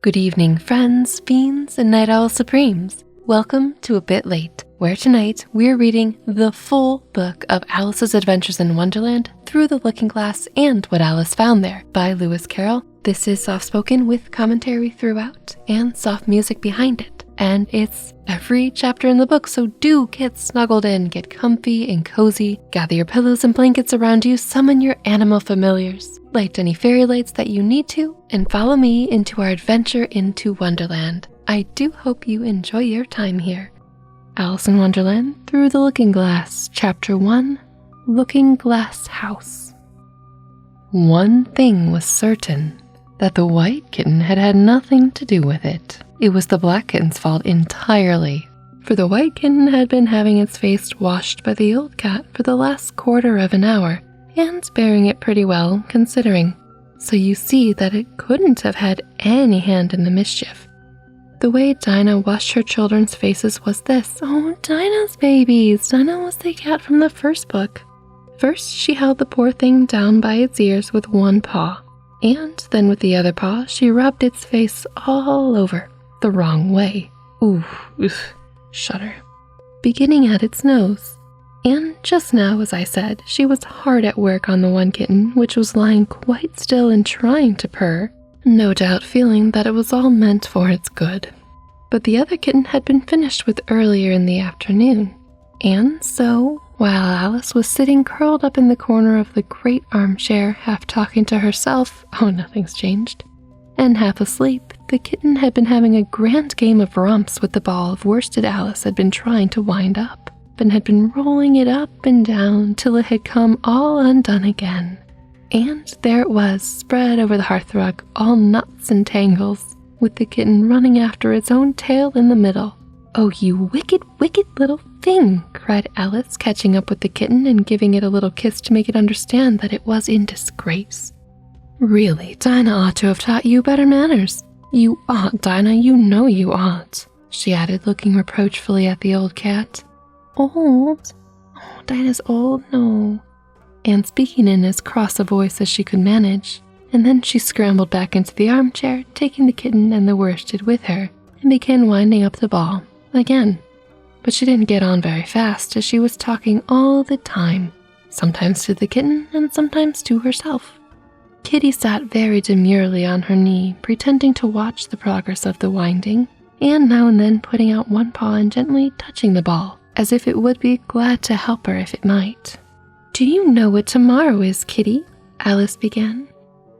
Good evening, friends, fiends, and night owl supremes. Welcome to A Bit Late, where tonight we're reading the full book of Alice's Adventures in Wonderland, Through the Looking Glass, and What Alice Found There by Lewis Carroll. This is soft-spoken with commentary throughout and soft music behind it. And it's every chapter in the book, so do get snuggled in, get comfy and cozy, gather your pillows and blankets around you, summon your animal familiars, light any fairy lights that you need to, and follow me into our adventure into Wonderland. I do hope you enjoy your time here. Alice in Wonderland, Through the Looking Glass, Chapter 1, Looking Glass House. One thing was certain, that the white kitten had had nothing to do with it. It was the black kitten's fault entirely, for the white kitten had been having its face washed by the old cat for the last quarter of an hour, and bearing it pretty well considering. So you see that it couldn't have had any hand in the mischief. The way Dinah washed her children's faces was this. Oh, Dinah's babies! Dinah was the cat from the first book. First, she held the poor thing down by its ears with one paw, and then with the other paw, she rubbed its face all over, the wrong way. Ooh, shudder. Beginning at its nose. And just now, as I said, she was hard at work on the one kitten, which was lying quite still and trying to purr, no doubt feeling that it was all meant for its good. But the other kitten had been finished with earlier in the afternoon. And so, while Alice was sitting curled up in the corner of the great armchair, half talking to herself, oh, nothing's changed, and half asleep, the kitten had been having a grand game of romps with the ball of worsted Alice had been trying to wind up, and had been rolling it up and down till it had come all undone again. And there it was, spread over the hearthrug, all knots and tangles, with the kitten running after its own tail in the middle. "Oh, you wicked, wicked little thing!" cried Alice, catching up with the kitten and giving it a little kiss to make it understand that it was in disgrace. "Really, Dinah ought to have taught you better manners. You ought, Dinah, you know you ought," she added, looking reproachfully at the old cat. "Old? Oh, Dinah's old? No." And speaking in as cross a voice as she could manage. And then she scrambled back into the armchair, taking the kitten and the worsted with her, and began winding up the ball again. But she didn't get on very fast, as she was talking all the time, sometimes to the kitten and sometimes to herself. Kitty sat very demurely on her knee, pretending to watch the progress of the winding, and now and then putting out one paw and gently touching the ball, as if it would be glad to help her if it might. "Do you know what tomorrow is, Kitty?" Alice began.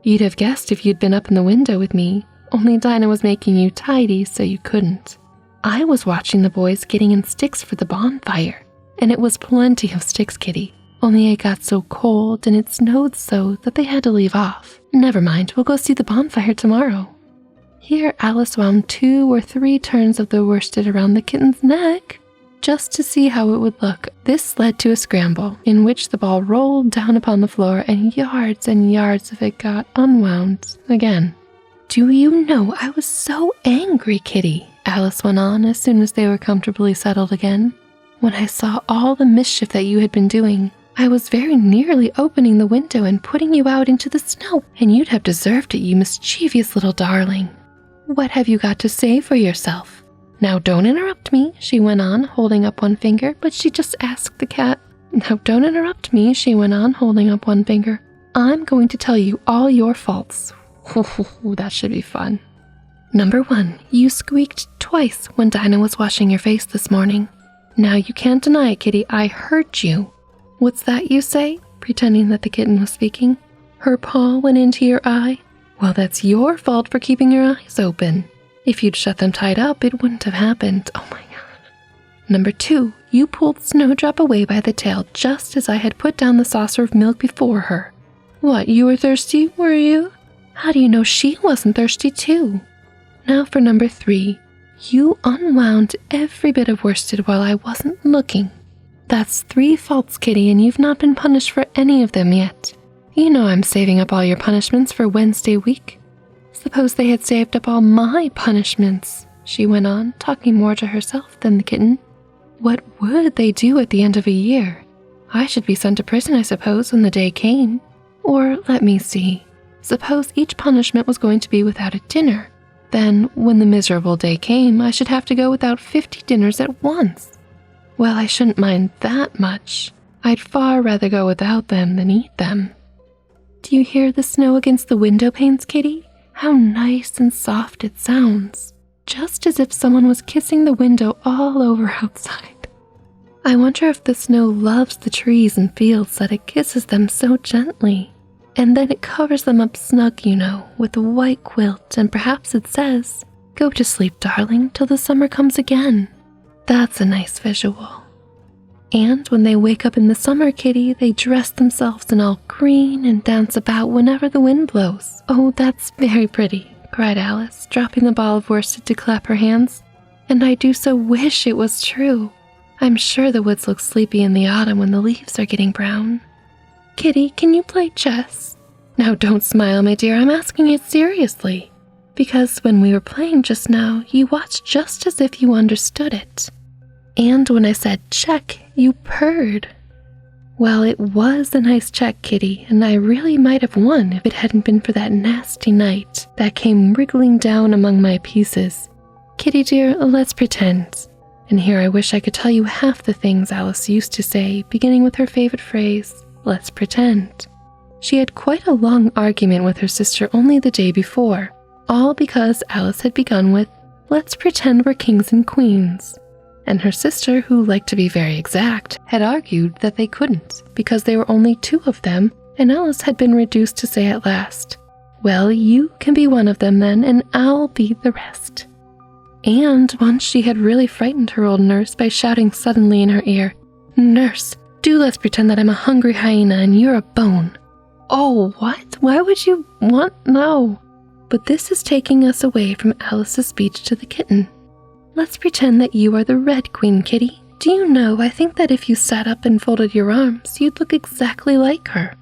"You'd have guessed if you'd been up in the window with me, only Dinah was making you tidy so you couldn't. I was watching the boys getting in sticks for the bonfire, and it was plenty of sticks, Kitty, only it got so cold and it snowed so that they had to leave off. Never mind, we'll go see the bonfire tomorrow." Here Alice wound 2 or 3 turns of the worsted around the kitten's neck, just to see how it would look. This led to a scramble, in which the ball rolled down upon the floor and yards of it got unwound again. "Do you know, I was so angry, Kitty," Alice went on as soon as they were comfortably settled again. "When I saw all the mischief that you had been doing, I was very nearly opening the window and putting you out into the snow, and you'd have deserved it, you mischievous little darling. What have you got to say for yourself? Now don't interrupt me," she went on, holding up one finger, but she just asked the cat. "Now don't interrupt me," she went on, holding up one finger. "I'm going to tell you all your faults." That should be fun. "Number 1, you squeaked twice when Dinah was washing your face this morning. Now you can't deny it, Kitty, I heard you." "What's that you say?" pretending that the kitten was speaking. "Her paw went into your eye? Well, that's your fault for keeping your eyes open. If you'd shut them tied up, it wouldn't have happened. Oh my God. Number 2, you pulled Snowdrop away by the tail just as I had put down the saucer of milk before her. What, you were thirsty, were you? How do you know she wasn't thirsty too? Now for number 3, you unwound every bit of worsted while I wasn't looking. That's 3 faults, Kitty, and you've not been punished for any of them yet. You know I'm saving up all your punishments for Wednesday week. Suppose they had saved up all my punishments," she went on, talking more to herself than the kitten. "What would they do at the end of a year? I should be sent to prison, I suppose, when the day came. Or, let me see, suppose each punishment was going to be without a dinner. Then, when the miserable day came, I should have to go without 50 dinners at once. Well, I shouldn't mind that much. I'd far rather go without them than eat them. Do you hear the snow against the window panes, Kitty? How nice and soft it sounds. Just as if someone was kissing the window all over outside. I wonder if the snow loves the trees and fields that it kisses them so gently. And then it covers them up snug, you know, with a white quilt, and perhaps it says, "Go to sleep, darling, till the summer comes again." That's a nice visual. And when they wake up in the summer, Kitty, they dress themselves in all green and dance about whenever the wind blows. Oh, that's very pretty, cried Alice, dropping the ball of worsted to clap her hands. And I do so wish it was true. I'm sure the woods look sleepy in the autumn when the leaves are getting brown. Kitty, can you play chess? Now don't smile, my dear, I'm asking it seriously. Because when we were playing just now, you watched just as if you understood it. And when I said check, you purred. Well, it was a nice check, Kitty, and I really might have won if it hadn't been for that nasty knight that came wriggling down among my pieces. Kitty dear, let's pretend. And here I wish I could tell you half the things Alice used to say, beginning with her favorite phrase, let's pretend. She had quite a long argument with her sister only the day before, all because Alice had begun with, let's pretend we're kings and queens. And her sister, who liked to be very exact, had argued that they couldn't, because there were only 2 of them, and Alice had been reduced to say at last, well, you can be one of them then, and I'll be the rest. And once she had really frightened her old nurse by shouting suddenly in her ear, Nurse, do let's pretend that I'm a hungry hyena and you're a bone. Oh, what? Why would you want? No. But this is taking us away from Alice's speech to the kitten. Let's pretend that you are the Red Queen, Kitty. Do you know, I think that if you sat up and folded your arms, you'd look exactly like her.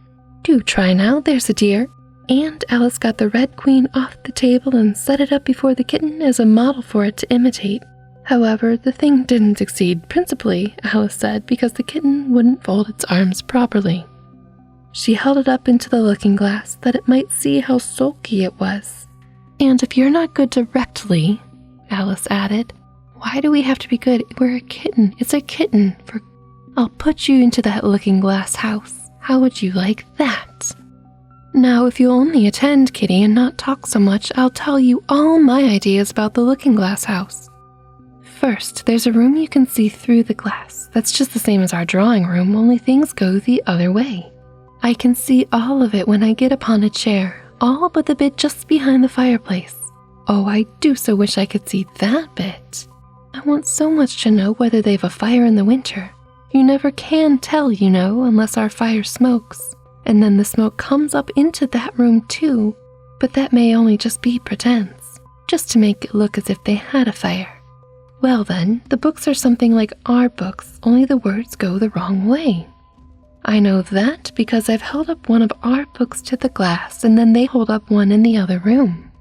Do try now, there's a dear. And Alice got the Red Queen off the table and set it up before the kitten as a model for it to imitate. However, the thing didn't succeed, principally, Alice said, because the kitten wouldn't fold its arms properly. She held it up into the looking glass that it might see how sulky it was. And if you're not good directly, Alice added, why do we have to be good? We're a kitten. It's a kitten. I'll put you into that looking glass house. How would you like that? Now, if you'll only attend, Kitty, and not talk so much, I'll tell you all my ideas about the looking glass house. First, there's a room you can see through the glass. That's just the same as our drawing room, only things go the other way. I can see all of it when I get upon a chair, all but the bit just behind the fireplace. Oh, I do so wish I could see that bit. I want so much to know whether they've a fire in the winter. You never can tell, you know, unless our fire smokes. And then the smoke comes up into that room too, but that may only just be pretense, just to make it look as if they had a fire. Well then, the books are something like our books, only the words go the wrong way. I know that because I've held up one of our books to the glass and then they hold up one in the other room.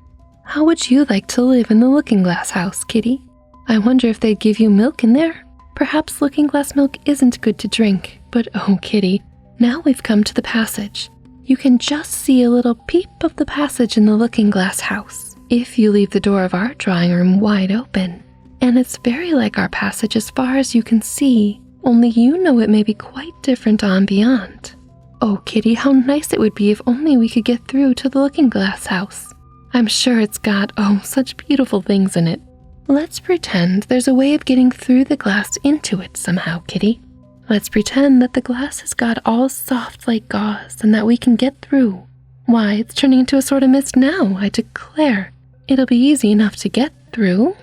How would you like to live in the looking glass house, Kitty? I wonder if they'd give you milk in there? Perhaps looking glass milk isn't good to drink, but oh, Kitty, now we've come to the passage. You can just see a little peep of the passage in the looking glass house, if you leave the door of our drawing room wide open. And it's very like our passage as far as you can see, only you know it may be quite different on beyond. Oh, Kitty, how nice it would be if only we could get through to the looking glass house. I'm sure it's got, oh, such beautiful things in it. Let's pretend there's a way of getting through the glass into it somehow, Kitty. Let's pretend that the glass has got all soft like gauze and that we can get through. Why, it's turning into a sort of mist now, I declare. It'll be easy enough to get through.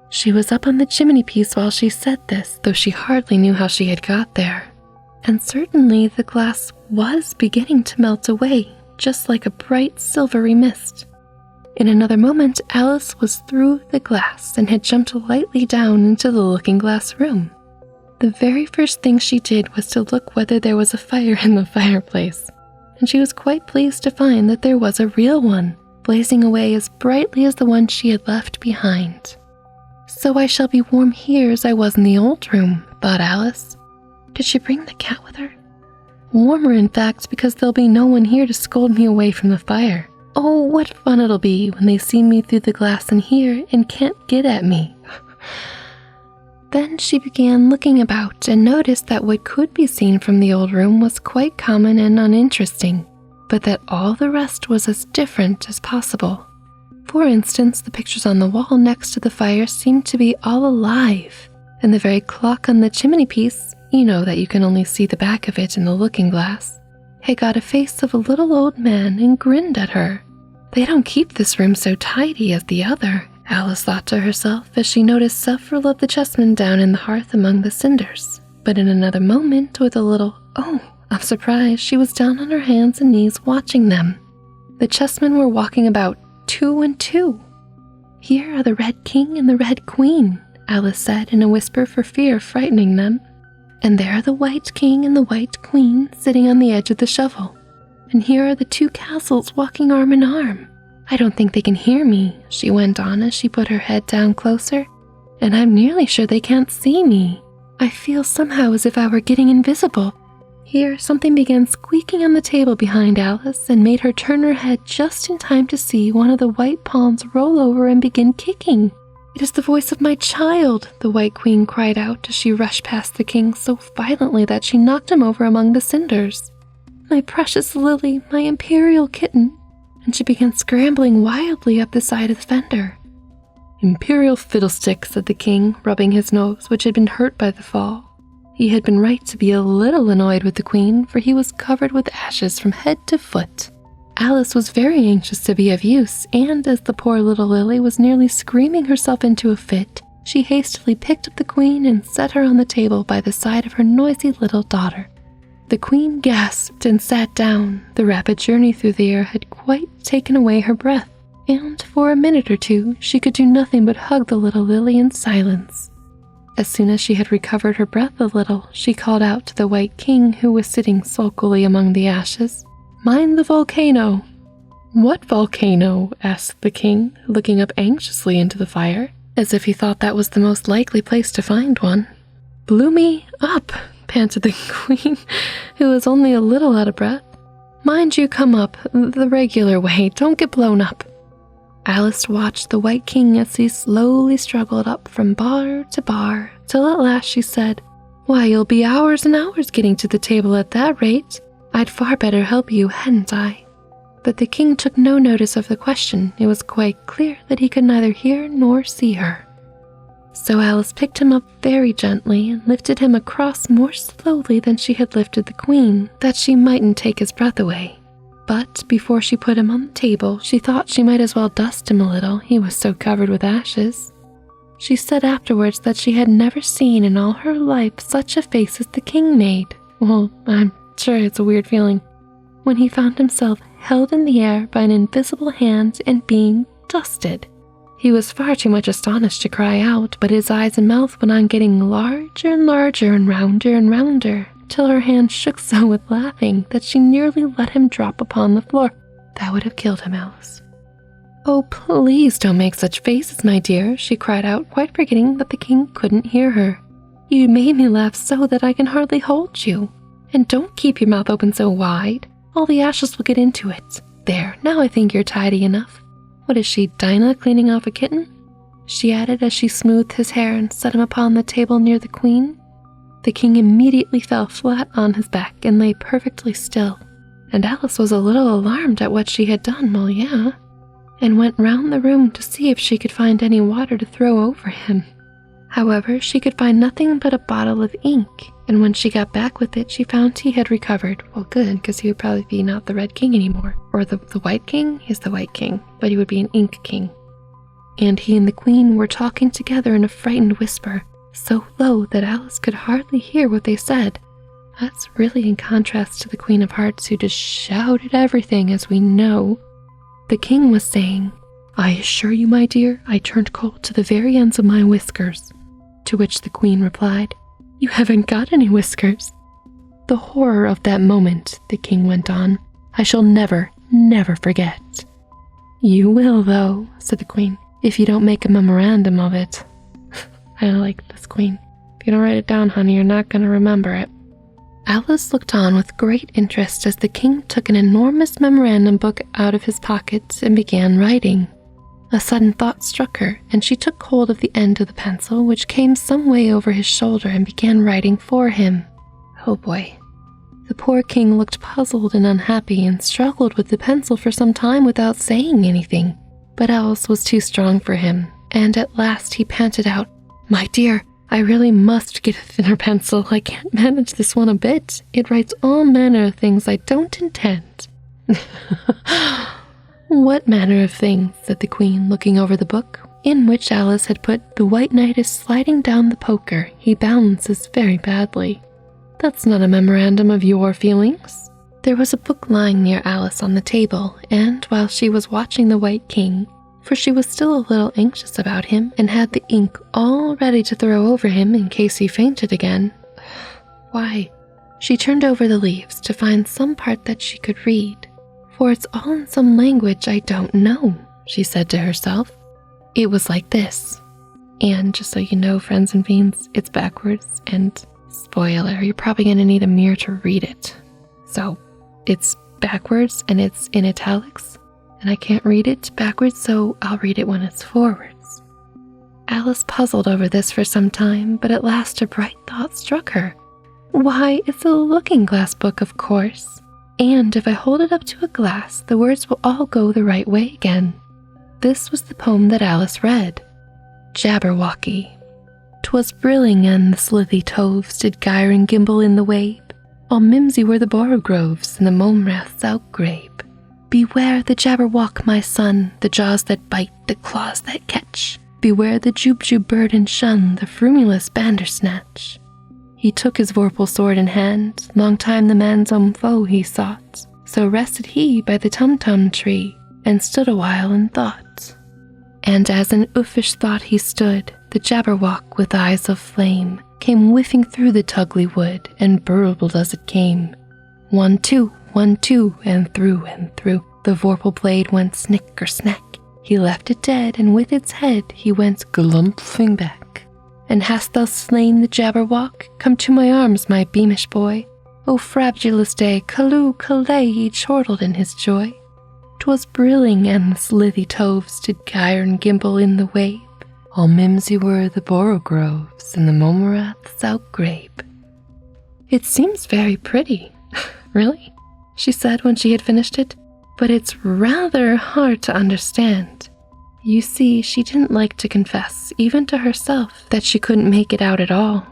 She was up on the chimney piece while she said this, though she hardly knew how she had got there. And certainly the glass was beginning to melt away, just like a bright silvery mist. In another moment, Alice was through the glass and had jumped lightly down into the looking-glass room. The very first thing she did was to look whether there was a fire in the fireplace, and she was quite pleased to find that there was a real one, blazing away as brightly as the one she had left behind. So I shall be warm here as I was in the old room, thought Alice. Did she bring the cat with her? Warmer, in fact, because there'll be no one here to scold me away from the fire. Oh, what fun it'll be when they see me through the glass in here and can't get at me. Then she began looking about and noticed that what could be seen from the old room was quite common and uninteresting, but that all the rest was as different as possible. For instance, the pictures on the wall next to the fire seemed to be all alive, and the very clock on the chimney-piece, you know that you can only see the back of it in the looking-glass, had got a face of a little old man and grinned at her. They don't keep this room so tidy as the other, Alice thought to herself as she noticed several of the chessmen down in the hearth among the cinders. But in another moment, with a little "oh" of surprise, she was down on her hands and knees watching them. The chessmen were walking about 2 and 2. "Here are the Red King and the Red Queen," Alice said in a whisper for fear of frightening them. "And there are the White King and the White Queen sitting on the edge of the shovel. And here are the 2 castles walking arm in arm. I don't think they can hear me," she went on as she put her head down closer, "and I'm nearly sure they can't see me. I feel somehow as if I were getting invisible." Here something began squeaking on the table behind Alice and made her turn her head just in time to see one of the white pawns roll over and begin kicking. "It is the voice of my child," the White Queen cried out as she rushed past the king so violently that she knocked him over among the cinders. "My precious Lily, my imperial kitten," and she began scrambling wildly up the side of the fender. "Imperial fiddlestick," said the king, rubbing his nose, which had been hurt by the fall. He had been right to be a little annoyed with the queen, for he was covered with ashes from head to foot. Alice was very anxious to be of use, and as the poor little Lily was nearly screaming herself into a fit, she hastily picked up the queen and set her on the table by the side of her noisy little daughter. The queen gasped and sat down. The rapid journey through the air had quite taken away her breath, and for a minute or two she could do nothing but hug the little Lily in silence. As soon as she had recovered her breath a little, she called out to the White King, who was sitting sulkily among the ashes, "Mind the volcano." "What volcano?" asked the king, looking up anxiously into the fire, as if he thought that was the most likely place to find one. "Blew me up," panted the queen, who was only a little out of breath. "Mind you come up the regular way, don't get blown up." Alice watched the White King as he slowly struggled up from bar to bar, till at last she said, "Why, you'll be hours and hours getting to the table at that rate. I'd far better help you, hadn't I?" But the king took no notice of the question. It was quite clear that he could neither hear nor see her. So Alice picked him up very gently and lifted him across more slowly than she had lifted the queen, that she mightn't take his breath away. But before she put him on the table, she thought she might as well dust him a little, he was so covered with ashes. She said afterwards that she had never seen in all her life such a face as the king made. Well, I'm sure it's a weird feeling, when he found himself held in the air by an invisible hand and being dusted. He was far too much astonished to cry out, but his eyes and mouth went on getting larger and larger and rounder, till her hand shook so with laughing that she nearly let him drop upon the floor. That would have killed him, Alice. "Oh, please don't make such faces, my dear," she cried out, quite forgetting that the king couldn't hear her. "You made me laugh so that I can hardly hold you. And don't keep your mouth open so wide. All the ashes will get into it. There, now I think you're tidy enough. What is she, Dinah, cleaning off a kitten?" she added as she smoothed his hair and set him upon the table near the queen. The king immediately fell flat on his back and lay perfectly still, and Alice was a little alarmed at what she had done, well, yeah, and went round the room to see if she could find any water to throw over him. However, she could find nothing but a bottle of ink, and when she got back with it, she found he had recovered. Well, good, because he would probably be not the Red King anymore. Or the White King? He's the White King, but he would be an ink king. And he and the queen were talking together in a frightened whisper, so low that Alice could hardly hear what they said. That's really in contrast to the Queen of Hearts, who just shouted everything, as we know. The king was saying, "I assure you, my dear, I turned cold to the very ends of my whiskers." To which the queen replied, "You haven't got any whiskers." "The horror of that moment," the king went on, "I shall never, never forget." "You will, though," said the queen, "if you don't make a memorandum of it." I like this queen. If you don't write it down, honey, you're not going to remember it. Alice looked on with great interest as the king took an enormous memorandum book out of his pocket and began writing. A sudden thought struck her, and she took hold of the end of the pencil, which came some way over his shoulder, and began writing for him. Oh boy. The poor king looked puzzled and unhappy and struggled with the pencil for some time without saying anything. But Alice was too strong for him, and at last he panted out, "My dear, I really must get a thinner pencil. I can't manage this one a bit. It writes all manner of things I don't intend." "What manner of things?" said the queen, looking over the book, in which Alice had put, "The White Knight is sliding down the poker. He balances very badly." "That's not a memorandum of your feelings." There was a book lying near Alice on the table, and while she was watching the White King, for she was still a little anxious about him and had the ink all ready to throw over him in case he fainted again, why, she turned over the leaves to find some part that she could read. "For it's all in some language I don't know," she said to herself. It was like this. And just so you know, friends and fiends, it's backwards, and spoiler, you're probably going to need a mirror to read it. So it's backwards and it's in italics, and I can't read it backwards, so I'll read it when it's forwards. Alice puzzled over this for some time, but at last a bright thought struck her. Why, it's a looking-glass book, of course. And if I hold it up to a glass, the words will all go the right way again. This was the poem that Alice read. Jabberwocky. 'Twas brilling and the slithy toves did gyre and gimble in the wabe. All mimsy were the borogoves and the momraths outgrabe. Beware the Jabberwock, my son, the jaws that bite, the claws that catch. Beware the Jubjub bird and shun the frumulous bandersnatch. He took his vorpal sword in hand, long time the man's own foe he sought. So rested he by the tum-tum tree, and stood awhile in thought. And as in uffish thought he stood, the Jabberwock with eyes of flame came whiffing through the tugly wood, and burbled as it came. 1, 2, 1, 2, and through, the vorpal blade went snick or snack. He left it dead, and with its head he went glumphing back. And hast thou slain the Jabberwock? Come to my arms, my beamish boy. O frabulous day, calloo, callay, he chortled in his joy. 'Twas brilling, and the slithy toves did gyre and gimble in the wabe. All mimsy were the borogoves, and the momraths outgrabe. It seems very pretty. Really? She said when she had finished it. But it's rather hard to understand. You see, she didn't like to confess, even to herself, that she couldn't make it out at all.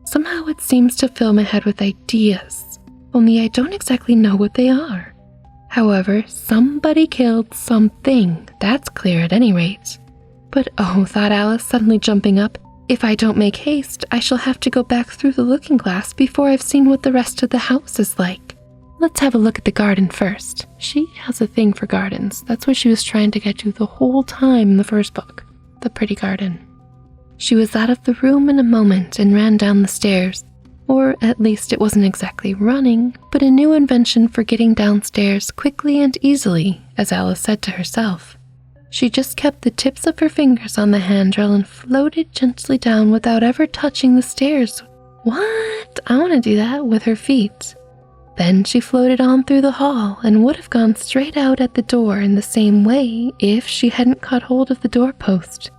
Somehow it seems to fill my head with ideas, only I don't exactly know what they are. However, somebody killed something, that's clear at any rate. But oh, thought Alice, suddenly jumping up, if I don't make haste, I shall have to go back through the looking-glass before I've seen what the rest of the house is like. Let's have a look at the garden first. She has a thing for gardens. That's what she was trying to get to the whole time in the first book. The pretty garden. She was out of the room in a moment and ran down the stairs. Or at least it wasn't exactly running, but a new invention for getting downstairs quickly and easily, as Alice said to herself. She just kept the tips of her fingers on the handrail and floated gently down without ever touching the stairs. What? I want to do that with her feet. Then she floated on through the hall and would have gone straight out at the door in the same way if she hadn't caught hold of the doorpost.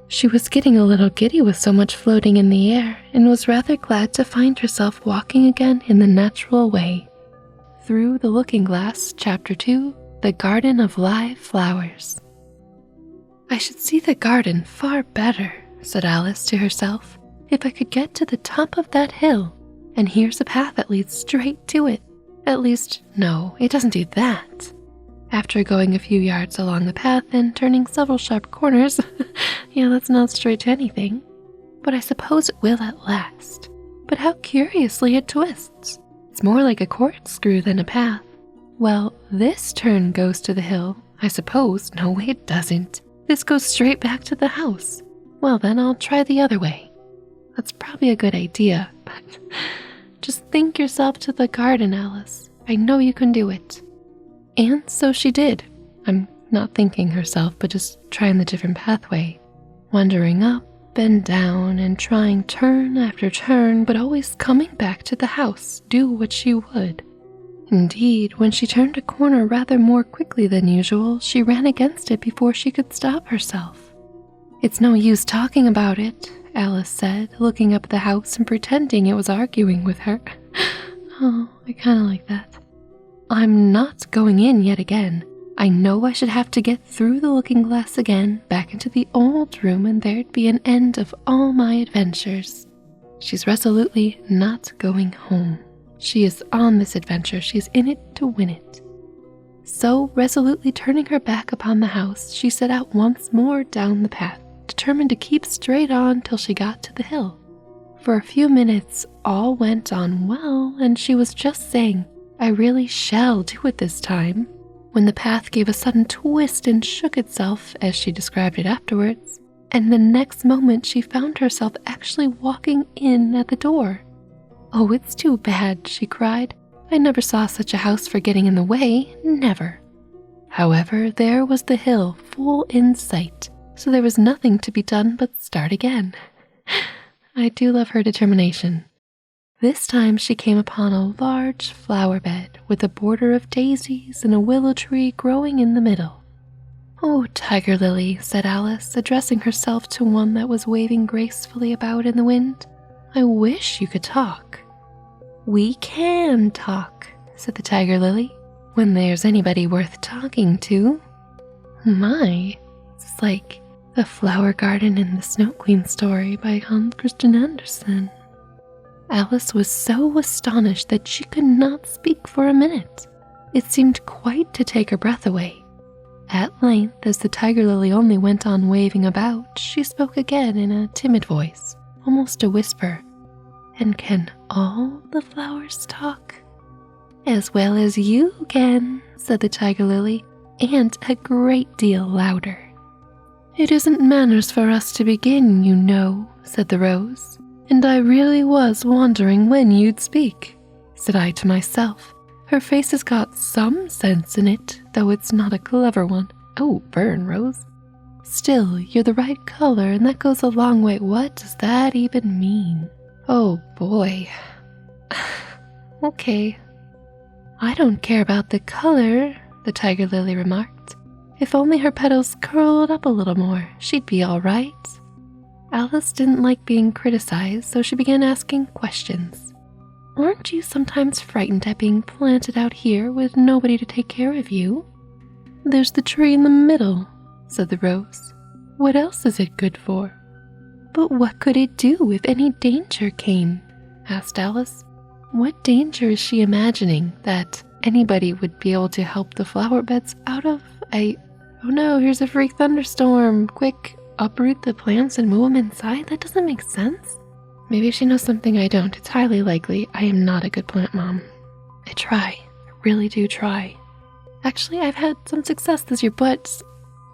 She was getting a little giddy with so much floating in the air and was rather glad to find herself walking again in the natural way. Through the Looking-Glass, Chapter 2, The Garden of Live Flowers. I should see the garden far better, said Alice to herself, if I could get to the top of that hill, and here's a path that leads straight to it. At least, no, it doesn't do that. After going a few yards along the path and turning several sharp corners, yeah, that's not straight to anything. But I suppose it will at last. But how curiously it twists. It's more like a corkscrew than a path. Well, this turn goes to the hill, I suppose. No, it doesn't. This goes straight back to the house. Well, then I'll try the other way. That's probably a good idea, but just think yourself to the garden, Alice. I know you can do it. And so she did. I'm not thinking herself, but just trying the different pathway. Wandering up and down and trying turn after turn, but always coming back to the house, do what she would. Indeed, when she turned a corner rather more quickly than usual, she ran against it before she could stop herself. "It's no use talking about it," Alice said, looking up at the house and pretending it was arguing with her. Oh, I kind of like that. "I'm not going in yet again. I know I should have to get through the looking glass again, back into the old room, and there'd be an end of all my adventures." She's resolutely not going home. She is on this adventure. She's in it to win it. So, resolutely turning her back upon the house, she set out once more down the path, determined to keep straight on till she got to the hill. For a few minutes, all went on well, and she was just saying, "I really shall do it this time," when the path gave a sudden twist and shook itself, as she described it afterwards, and the next moment she found herself actually walking in at the door. "Oh, it's too bad," she cried. "I never saw such a house for getting in the way, never." However, there was the hill full in sight, so there was nothing to be done but start again. I do love her determination. This time she came upon a large flower bed with a border of daisies and a willow tree growing in the middle. "Oh, Tiger Lily," said Alice, addressing herself to one that was waving gracefully about in the wind, "I wish you could talk." "We can talk," said the Tiger Lily, "when there's anybody worth talking to." My, it's like the flower garden in the Snow Queen story by Hans Christian Andersen. Alice was so astonished that she could not speak for a minute. It seemed quite to take her breath away. At length, as the Tiger Lily only went on waving about, she spoke again in a timid voice, almost a whisper. "And can all the flowers talk?" "As well as you can," said the Tiger Lily, and a great deal louder. "It isn't manners for us to begin, you know," said the Rose, "and I really was wondering when you'd speak," said I to myself. "Her face has got some sense in it, though it's not a clever one." "Oh, burn, Rose." "Still, you're the right color, and that goes a long way." "What does that even mean?" "Oh, boy." "Okay." "I don't care about the color," the Tiger Lily remarked. "If only her petals curled up a little more, she'd be all right." Alice didn't like being criticized, so she began asking questions. "Aren't you sometimes frightened at being planted out here with nobody to take care of you?" "There's the tree in the middle," said the Rose. "What else is it good for?" "But what could it do if any danger came?" asked Alice. What danger is she imagining that anybody would be able to help the flower beds out of? Oh no, here's a freak thunderstorm. Quick, uproot the plants and move them inside? That doesn't make sense. Maybe she knows something I don't. It's highly likely I am not a good plant mom. I try. I really do try. Actually, I've had some success this year, but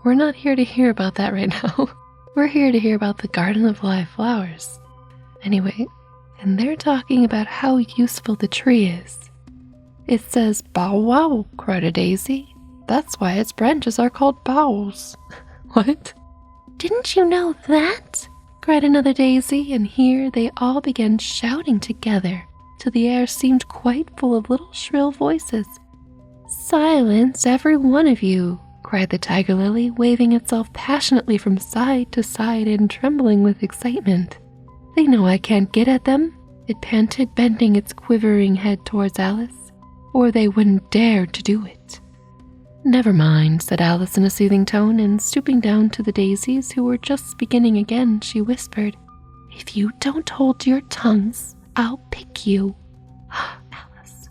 we're not here to hear about that right now. We're here to hear about the Garden of Live flowers. Anyway, and they're talking about how useful the tree is. It says, "Bow wow," cried a daisy. "That's why its branches are called boughs." What? "Didn't you know that?" cried another daisy, and here they all began shouting together till the air seemed quite full of little shrill voices. "Silence, every one of you," cried the tiger lily, waving itself passionately from side to side and trembling with excitement. "They know I can't get at them," it panted, bending its quivering head towards Alice, "or they wouldn't dare to do it." "Never mind," said Alice in a soothing tone, and stooping down to the daisies, who were just beginning again, she whispered, "If you don't hold your tongues, I'll pick you." Alice.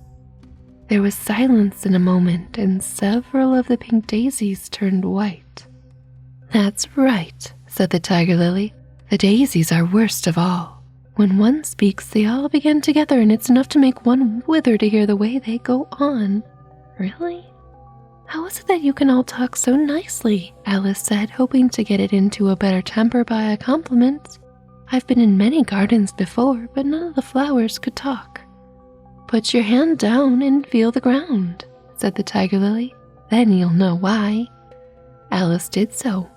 There was silence in a moment, and several of the pink daisies turned white. "That's right," said the tiger lily. "The daisies are worst of all. When one speaks, they all begin together, and it's enough to make one wither to hear the way they go on." "Really? How is it that you can all talk so nicely?" Alice said, hoping to get it into a better temper by a compliment. "I've been in many gardens before, but none of the flowers could talk." "Put your hand down and feel the ground," said the tiger lily. "Then you'll know why." Alice did so.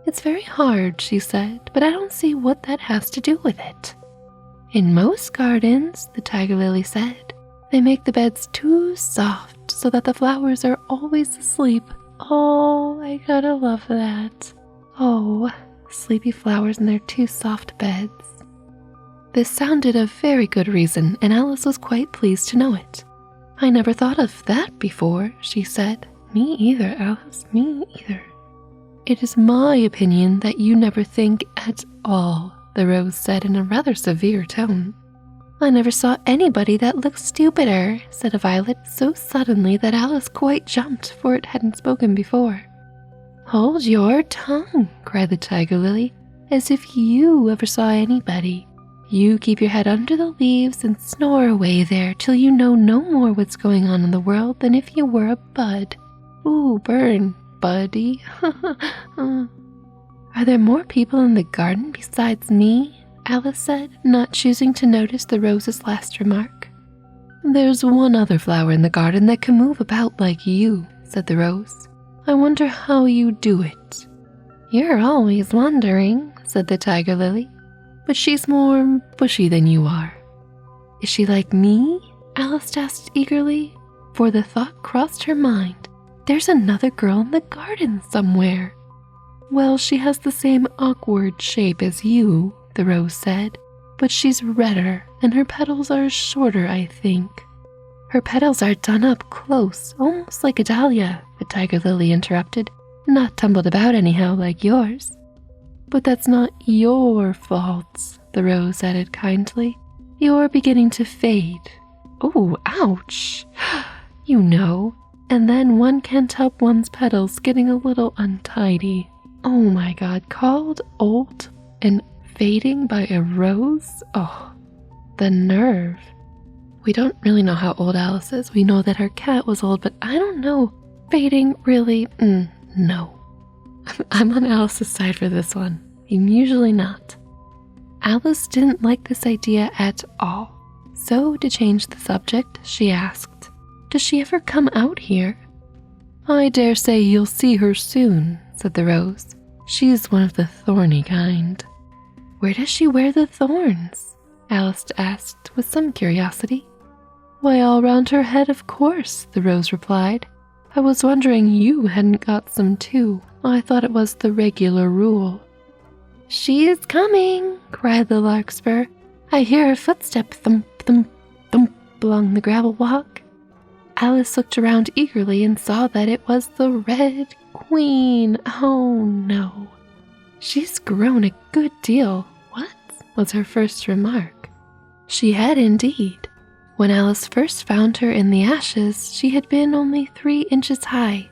It's very hard, she said, but I don't see what that has to do with it. In most gardens, the tiger lily said, they make the beds too soft so that the flowers are always asleep. Oh, I gotta love that. Oh, sleepy flowers in their too soft beds. This sounded a very good reason, and Alice was quite pleased to know it. I never thought of that before, she said. Me either, Alice, me either. It is my opinion that you never think at all, the rose said in a rather severe tone. I never saw anybody that looked stupider, said a violet so suddenly that Alice quite jumped, for it hadn't spoken before. Hold your tongue, cried the tiger lily, as if you ever saw anybody. You keep your head under the leaves and snore away there till you know no more what's going on in the world than if you were a bud. Ooh, burn, buddy. Are there more people in the garden besides me? Alice said, not choosing to notice the rose's last remark. There's one other flower in the garden that can move about like you, said the rose. I wonder how you do it. You're always wondering, said the tiger lily, but she's more bushy than you are. Is she like me? Alice asked eagerly, for the thought crossed her mind. There's another girl in the garden somewhere. Well, she has the same awkward shape as you, the rose said, but she's redder and her petals are shorter, I think. Her petals are done up close, almost like a dahlia, the tiger lily interrupted, not tumbled about anyhow like yours. But that's not your fault, the rose added kindly. You're beginning to fade. Oh, ouch! You know, and then one can't help one's petals getting a little untidy. Oh my God, called old and fading by a rose? Oh, the nerve. We don't really know how old Alice is. We know that her cat was old, but I don't know. Fading, really? No. I'm on Alice's side for this one. I'm usually not. Alice didn't like this idea at all. So, to change the subject, she asked, does she ever come out here? I dare say you'll see her soon, said the rose. She's one of the thorny kind. Where does she wear the thorns? Alice asked with some curiosity. Why, all round her head, of course, the rose replied. I was wondering you hadn't got some too. I thought it was the regular rule. She's coming, cried the larkspur. I hear her footstep thump, thump, thump along the gravel walk. Alice looked around eagerly and saw that it was the Red Queen. Oh no. She's grown a good deal. What? Was her first remark. She had indeed. When Alice first found her in the ashes, she had been only 3 inches high.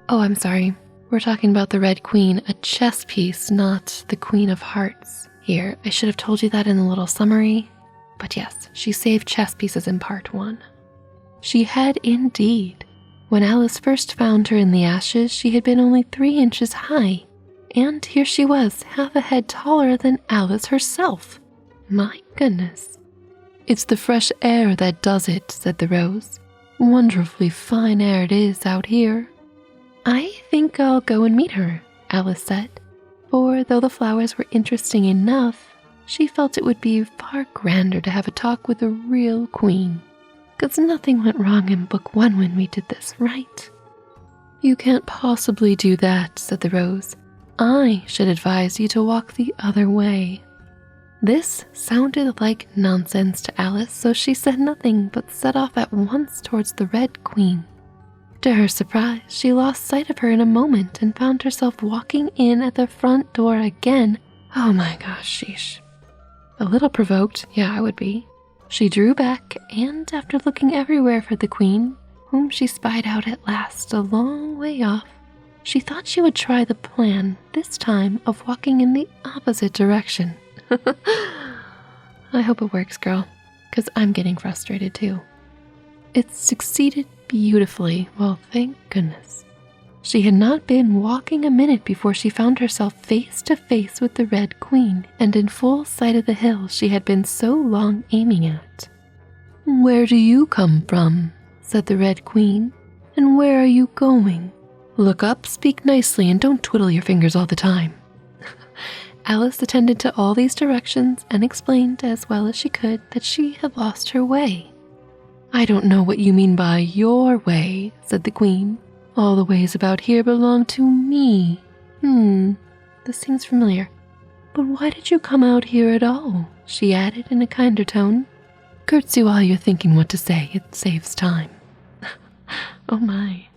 Oh, I'm sorry. We're talking about the Red Queen, a chess piece, not the Queen of Hearts. Here, I should have told you that in a little summary. But yes, she saved chess pieces in part 1. She had indeed. When Alice first found her in the ashes, she had been only 3 inches high. And here she was, half a head taller than Alice herself. My goodness. It's the fresh air that does it, said the rose. Wonderfully fine air it is out here. I think I'll go and meet her, Alice said. For though the flowers were interesting enough, she felt it would be far grander to have a talk with a real queen. 'Cause nothing went wrong in book 1 when we did this, right? You can't possibly do that, said the rose. I should advise you to walk the other way. This sounded like nonsense to Alice, so she said nothing but set off at once towards the Red Queen. To her surprise, she lost sight of her in a moment and found herself walking in at the front door again. Oh my gosh, sheesh. A little provoked, yeah, I would be. She drew back, and after looking everywhere for the Queen, whom she spied out at last a long way off, she thought she would try the plan, this time of walking in the opposite direction. I hope it works, girl, because I'm getting frustrated too. It succeeded beautifully, well, thank goodness. She had not been walking a minute before she found herself face to face with the Red Queen and in full sight of the hill she had been so long aiming at. Where do you come from? Said the Red Queen. And where are you going? Look up, speak nicely, and don't twiddle your fingers all the time. Alice attended to all these directions and explained as well as she could that she had lost her way. "I don't know what you mean by your way," said the Queen. "All the ways about here belong to me. This seems familiar. But why did you come out here at all?" she added in a kinder tone. "Curtsy while you're thinking what to say, it saves time." Oh my.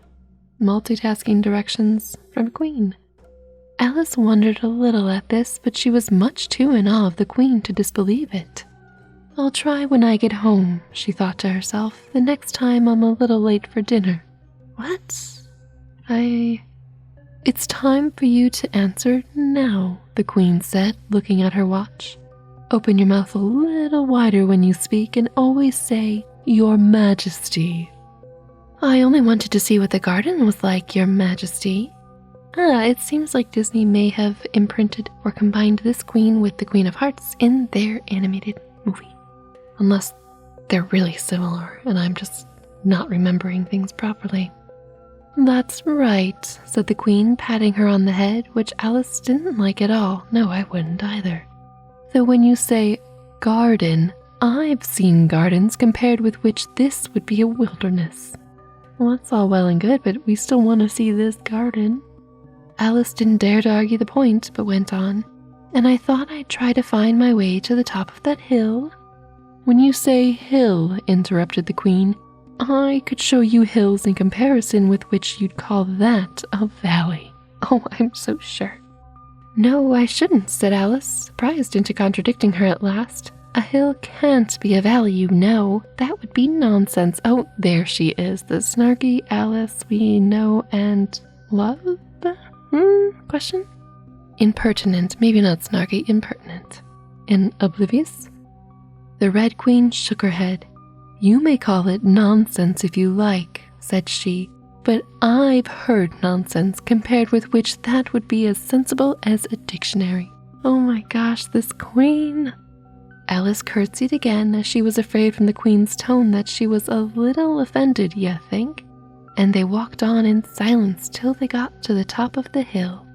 Multitasking directions from a queen. Alice wondered a little at this, but she was much too in awe of the Queen to disbelieve it. "I'll try when I get home," she thought to herself, "the next time I'm a little late for dinner." "What? It's time for you to answer now," the Queen said, looking at her watch. "Open your mouth a little wider when you speak and always say, 'Your Majesty.'" "I only wanted to see what the garden was like, Your Majesty." It seems like Disney may have imprinted or combined this queen with the Queen of Hearts in their animated movie. Unless they're really similar and I'm just not remembering things properly. "That's right," said the Queen, patting her on the head, which Alice didn't like at all. No, I wouldn't either. "Though when you say garden, I've seen gardens compared with which this would be a wilderness." "Well, that's all well and good, but we still want to see this garden." Alice didn't dare to argue the point, but went on. "And I thought I'd try to find my way to the top of that hill." "When you say hill," interrupted the Queen, "I could show you hills in comparison with which you'd call that a valley." "Oh, I'm so sure." "No, I shouldn't," said Alice, surprised into contradicting her at last. "A hill can't be a valley, you know. That would be nonsense." Oh, there she is, the snarky Alice we know and love? Question? Impertinent, maybe not snarky, impertinent. And oblivious? The Red Queen shook her head. "You may call it nonsense if you like," said she, "but I've heard nonsense compared with which that would be as sensible as a dictionary." Oh my gosh, this Queen! Alice curtsied again, as she was afraid from the Queen's tone that she was a little offended, you think? And they walked on in silence till they got to the top of the hill.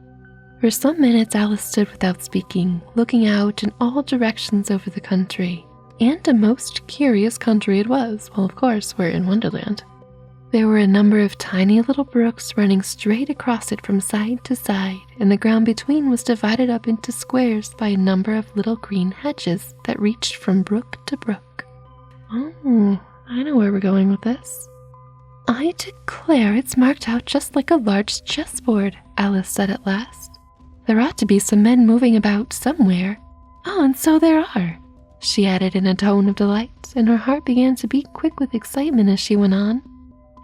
For some minutes Alice stood without speaking, looking out in all directions over the country. And a most curious country it was. Well, of course, we're in Wonderland. There were a number of tiny little brooks running straight across it from side to side, and the ground between was divided up into squares by a number of little green hedges that reached from brook to brook. Oh, I know where we're going with this. "I declare it's marked out just like a large chessboard," Alice said at last. "There ought to be some men moving about somewhere. Oh, and so there are," she added in a tone of delight, and her heart began to beat quick with excitement as she went on.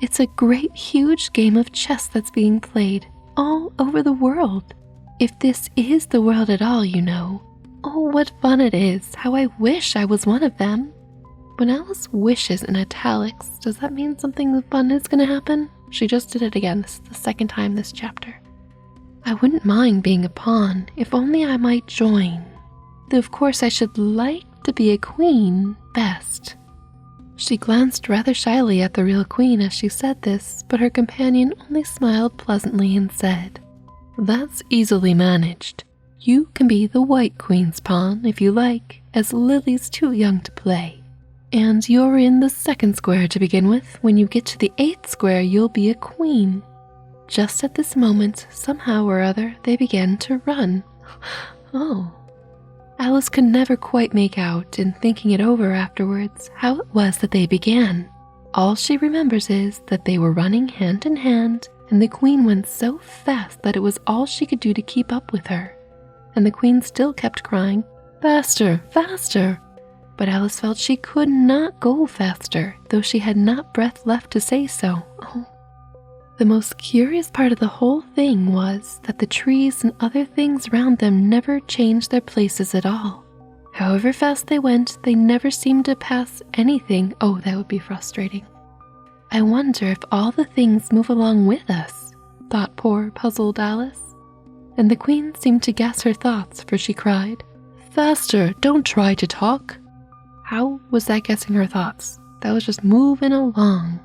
"It's a great huge game of chess that's being played all over the world. If this is the world at all, you know. Oh, what fun it is. How I wish I was one of them." When Alice wishes in italics, does that mean something fun is going to happen? She just did it again. This is the second time this chapter. "I wouldn't mind being a pawn, if only I might join. Though of course I should like to be a queen best." She glanced rather shyly at the real Queen as she said this, but her companion only smiled pleasantly and said, "That's easily managed. You can be the White Queen's pawn if you like, as Lily's too young to play. And you're in the second square to begin with. When you get to the 8th square, you'll be a queen." Just at this moment, somehow or other, they began to run. Oh. Alice could never quite make out, in thinking it over afterwards, how it was that they began. All she remembers is that they were running hand in hand, and the Queen went so fast that it was all she could do to keep up with her. And the Queen still kept crying, "Faster, faster!" But Alice felt she could not go faster, though she had not breath left to say so. Oh. The most curious part of the whole thing was that the trees and other things round them never changed their places at all. However fast they went, they never seemed to pass anything. Oh, that would be frustrating. "I wonder if all the things move along with us," thought poor, puzzled Alice. And the Queen seemed to guess her thoughts, for she cried, "Faster, don't try to talk." How was that guessing her thoughts? That was just moving along.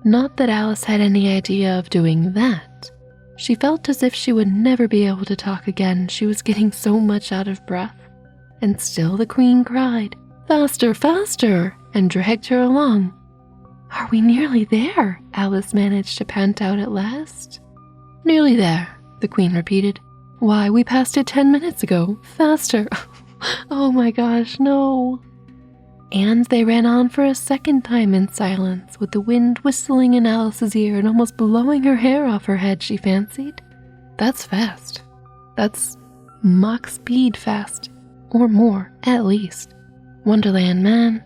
Not that Alice had any idea of doing that. She felt as if she would never be able to talk again. She was getting so much out of breath. And still the queen cried, "Faster, faster!" and dragged her along. "Are we nearly there?" Alice managed to pant out at last. "Nearly there," the queen repeated. "Why, we passed it 10 minutes ago. Faster!" "Oh my gosh, no!" And they ran on for a second time in silence, with the wind whistling in Alice's ear and almost blowing her hair off her head, she fancied. That's fast. That's Mach speed fast. Or more, at least. Wonderland, man.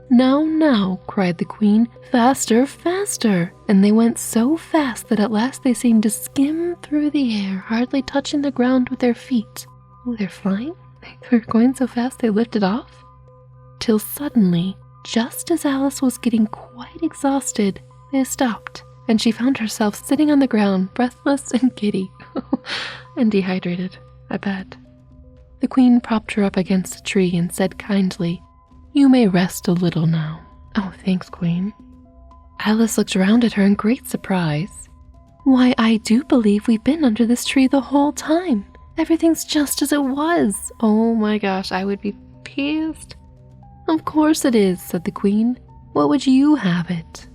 "Now, now," cried the queen. "Faster, faster!" And they went so fast that at last they seemed to skim through the air, hardly touching the ground with their feet. Oh, they're flying? They were going so fast they lifted off? Till suddenly, just as Alice was getting quite exhausted, they stopped, and she found herself sitting on the ground, breathless and giddy, and dehydrated, I bet. The queen propped her up against a tree and said kindly, "You may rest a little now." "Oh, thanks, queen." Alice looked around at her in great surprise. "Why, I do believe we've been under this tree the whole time. Everything's just as it was." Oh my gosh, I would be pissed. "Of course it is," said the queen. "What would you have it?"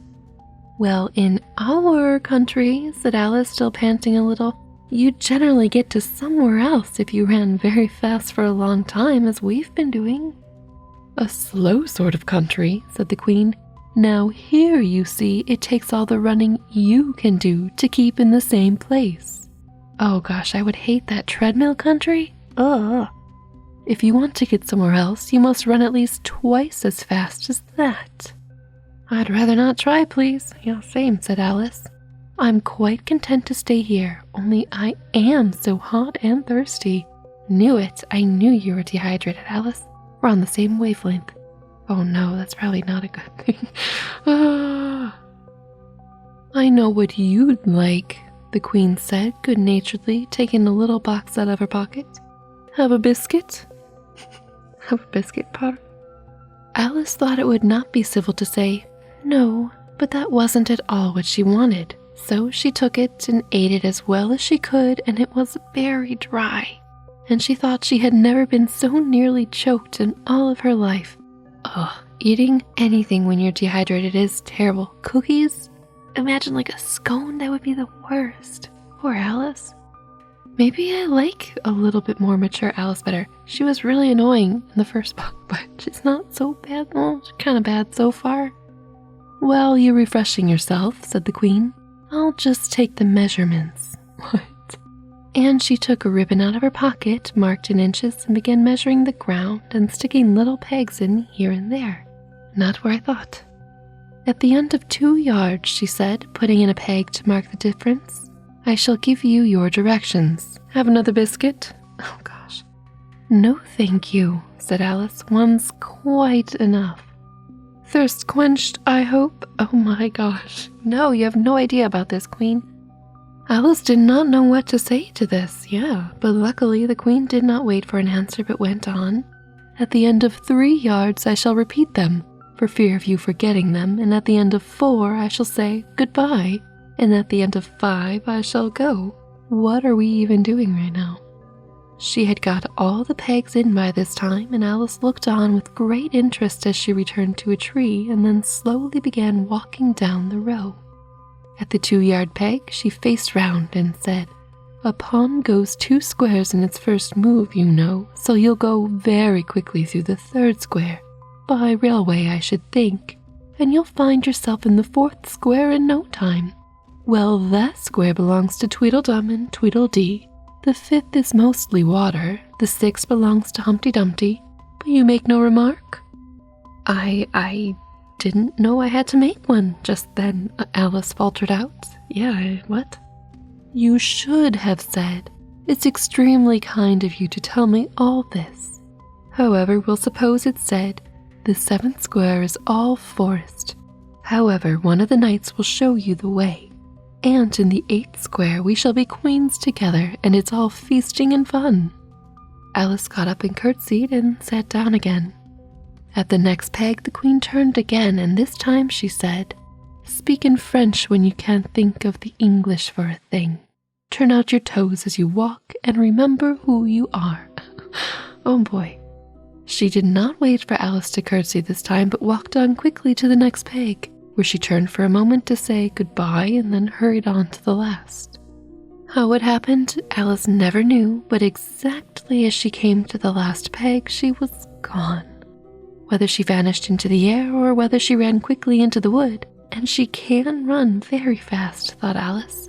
"Well, in our country," said Alice, still panting a little, "you'd generally get to somewhere else if you ran very fast for a long time, as we've been doing." "A slow sort of country," said the queen. "Now here, you see, it takes all the running you can do to keep in the same place." Oh gosh, I would hate that treadmill country. Ugh. If you want to get somewhere else, you must run at least twice as fast as that. "I'd rather not try, please." "Yeah, same," said Alice. "I'm quite content to stay here, only I am so hot and thirsty." "Knew it. I knew you were dehydrated, Alice. We're on the same wavelength." "Oh no, that's probably not a good thing." "I know what you'd like," the queen said good-naturedly, taking a little box out of her pocket. "Have a biscuit?" "Have a biscuit, Potter?" Alice thought it would not be civil to say no, but that wasn't at all what she wanted. So she took it and ate it as well as she could, and it was very dry. And she thought she had never been so nearly choked in all of her life. Ugh, eating anything when you're dehydrated is terrible. Cookies? Imagine like a scone, that would be the worst. Poor Alice. Maybe I like a little bit more mature Alice better. She was really annoying in the first book, but she's not so bad. Well, she's kind of bad so far. "Well, you're refreshing yourself," said the queen. "I'll just take the measurements." What? And she took a ribbon out of her pocket, marked in inches, and began measuring the ground and sticking little pegs in here and there. Not where I thought. "At the end of 2 yards," she said, putting in a peg to mark the difference, "I shall give you your directions. Have another biscuit?" Oh gosh. "No, thank you," said Alice. "One's quite enough." "Thirst quenched, I hope?" Oh my gosh. No, you have no idea about this, queen. Alice did not know what to say to this, but luckily the queen did not wait for an answer but went on. "At the end of 3 yards I shall repeat them, for fear of you forgetting them, and at the end of 4 I shall say goodbye, and at the end of 5 I shall go." What are we even doing right now? She had got all the pegs in by this time, and Alice looked on with great interest as she returned to a tree and then slowly began walking down the row. At the 2-yard peg, she faced round and said, "A pawn goes 2 squares in its first move, you know, so you'll go very quickly through the 3rd square, by railway I should think, and you'll find yourself in the 4th square in no time. Well, that square belongs to Tweedledum and Tweedledee. The 5th is mostly water, the 6th belongs to Humpty Dumpty, but you make no remark?" I didn't know I had to make one just then," Alice faltered out. What? "You should have said, 'It's extremely kind of you to tell me all this.' However, we'll suppose it said, 'The 7th square is all forest. However, one of the knights will show you the way. And in the 8th square we shall be queens together, and it's all feasting and fun.'" Alice got up and curtsied and sat down again. At the next peg the queen turned again, and this time she said, "Speak in French when you can't think of the English for a thing." Turn out your toes as you walk and remember who you are. Oh boy. She did not wait for Alice to curtsy this time, but walked on quickly to the next peg, where she turned for a moment to say goodbye and then hurried on to the last. How it happened, Alice never knew, but exactly as she came to the last peg, she was gone. Whether she vanished into the air or whether she ran quickly into the wood, and she can run very fast, thought Alice.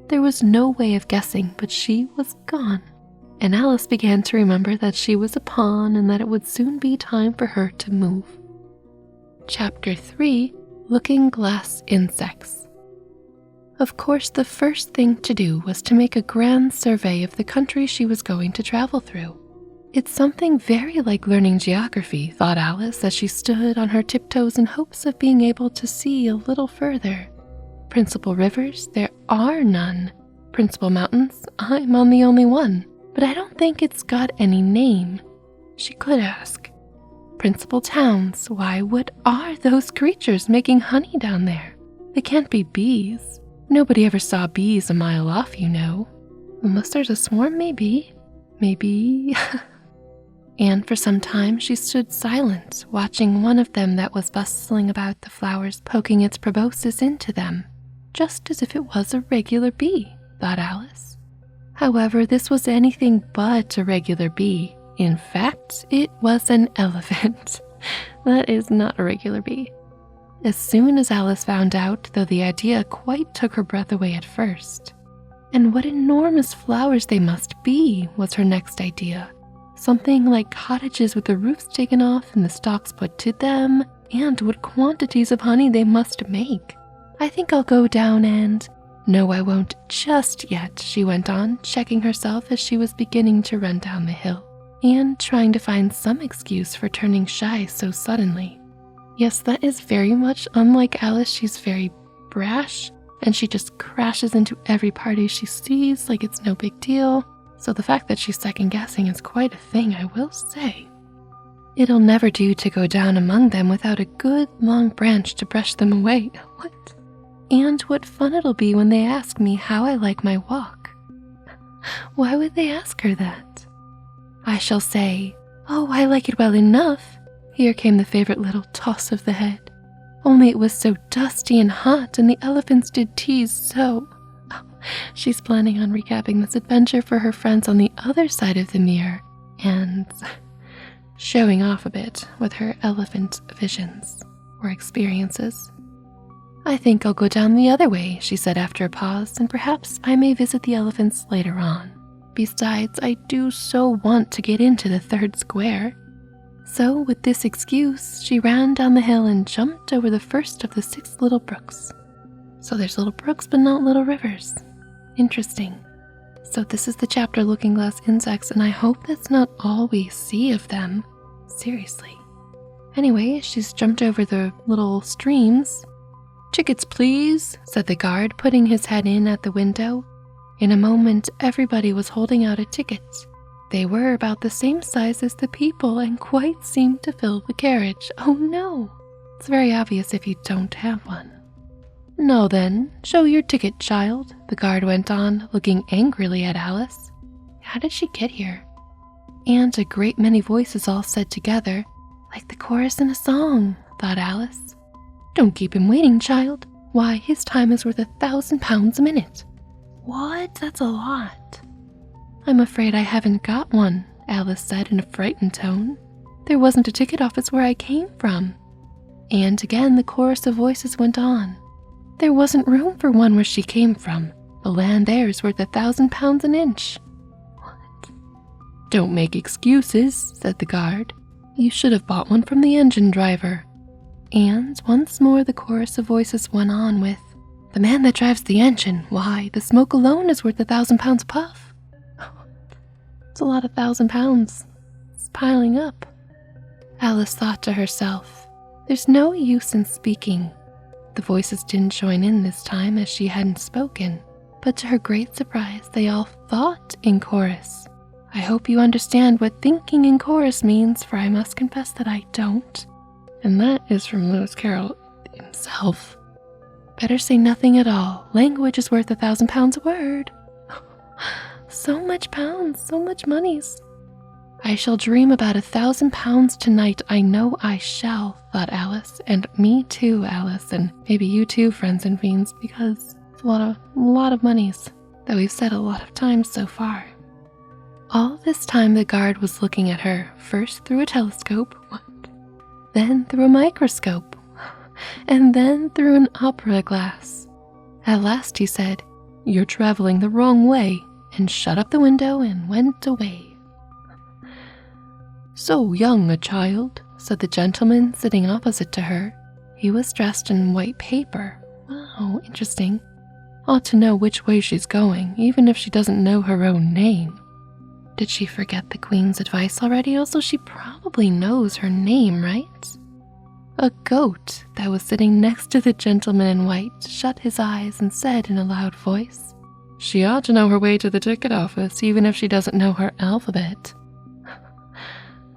There was no way of guessing, but she was gone. And Alice began to remember that she was a pawn and that it would soon be time for her to move. Chapter 3, Looking Glass Insects. Of course, the first thing to do was to make a grand survey of the country she was going to travel through. It's something very like learning geography, thought Alice as she stood on her tiptoes in hopes of being able to see a little further. Principal rivers, there are none. Principal mountains, I'm on the only one, but I don't think it's got any name. She could ask. Principal towns, why, what are those creatures making honey down there? They can't be bees. Nobody ever saw bees a mile off, you know. Unless there's a swarm, maybe. And for some time she stood silent, watching one of them that was bustling about the flowers, poking its proboscis into them, just as if it was a regular bee, thought Alice. However, this was anything but a regular bee. In fact, it was an elephant. That is not a regular bee. As soon as Alice found out, though the idea quite took her breath away at first. And what enormous flowers they must be, was her next idea. Something like cottages with the roofs taken off and the stalks put to them, and what quantities of honey they must make. I think I'll go down and... No, I won't just yet, she went on, checking herself as she was beginning to run down the hill, and trying to find some excuse for turning shy so suddenly. Yes, that is very much unlike Alice. She's very brash, and she just crashes into every party she sees like it's no big deal. So the fact that she's second-guessing is quite a thing, I will say. It'll never do to go down among them without a good long branch to brush them away. What? And what fun it'll be when they ask me how I like my walk. Why would they ask her that? I shall say, oh, I like it well enough. Here came the favorite little toss of the head. Only it was so dusty and hot, and the elephants did tease so. She's planning on recapping this adventure for her friends on the other side of the mirror and showing off a bit with her elephant visions or experiences. I think I'll go down the other way, she said after a pause, and perhaps I may visit the elephants later on. Besides, I do so want to get into the third square. So, with this excuse, she ran down the hill and jumped over the first of the 6 little brooks. So there's little brooks, but not little rivers. Interesting. So this is the chapter Looking Glass Insects, and I hope that's not all we see of them. Seriously. Anyway, she's jumped over the little streams. Tickets, please, said the guard, putting his head in at the window. In a moment, everybody was holding out a ticket. They were about the same size as the people and quite seemed to fill the carriage. Oh no! It's very obvious if you don't have one. Now then, show your ticket, child, the guard went on, looking angrily at Alice. How did she get here? And a great many voices all said together, like the chorus in a song, thought Alice. Don't keep him waiting, child. Why, his time is worth £1,000 a minute. What? That's a lot. I'm afraid I haven't got one, Alice said in a frightened tone. There wasn't a ticket office where I came from. And again the chorus of voices went on. There wasn't room for one where she came from. The land there is worth £1,000 an inch. What? Don't make excuses, said the guard. You should have bought one from the engine driver. And once more the chorus of voices went on with, the man that drives the engine, why, the smoke alone is worth £1,000 a puff. It's a lot of £1,000. It's piling up. Alice thought to herself, there's no use in speaking. The voices didn't join in this time as she hadn't spoken, but to her great surprise, they all thought in chorus. I hope you understand what thinking in chorus means, for I must confess that I don't. And that is from Lewis Carroll himself. Better say nothing at all. Language is worth £1,000 a word. So much pounds, so much monies. I shall dream about 1,000 pounds tonight, I know I shall, thought Alice, and me too, Alice, and maybe you too, friends and fiends, because it's a lot of monies that we've said a lot of times so far. All this time the guard was looking at her, first through a telescope, then through a microscope, and then through an opera glass. At last he said, "You're traveling the wrong way," and shut up the window and went away. "So young a child," said the gentleman sitting opposite to her. He was dressed in white paper. Wow, interesting. Ought to know which way she's going, even if she doesn't know her own name. Did she forget the Queen's advice already? Also, she probably knows her name, right? A goat that was sitting next to the gentleman in white shut his eyes and said in a loud voice, "She ought to know her way to the ticket office, even if she doesn't know her alphabet."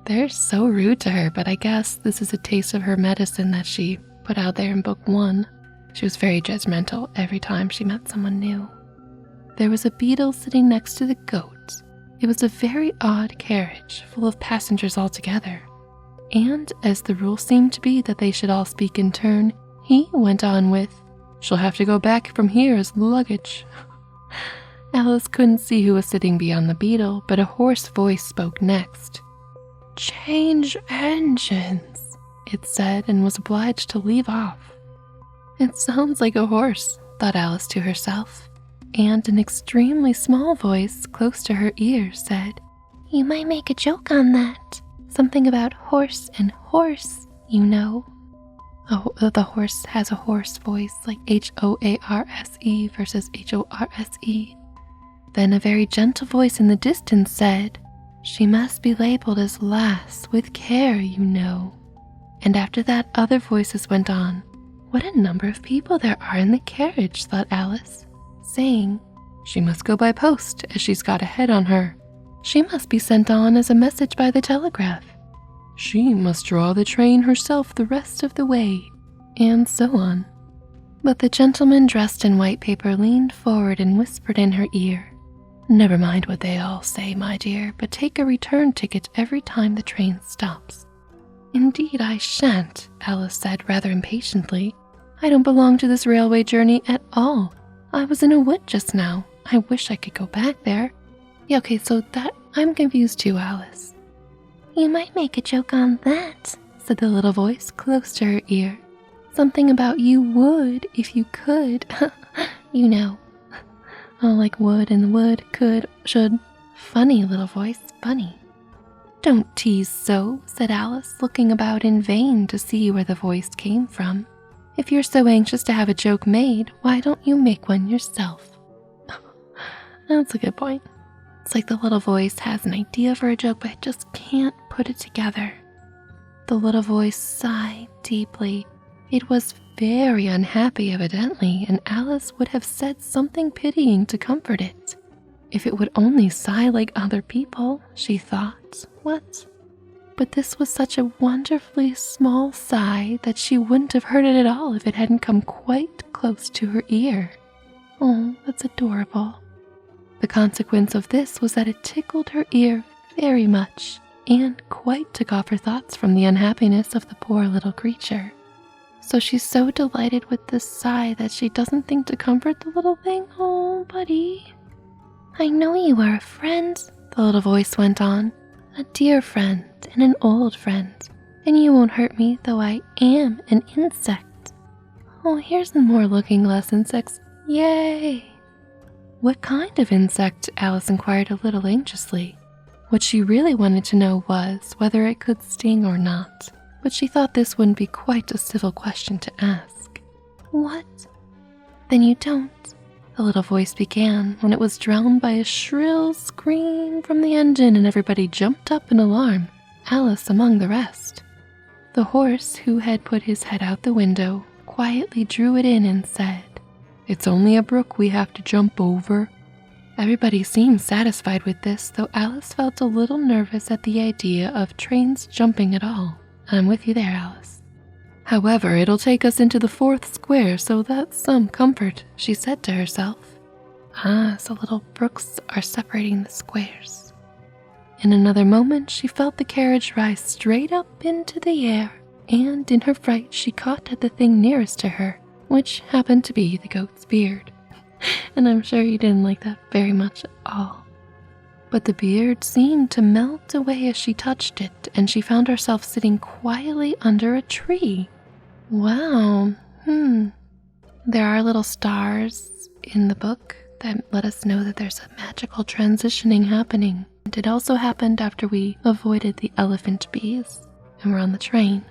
They're so rude to her, but I guess this is a taste of her medicine that she put out there in book 1. She was very judgmental every time she met someone new. There was a beetle sitting next to the goat. It was a very odd carriage, full of passengers altogether. And as the rule seemed to be that they should all speak in turn, he went on with, "She'll have to go back from here as luggage." Alice couldn't see who was sitting beyond the beetle, but a hoarse voice spoke next. "Change engines," it said, and was obliged to leave off. It sounds like a horse, thought Alice to herself, and an extremely small voice close to her ear said, "You might make a joke on that. Something about horse and horse, you know." Oh, the horse has a hoarse voice, like H-O-A-R-S-E versus H-O-R-S-E. Then a very gentle voice in the distance said, "She must be labeled as lass, with care, you know." And after that, other voices went on. What a number of people there are in the carriage, thought Alice, saying, "She must go by post, as she's got a head on her. She must be sent on as a message by the telegraph. She must draw the train herself the rest of the way," and so on. But the gentleman dressed in white paper leaned forward and whispered in her ear, "Never mind what they all say, my dear, but take a return ticket every time the train stops." "Indeed I shan't," Alice said rather impatiently. "I don't belong to this railway journey at all. I was in a wood just now. I wish I could go back there." Yeah, okay, so that I'm confused too, Alice. "You might make a joke on that," said the little voice close to her ear. "Something about you would if you could, you know." Oh, like would and would, could, should. Funny little voice, funny. "Don't tease so," said Alice, looking about in vain to see where the voice came from. "If you're so anxious to have a joke made, why don't you make one yourself?" That's a good point. It's like the little voice has an idea for a joke, but just can't put it together. The little voice sighed deeply. It was very unhappy, evidently, and Alice would have said something pitying to comfort it. If it would only sigh like other people, she thought. What? But this was such a wonderfully small sigh that she wouldn't have heard it at all if it hadn't come quite close to her ear. Oh, that's adorable. The consequence of this was that it tickled her ear very much and quite took off her thoughts from the unhappiness of the poor little creature. So she's so delighted with this sigh that she doesn't think to comfort the little thing. "Oh, buddy." "I know you are a friend," the little voice went on. "A dear friend and an old friend, and you won't hurt me, though I am an insect." "Oh, here's some more looking glass insects. Yay!" What kind of insect? Alice inquired a little anxiously. What she really wanted to know was whether it could sting or not, but she thought this wouldn't be quite a civil question to ask. "What? Then you don't," the little voice began, when it was drowned by a shrill scream from the engine and everybody jumped up in alarm, Alice among the rest. The horse, who had put his head out the window, quietly drew it in and said, "It's only a brook we have to jump over." Everybody seemed satisfied with this, though Alice felt a little nervous at the idea of trains jumping at all. I'm with you there, Alice. "However, it'll take us into the 4th square, so that's some comfort," she said to herself. So little brooks are separating the squares. In another moment, she felt the carriage rise straight up into the air, and in her fright, she caught at the thing nearest to her, which happened to be the goat's beard. And I'm sure you didn't like that very much at all. But the beard seemed to melt away as she touched it, and she found herself sitting quietly under a tree. Wow, There are little stars in the book that let us know that there's a magical transitioning happening. It also happened after we avoided the elephant bees and were on the train.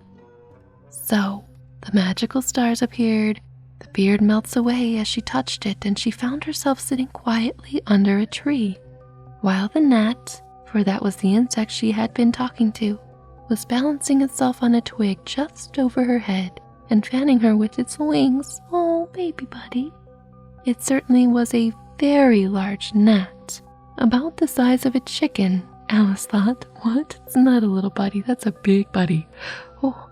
So, the magical stars appeared, the beard melts away as she touched it, and she found herself sitting quietly under a tree, while the gnat, for that was the insect she had been talking to, was balancing itself on a twig just over her head and fanning her with its wings. Oh, baby buddy. It certainly was a very large gnat, about the size of a chicken. Alice thought, what? It's not a little buddy, that's a big buddy. Oh,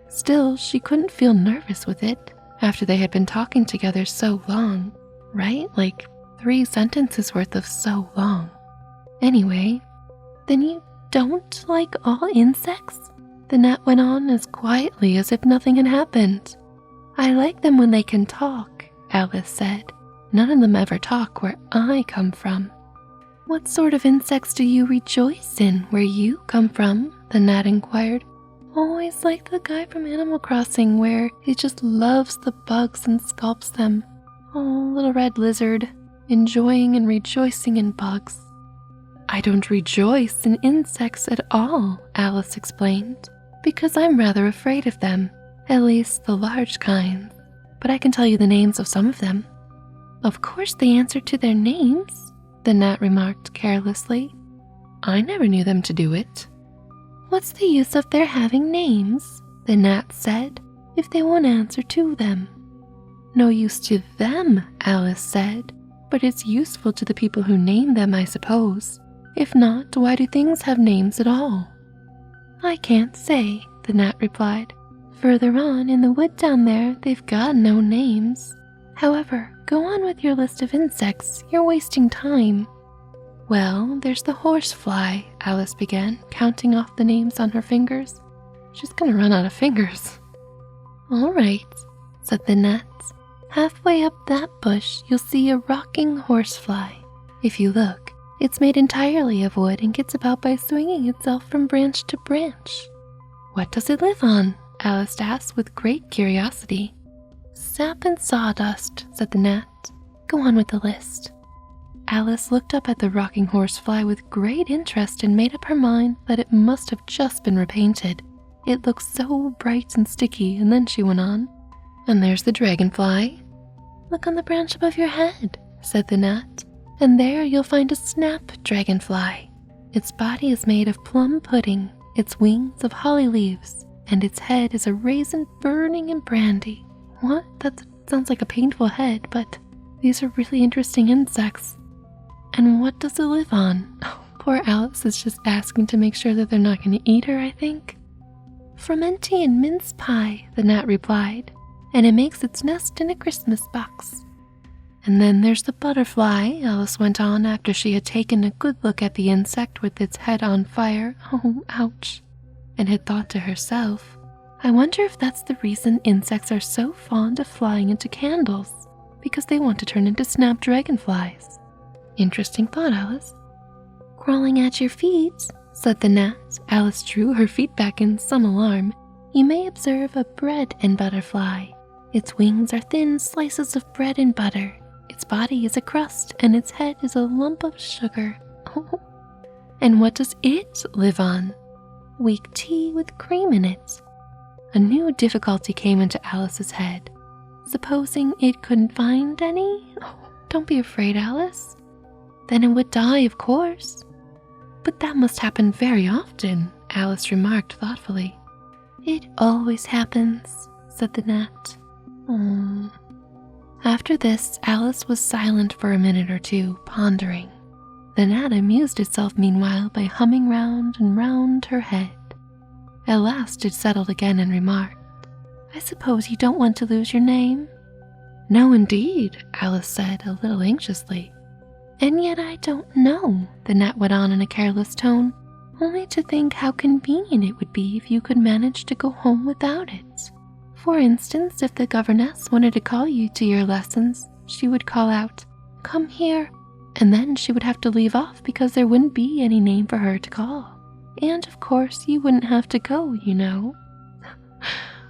still, she couldn't feel nervous with it after they had been talking together so long, right? Like 3 sentences worth of so long. Anyway, then you don't like all insects? The gnat went on as quietly as if nothing had happened. I like them when they can talk, Alice said. None of them ever talk where I come from. What sort of insects do you rejoice in where you come from? The gnat inquired. Always like the guy from Animal Crossing where he just loves the bugs and sculpts them. Oh, little red lizard, enjoying and rejoicing in bugs. I don't rejoice in insects at all, Alice explained, because I'm rather afraid of them, at least the large kinds, but I can tell you the names of some of them. Of course they answer to their names, the gnat remarked carelessly. I never knew them to do it. What's the use of their having names, the gnat said, if they won't answer to them? No use to them, Alice said, but it's useful to the people who name them, I suppose. If not, why do things have names at all? I can't say, the gnat replied. Further on in the wood down there, they've got no names. However, go on with your list of insects. You're wasting time. Well, there's the horsefly, Alice began, counting off the names on her fingers. She's gonna run out of fingers. All right, said the gnat. Halfway up that bush, you'll see a rocking horsefly. If you look, it's made entirely of wood and gets about by swinging itself from branch to branch. What does it live on? Alice asked with great curiosity. Sap and sawdust, said the gnat. Go on with the list. Alice looked up at the rocking horsefly with great interest and made up her mind that it must have just been repainted. It looked so bright and sticky, and then she went on. And there's the dragonfly. Look on the branch above your head, said the gnat, and there you'll find a snap dragonfly. Its body is made of plum pudding, its wings of holly leaves, and its head is a raisin burning in brandy. What? That sounds like a painful head, but these are really interesting insects. And what does it live on? Oh, poor Alice is just asking to make sure that they're not going to eat her, I think. Frumenti and mince pie, the gnat replied, and it makes its nest in a Christmas box. And then there's the butterfly, Alice went on after she had taken a good look at the insect with its head on fire. Oh, ouch. And had thought to herself, I wonder if that's the reason insects are so fond of flying into candles, because they want to turn into snap dragonflies. Interesting thought, Alice. Crawling at your feet, said the gnat. Alice drew her feet back in some alarm. You may observe a bread and butterfly. Its wings are thin slices of bread and butter. Its body is a crust, and its head is a lump of sugar. Oh. And what does it live on? Weak tea with cream in it. A new difficulty came into Alice's head. Supposing it couldn't find any? Oh, don't be afraid, Alice. Then it would die, of course. But that must happen very often, Alice remarked thoughtfully. It always happens, said the gnat. Oh. After this, Alice was silent for a minute or two, pondering. The gnat amused itself meanwhile by humming round and round her head. At last it settled again and remarked, I suppose you don't want to lose your name? No, indeed, Alice said a little anxiously. And yet I don't know, the gnat went on in a careless tone, only to think how convenient it would be if you could manage to go home without it. For instance, if the governess wanted to call you to your lessons, she would call out, "Come here," and then she would have to leave off because there wouldn't be any name for her to call. And of course, you wouldn't have to go, you know.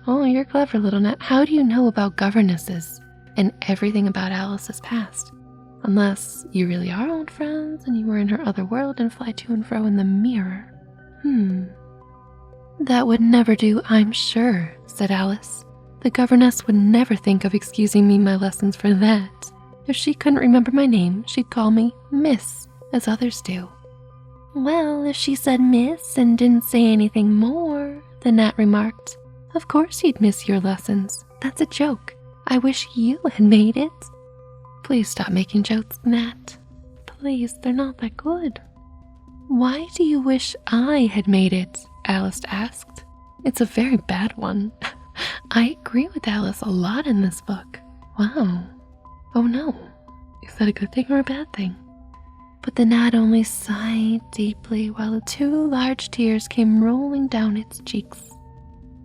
Oh, you're clever, little gnat. How do you know about governesses and everything about Alice's past? Unless you really are old friends and you were in her other world and fly to and fro in the mirror. That would never do, I'm sure, said Alice. The governess would never think of excusing me my lessons for that. If she couldn't remember my name, she'd call me Miss, as others do. Well, if she said Miss and didn't say anything more, the gnat remarked, of course you'd miss your lessons. That's a joke. I wish you had made it. Please stop making jokes, Gnat. Please, they're not that good. Why do you wish I had made it? Alice asked. It's a very bad one. I agree with Alice a lot in this book. Wow. Oh no. Is that a good thing or a bad thing? But the gnat only sighed deeply while the 2 large tears came rolling down its cheeks.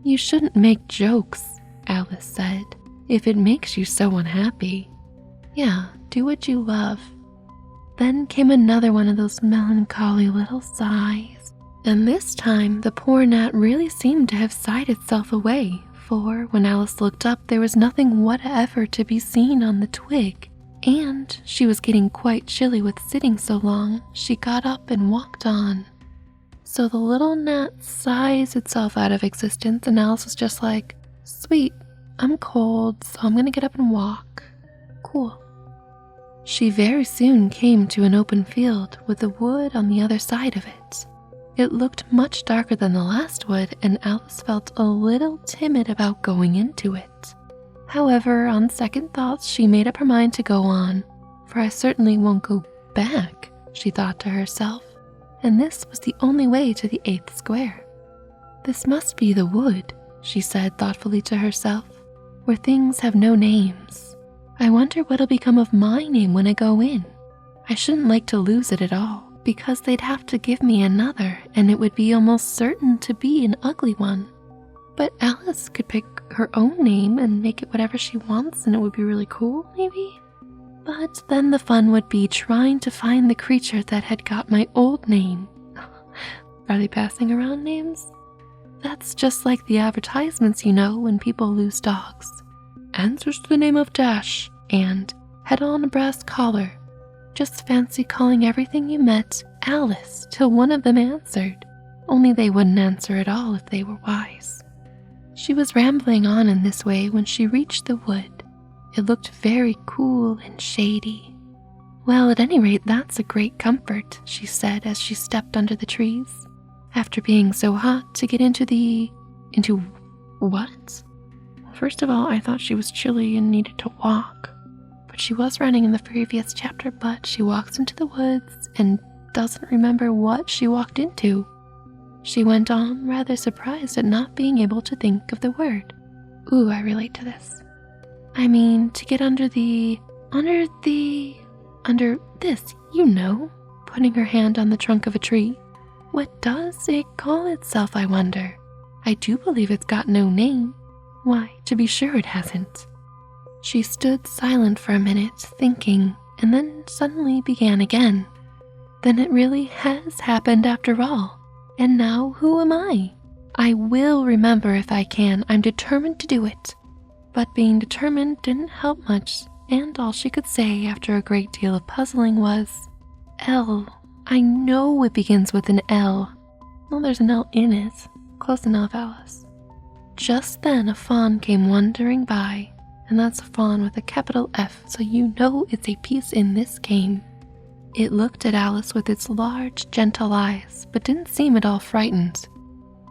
You shouldn't make jokes, Alice said, if it makes you so unhappy. Yeah, do what you love. Then came another one of those melancholy little sighs, and this time the poor gnat really seemed to have sighed itself away, for when Alice looked up there was nothing whatever to be seen on the twig, and she was getting quite chilly with sitting so long, she got up and walked on. So the little gnat sighs itself out of existence, and Alice was just like, sweet, I'm cold, so I'm gonna get up and walk. Cool. She very soon came to an open field with the wood on the other side of it. It looked much darker than the last wood, and Alice felt a little timid about going into it. However, on second thoughts, she made up her mind to go on, for I certainly won't go back, she thought to herself, and this was the only way to the 8th square. This must be the wood, she said thoughtfully to herself, where things have no names. I wonder what'll become of my name when I go in. I shouldn't like to lose it at all, because they'd have to give me another, and it would be almost certain to be an ugly one. But Alice could pick her own name and make it whatever she wants, and it would be really cool, maybe? But then the fun would be trying to find the creature that had got my old name. Are they passing around names? That's just like the advertisements, you know, when people lose dogs. Answers to the name of Dash, and head on a brass collar. Just fancy calling everything you met Alice till one of them answered, only they wouldn't answer at all if they were wise. She was rambling on in this way when she reached the wood. It looked very cool and shady. Well, at any rate, that's a great comfort, she said as she stepped under the trees. After being so hot to get into what? First of all, I thought she was chilly and needed to walk. But she was running in the previous chapter, but she walks into the woods and doesn't remember what she walked into. She went on, rather surprised at not being able to think of the word. Ooh, I relate to this. I mean, to get under this, you know, putting her hand on the trunk of a tree. What does it call itself, I wonder? I do believe it's got no name. Why, to be sure it hasn't. She stood silent for a minute, thinking, and then suddenly began again. Then it really has happened after all. And now who am I? I will remember if I can. I'm determined to do it. But being determined didn't help much, and all she could say after a great deal of puzzling was, L. I know it begins with an L. Well, there's an L in it. Close enough, Alice. Just then a fawn came wandering by, and that's a fawn with a capital F, so you know it's a piece in this game. It looked at Alice with its large, gentle eyes, but didn't seem at all frightened.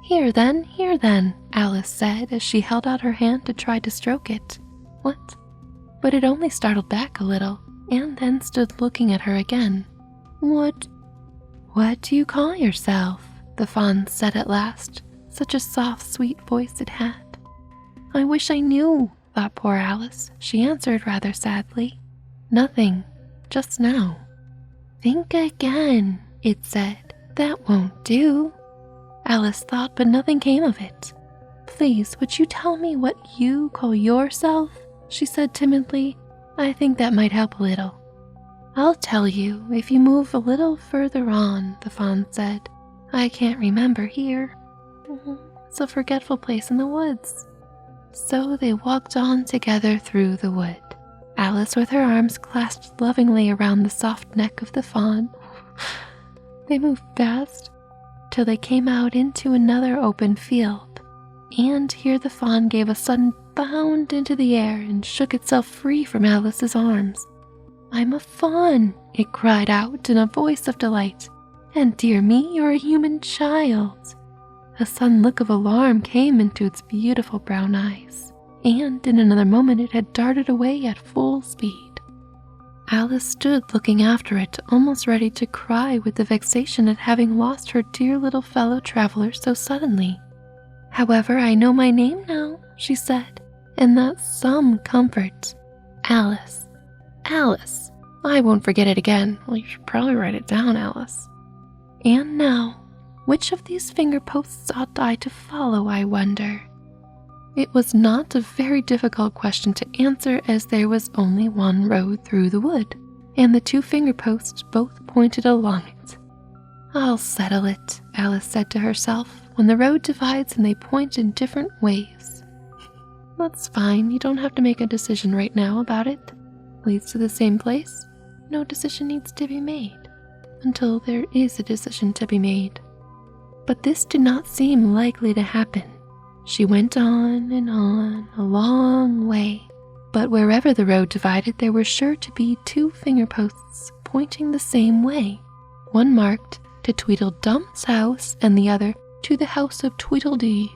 Here then, Alice said as she held out her hand to try to stroke it. What? But it only startled back a little, and then stood looking at her again. What do you call yourself? The fawn said at last. Such a soft, sweet voice it had. I wish I knew, thought poor Alice. She answered rather sadly. Nothing, just now. Think again, it said. That won't do. Alice thought, but nothing came of it. Please, would you tell me what you call yourself? She said timidly. I think that might help a little. I'll tell you if you move a little further on, the fawn said. I can't remember here. It's a forgetful place in the woods. So they walked on together through the wood, Alice with her arms clasped lovingly around the soft neck of the fawn. They moved fast till they came out into another open field, and here the fawn gave a sudden bound into the air and shook itself free from Alice's arms. I'm a fawn, it cried out in a voice of delight, and dear me, you're a human child. A sudden look of alarm came into its beautiful brown eyes, and in another moment it had darted away at full speed. Alice stood looking after it, almost ready to cry with the vexation at having lost her dear little fellow traveler so suddenly. However, I know my name now, she said, and that's some comfort. Alice. Alice. I won't forget it again. Well, you should probably write it down, Alice. And now, which of these finger posts ought I to follow, I wonder? It was not a very difficult question to answer, as there was only one road through the wood, and the two finger posts both pointed along it. I'll settle it, Alice said to herself, when the road divides and they point in different ways. That's fine, you don't have to make a decision right now about it. Leads to the same place, no decision needs to be made, until there is a decision to be made. But this did not seem likely to happen. She went on, a long way, but wherever the road divided there were sure to be two finger posts pointing the same way, one marked to Tweedledum's house and the other to the house of Tweedledee.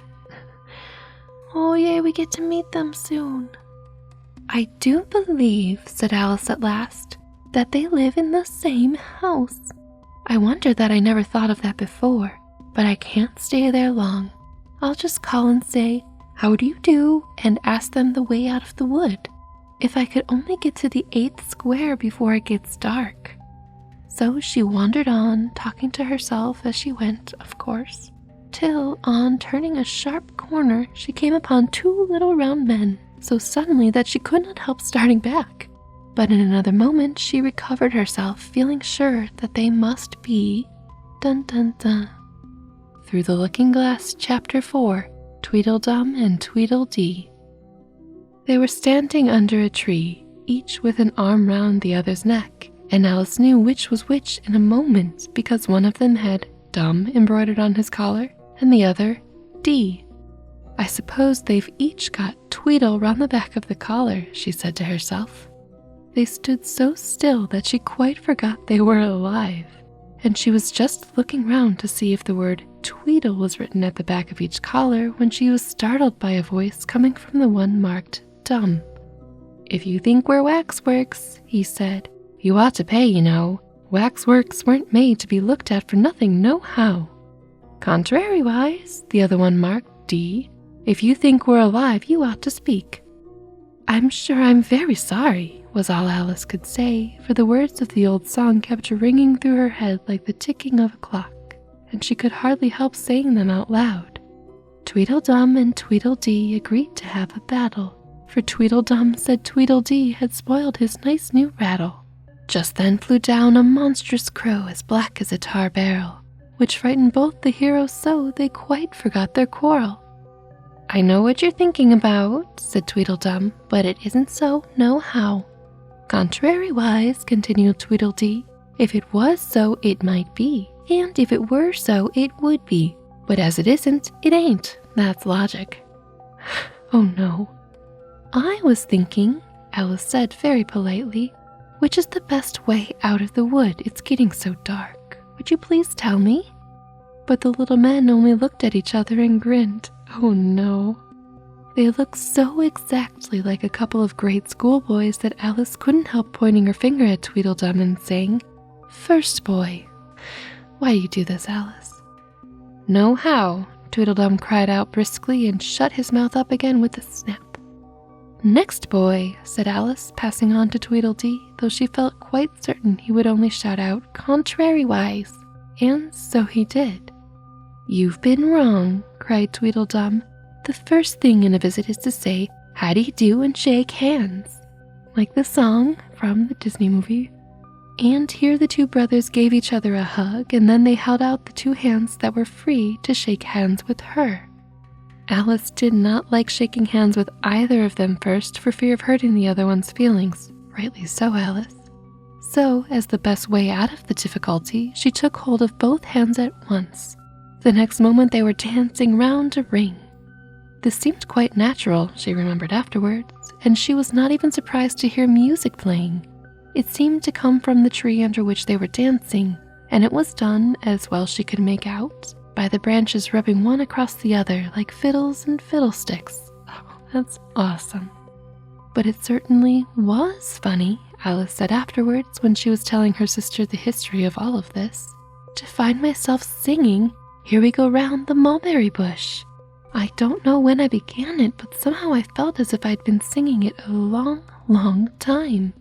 Oh yay, we get to meet them soon. I do believe, said Alice at last, that they live in the same house. I wonder that I never thought of that before, but I can't stay there long. I'll just call and say, how do you do, and ask them the way out of the wood. If I could only get to the 8th square before it gets dark. So she wandered on, talking to herself as she went, of course, till, on turning a sharp corner, she came upon two little round men, so suddenly that she could not help starting back. But in another moment she recovered herself, feeling sure that they must be... Dun dun dun. Through the Looking-Glass, Chapter 4, Tweedledum and Tweedledee. They were standing under a tree, each with an arm round the other's neck, and Alice knew which was which in a moment, because one of them had Dum embroidered on his collar, and the other Dee. I suppose they've each got Tweedle round the back of the collar, she said to herself. They stood so still that she quite forgot they were alive, and she was just looking round to see if the word Tweedle was written at the back of each collar when she was startled by a voice coming from the one marked Dum. If you think we're waxworks, he said, you ought to pay, you know. Waxworks weren't made to be looked at for nothing nohow. Contrariwise, the other one marked D, if you think we're alive, you ought to speak. I'm sure I'm very sorry, was all Alice could say, for the words of the old song kept ringing through her head like the ticking of a clock, and she could hardly help saying them out loud. Tweedledum and Tweedledee agreed to have a battle, for Tweedledum said Tweedledee had spoiled his nice new rattle. Just then flew down a monstrous crow as black as a tar barrel, which frightened both the heroes so they quite forgot their quarrel. I know what you're thinking about, said Tweedledum, but it isn't so, nohow. Contrariwise, continued Tweedledee, if it was so, it might be, and if it were so, it would be, but as it isn't, it ain't. That's logic. Oh no. I was thinking, Alice said very politely, which is the best way out of the wood? It's getting so dark. Would you please tell me? But the little men only looked at each other and grinned. Oh no. They looked so exactly like a couple of great schoolboys that Alice couldn't help pointing her finger at Tweedledum and saying, First boy. Why do you do this, Alice? No how, Tweedledum cried out briskly and shut his mouth up again with a snap. "Next boy," said Alice, passing on to Tweedledee, though she felt quite certain he would only shout out, "Contrariwise," and so he did. "You've been wrong," cried Tweedledum. "The first thing in a visit is to say, 'How do you do?' and shake hands," like the song from the Disney movie. And here the two brothers gave each other a hug, and then they held out the two hands that were free to shake hands with her. Alice did not like shaking hands with either of them first for fear of hurting the other one's feelings. Rightly so, Alice. So, as the best way out of the difficulty, she took hold of both hands at once. The next moment they were dancing round a ring. This seemed quite natural, she remembered afterwards, and she was not even surprised to hear music playing. It seemed to come from the tree under which they were dancing, and it was done, as well she could make out, by the branches rubbing one across the other like fiddles and fiddlesticks. Oh, that's awesome. But it certainly was funny, Alice said afterwards when she was telling her sister the history of all of this, to find myself singing, "Here we go round the mulberry bush." I don't know when I began it, but somehow I felt as if I'd been singing it a long, long time.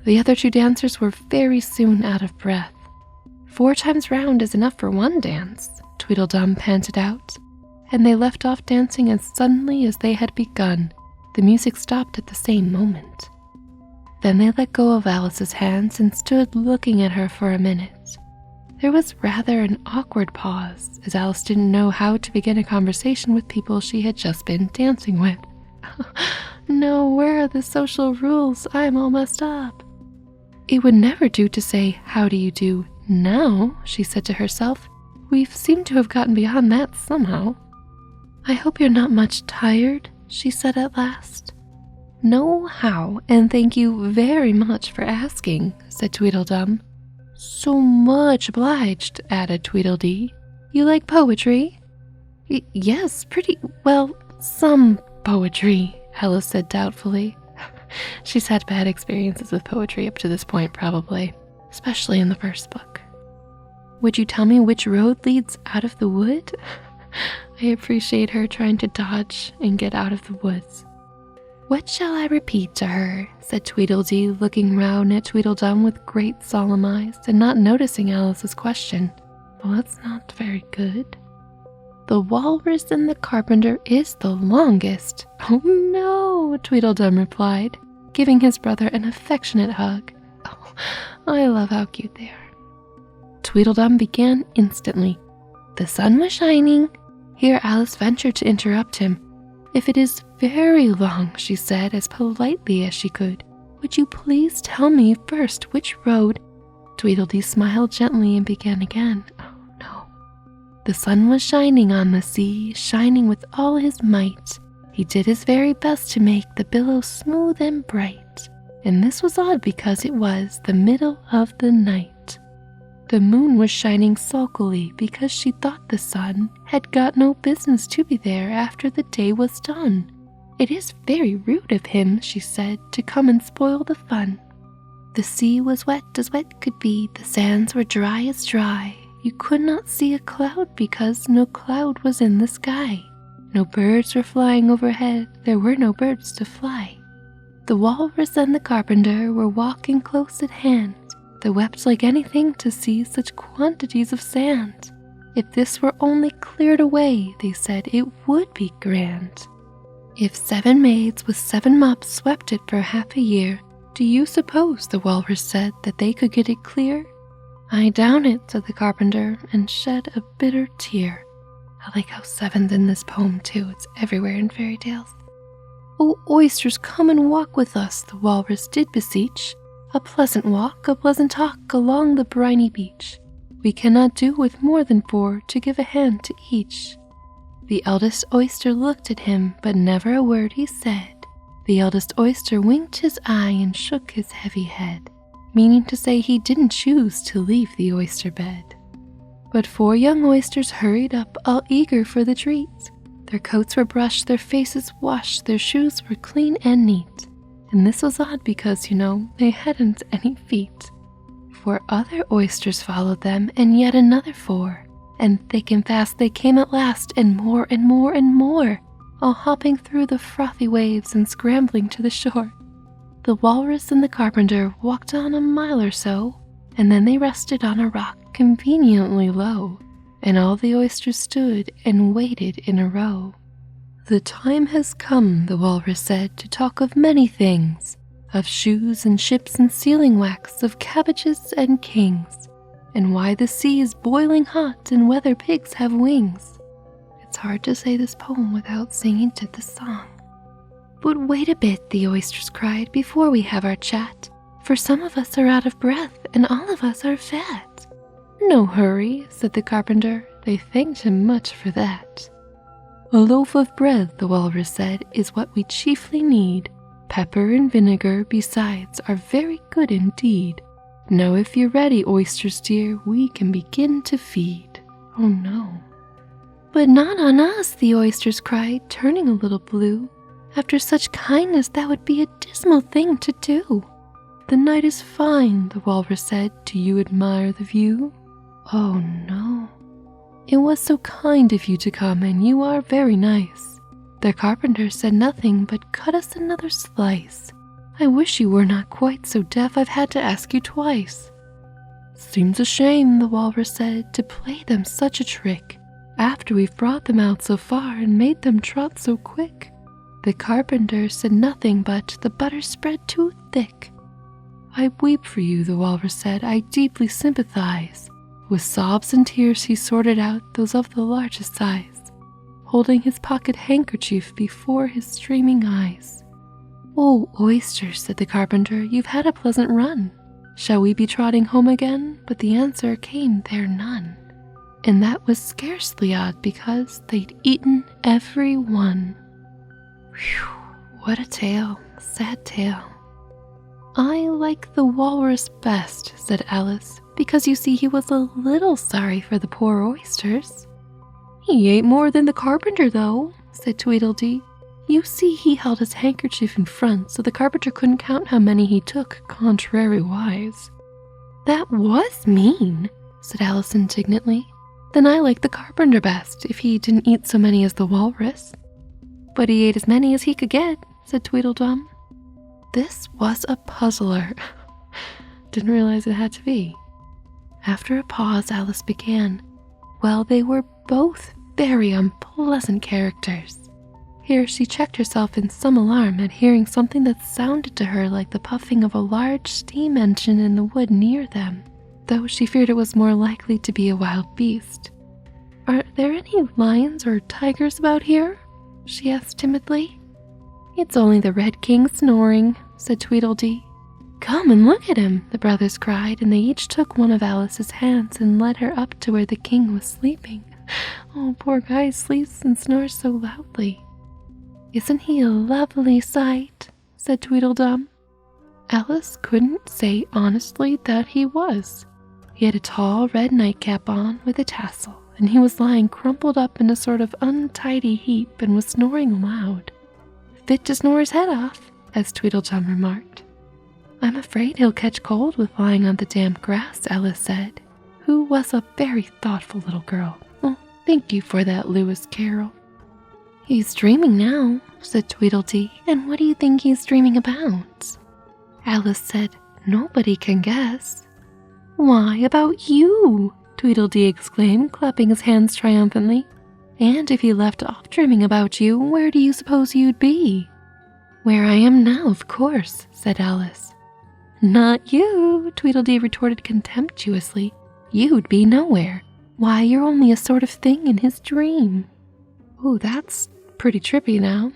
The other two dancers were very soon out of breath. 4 times round is enough for one dance, Tweedledum panted out, and they left off dancing as suddenly as they had begun. The music stopped at the same moment. Then they let go of Alice's hands and stood looking at her for a minute. There was rather an awkward pause, as Alice didn't know how to begin a conversation with people she had just been dancing with. No, where are the social rules? I'm all messed up. It would never do to say, "How do you do now?" she said to herself. "We've seemed to have gotten beyond that somehow." "I hope you're not much tired," she said at last. "No, how, and thank you very much for asking," said Tweedledum. "So much obliged," added Tweedledee. "You like poetry?" Yes, pretty well, some poetry," Alice said doubtfully. She's had bad experiences with poetry up to this point, probably, especially in the first book. "Would you tell me which road leads out of the wood?" I appreciate her trying to dodge and get out of the woods. "What shall I repeat to her?" said Tweedledee, looking round at Tweedledum with great solemn eyes and not noticing Alice's question. Well, that's not very good. "The Walrus and the Carpenter is the longest." "Oh no," Tweedledum replied, giving his brother an affectionate hug. "Oh, I love how cute they are." Tweedledum began instantly. "The sun was shining." Here Alice ventured to interrupt him. "If it is very long," she said as politely as she could, "would you please tell me first which road—" Tweedledee smiled gently and began again. Oh no. "The sun was shining on the sea, shining with all his might. He did his very best to make the billows smooth and bright. And this was odd because it was the middle of the night. The moon was shining sulkily because she thought the sun had got no business to be there after the day was done. It is very rude of him," she said, "to come and spoil the fun. The sea was wet as wet could be, the sands were dry as dry. You could not see a cloud because no cloud was in the sky. No birds were flying overhead, there were no birds to fly. The Walrus and the Carpenter were walking close at hand. They wept like anything to see such quantities of sand. If this were only cleared away, they said, it would be grand. If 7 maids with 7 mops swept it for half a year, do you suppose, the Walrus said, that they could get it clear? I doubt it, said the Carpenter, and shed a bitter tear. I like how 7's in this poem too, it's everywhere in fairy tales. Oh, oysters, come and walk with us, the Walrus did beseech. A pleasant walk, a pleasant talk along the briny beach. We cannot do with more than 4 to give a hand to each. The eldest oyster looked at him, but never a word he said. The eldest oyster winked his eye and shook his heavy head, meaning to say he didn't choose to leave the oyster bed. But 4 young oysters hurried up, all eager for the treat. Their coats were brushed, their faces washed, their shoes were clean and neat. And this was odd because, they hadn't any feet. 4 other oysters followed them, and yet another 4. And thick and fast they came at last, and more and more and more. all hopping through the frothy waves and scrambling to the shore. The Walrus and the Carpenter walked on a mile or so, and then they rested on a rock conveniently low, and all the oysters stood and waited in a row. "The time has come," the Walrus said, "to talk of many things, of shoes and ships and sealing wax, of cabbages and kings, and why the sea is boiling hot and whether pigs have wings." It's hard to say this poem without singing to the song. "But wait a bit," the oysters cried, "before we have our chat, for some of us are out of breath and all of us are fat." "No hurry," said the Carpenter. They thanked him much for that. "A loaf of bread," the Walrus said, "is what we chiefly need. Pepper and vinegar, besides, are very good indeed. Now if you're ready, oysters dear, we can begin to feed." Oh no. "But not on us," the oysters cried, turning a little blue. "After such kindness, that would be a dismal thing to do." "The night is fine," the Walrus said. "Do you admire the view?" Oh no. "It was so kind of you to come, and you are very nice." The Carpenter said nothing, but cut us another slice. "I wish you were not quite so deaf, I've had to ask you twice." "Seems a shame," the Walrus said, "to play them such a trick, after we've brought them out so far and made them trot so quick." The Carpenter said nothing, but the butter spread too thick. "I weep for you," the Walrus said, "I deeply sympathize." With sobs and tears he sorted out those of the largest size, holding his pocket handkerchief before his streaming eyes. "Oh, oysters," said the Carpenter, "you've had a pleasant run. Shall we be trotting home again?" But the answer came there none. And that was scarcely odd, because they'd eaten every one. Whew, what a tale, sad tale. "I like the Walrus best," said Alice, "because you see he was a little sorry for the poor oysters." "He ate more than the Carpenter, though," said Tweedledee. "You see he held his handkerchief in front, so the Carpenter couldn't count how many he took, contrariwise." "That was mean," said Alice indignantly. "Then I like the Carpenter best, if he didn't eat so many as the Walrus." "But he ate as many as he could get," said Tweedledum. This was a puzzler. Didn't realize it had to be. After a pause, Alice began. "Well, they were both very unpleasant characters." Here she checked herself in some alarm at hearing something that sounded to her like the puffing of a large steam engine in the wood near them, though she feared it was more likely to be a wild beast. "Are there any lions or tigers about here?" she asked timidly. "It's only the Red King snoring," said Tweedledee. "Come and look at him," the brothers cried, and they each took one of Alice's hands and led her up to where the king was sleeping. Oh, poor guy sleeps and snores so loudly. "Isn't he a lovely sight?" said Tweedledum. Alice couldn't say honestly that he was. He had a tall red nightcap on with a tassel, and he was lying crumpled up in a sort of untidy heap and was snoring loud. "Fit to snore his head off," as Tweedledum remarked. "I'm afraid he'll catch cold with lying on the damp grass," Alice said, who was a very thoughtful little girl. "Oh, thank you for that, Lewis Carroll." "He's dreaming now," said Tweedledee, "and what do you think he's dreaming about?" Alice said, "Nobody can guess." "Why, about you!" Tweedledee exclaimed, clapping his hands triumphantly. "And if he left off dreaming about you, where do you suppose you'd be?" "Where I am now, of course," said Alice. "Not you," Tweedledee retorted contemptuously. "You'd be nowhere. Why, you're only a sort of thing in his dream." "Oh, that's pretty trippy now."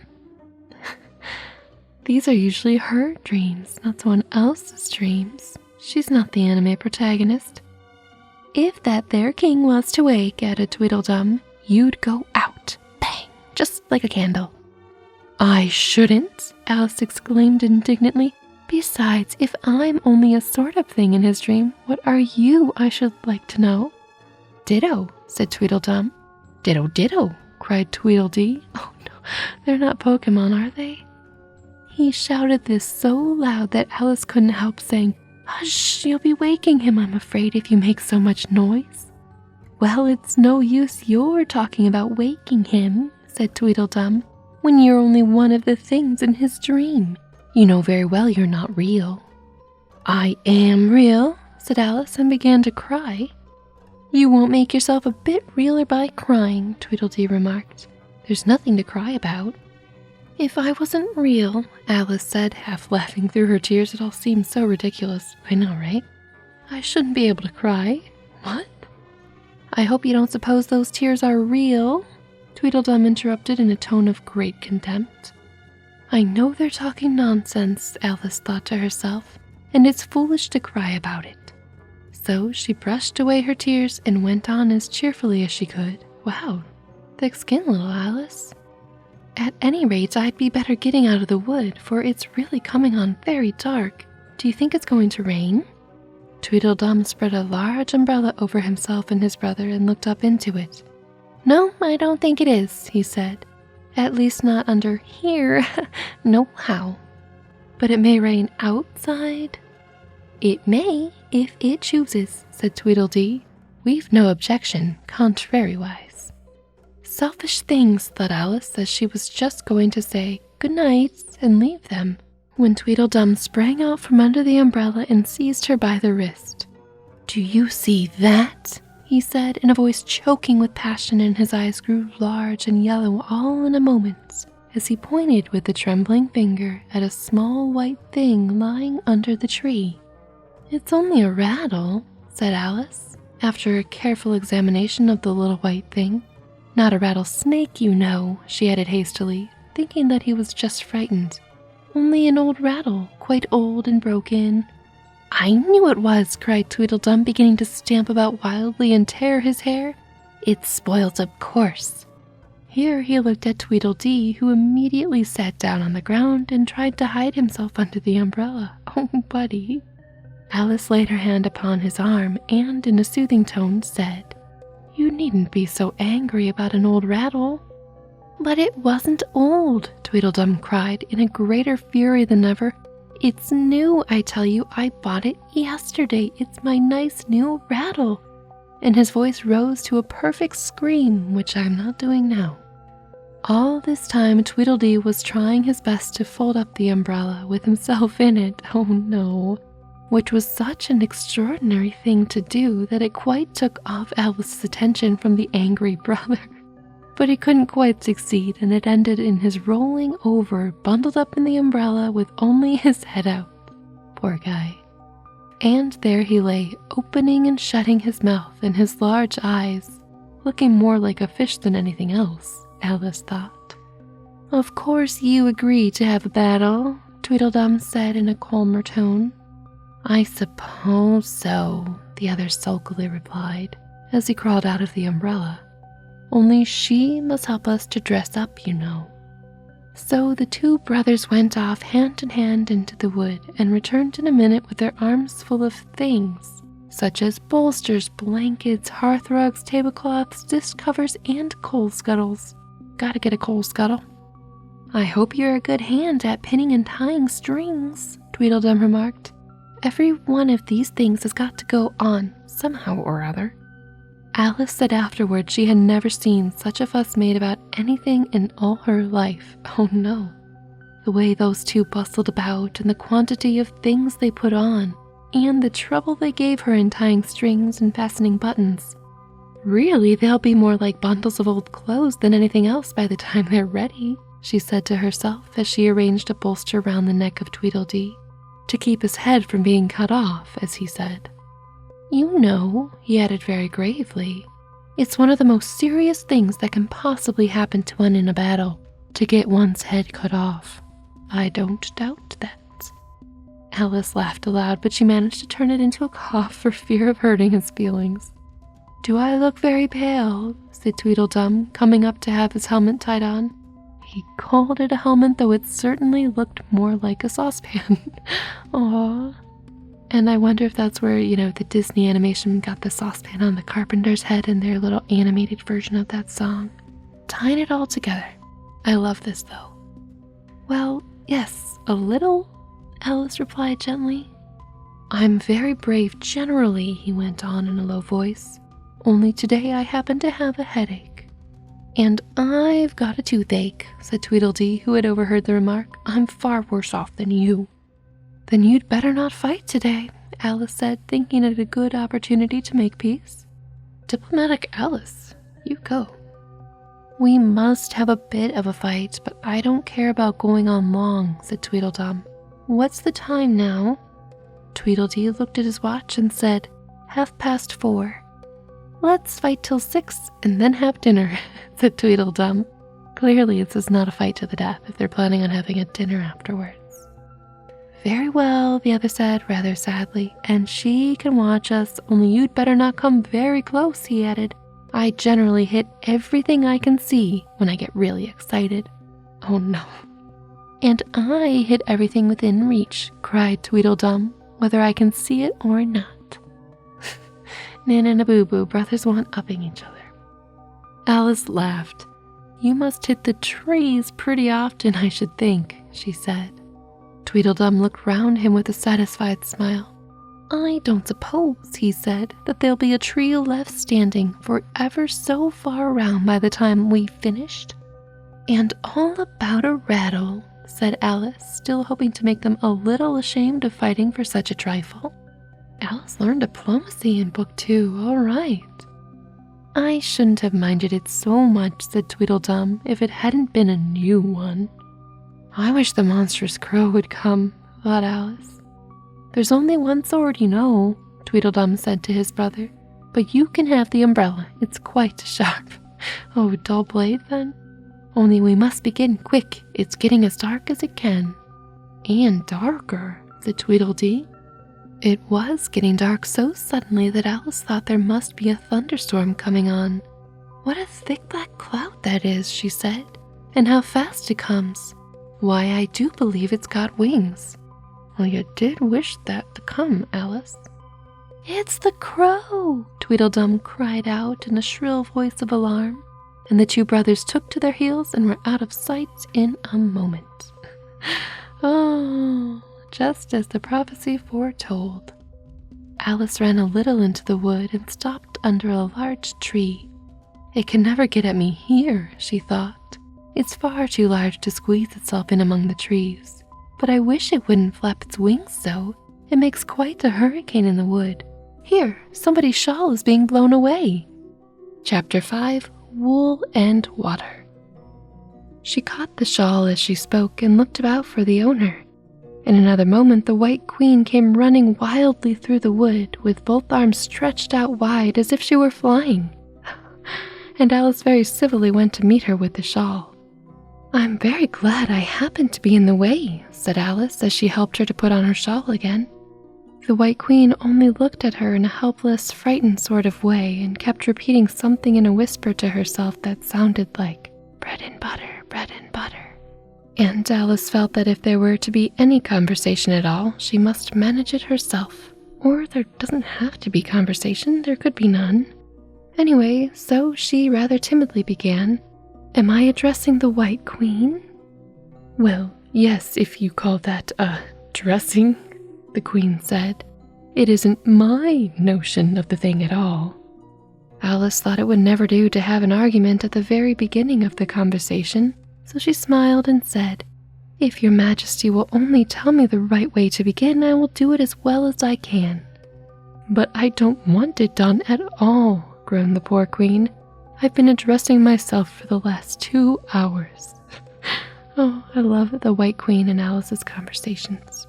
"These are usually her dreams, not someone else's dreams. She's not the anime protagonist." "If that there king was to wake," added Tweedledum, "you'd go out, bang, just like a candle." "I shouldn't," Alice exclaimed indignantly. "Besides, if I'm only a sort of thing in his dream, what are you, I should like to know?" "Ditto," said Tweedledum. "Ditto, ditto," cried Tweedledee. "Oh no, they're not Pokemon, are they?" He shouted this so loud that Alice couldn't help saying, "Hush, you'll be waking him, I'm afraid, if you make so much noise." "Well, it's no use your talking about waking him," said Tweedledum. when you're only one of the things in his dream? You know very well you're not real." "I am real," said Alice, and began to cry. "You won't make yourself a bit realer by crying," Tweedledee remarked. "There's nothing to cry about." "If I wasn't real," Alice said, half laughing through her tears, it all seemed so ridiculous. I know, right? "I shouldn't be able to cry." "What?" "I hope you don't suppose those tears are real," Tweedledum interrupted in a tone of great contempt. "I know they're talking nonsense," Alice thought to herself, "and it's foolish to cry about it." So she brushed away her tears and went on as cheerfully as she could. "Wow, thick skin, little Alice. At any rate, I'd be better getting out of the wood, for it's really coming on very dark. Do you think it's going to rain?" Tweedledum spread a large umbrella over himself and his brother and looked up into it. "No, I don't think it is," he said. "At least not under here, nohow. But it may rain outside?" "It may, if it chooses," said Tweedledee. "We've no objection, contrariwise." Selfish things, thought Alice, as she was just going to say good night and leave them, when Tweedledum sprang out from under the umbrella and seized her by the wrist. "Do you see that?" he said in a voice choking with passion, and his eyes grew large and yellow all in a moment as he pointed with a trembling finger at a small white thing lying under the tree. "It's only a rattle," said Alice, after a careful examination of the little white thing. "Not a rattlesnake, you know," she added hastily, thinking that he was just frightened. "Only an old rattle, quite old and broken." "I knew it was," cried Tweedledum, beginning to stamp about wildly and tear his hair. "It's spoiled, of course." Here he looked at Tweedledee, who immediately sat down on the ground and tried to hide himself under the umbrella. "Oh, buddy." Alice laid her hand upon his arm and, in a soothing tone, said, "You needn't be so angry about an old rattle." "But it wasn't old," Tweedledum cried in a greater fury than ever. "It's new, I tell you. I bought it yesterday. It's my nice new rattle." And his voice rose to a perfect scream, which I am not doing now. All this time Tweedledee was trying his best to fold up the umbrella with himself in it. Oh no! Which was such an extraordinary thing to do that it quite took off Alice's attention from the angry brother. But he couldn't quite succeed, and it ended in his rolling over, bundled up in the umbrella with only his head out. Poor guy. And there he lay, opening and shutting his mouth and his large eyes, looking more like a fish than anything else, Alice thought. "Of course you agree to have a battle," Tweedledum said in a calmer tone. "I suppose so," the other sulkily replied, as he crawled out of the umbrella. "Only she must help us to dress up, you know." So the two brothers went off hand in hand into the wood and returned in a minute with their arms full of things, such as bolsters, blankets, hearth rugs, tablecloths, dish covers, and coal scuttles. Gotta get a coal scuttle. "I hope you're a good hand at pinning and tying strings," Tweedledum remarked. "Every one of these things has got to go on somehow or other." Alice said afterward she had never seen such a fuss made about anything in all her life. Oh no. The way those two bustled about, and the quantity of things they put on, and the trouble they gave her in tying strings and fastening buttons. "Really, they'll be more like bundles of old clothes than anything else by the time they're ready," she said to herself as she arranged a bolster round the neck of Tweedledee, to keep his head from being cut off, as he said. "You know," he added very gravely, "it's one of the most serious things that can possibly happen to one in a battle, to get one's head cut off. I don't doubt that." Alice laughed aloud, but she managed to turn it into a cough for fear of hurting his feelings. "Do I look very pale?" said Tweedledum, coming up to have his helmet tied on. He called it a helmet, though it certainly looked more like a saucepan. Aww. And I wonder if that's where, the Disney animation got the saucepan on the Carpenter's head in their little animated version of that song. Tying it all together. I love this, though. "Well, yes, a little," Alice replied gently. "I'm very brave generally," he went on in a low voice. "Only today I happen to have a headache." "And I've got a toothache," said Tweedledee, who had overheard the remark. "I'm far worse off than you." "Then you'd better not fight today," Alice said, thinking it a good opportunity to make peace. "Diplomatic Alice, you go." "We must have a bit of a fight, but I don't care about going on long," said Tweedledum. "What's the time now?" Tweedledee looked at his watch and said, 4:30. "Let's fight till 6 and then have dinner," said Tweedledum. Clearly this is not a fight to the death if they're planning on having a dinner afterwards. "Very well," the other said rather sadly, "and she can watch us, only you'd better not come very close," he added. "I generally hit everything I can see when I get really excited." "Oh no." "And I hit everything within reach," cried Tweedledum, "whether I can see it or not." Nana and a Boo-Boo, brothers one-upping each other. Alice laughed. "You must hit the trees pretty often, I should think," she said. Tweedledum looked round him with a satisfied smile. "I don't suppose," he said, "that there'll be a tree left standing for ever so far around by the time we've finished." "And all about a rattle," said Alice, still hoping to make them a little ashamed of fighting for such a trifle. Alice learned diplomacy in Book 2, all right. "I shouldn't have minded it so much," said Tweedledum, "if it hadn't been a new one." "I wish the monstrous crow would come," thought Alice. "There's only one sword, you know," Tweedledum said to his brother, "but you can have the umbrella. It's quite sharp." "Oh, dull blade, then? Only we must begin quick. It's getting as dark as it can." "And darker," said Tweedledee. It was getting dark so suddenly that Alice thought there must be a thunderstorm coming on. "What a thick black cloud that is," she said, "and how fast it comes. Why, I do believe it's got wings." "Well, you did wish that to come, Alice." "It's the crow!" Tweedledum cried out in a shrill voice of alarm, and the two brothers took to their heels and were out of sight in a moment. Oh, just as the prophecy foretold. Alice ran a little into the wood and stopped under a large tree. "It can never get at me here," she thought. "It's far too large to squeeze itself in among the trees. But I wish it wouldn't flap its wings so. It makes quite a hurricane in the wood. Here, somebody's shawl is being blown away." Chapter 5, Wool and Water. She caught the shawl as she spoke and looked about for the owner. In another moment, the White Queen came running wildly through the wood with both arms stretched out wide as if she were flying. And Alice very civilly went to meet her with the shawl. "I'm very glad I happened to be in the way," said Alice as she helped her to put on her shawl again. The White Queen only looked at her in a helpless, frightened sort of way and kept repeating something in a whisper to herself that sounded like, "Bread and butter, bread and butter." And Alice felt that if there were to be any conversation at all, she must manage it herself. Or there doesn't have to be conversation, there could be none. Anyway, so she rather timidly began, "Am I addressing the White Queen?" "Well, yes, if you call that dressing," the Queen said. "It isn't my notion of the thing at all." Alice thought it would never do to have an argument at the very beginning of the conversation, so she smiled and said, "If your Majesty will only tell me the right way to begin, I will do it as well as I can." "But I don't want it done at all," groaned the poor Queen. "I've been addressing myself for the last 2 hours. Oh, I love the White Queen and Alice's conversations.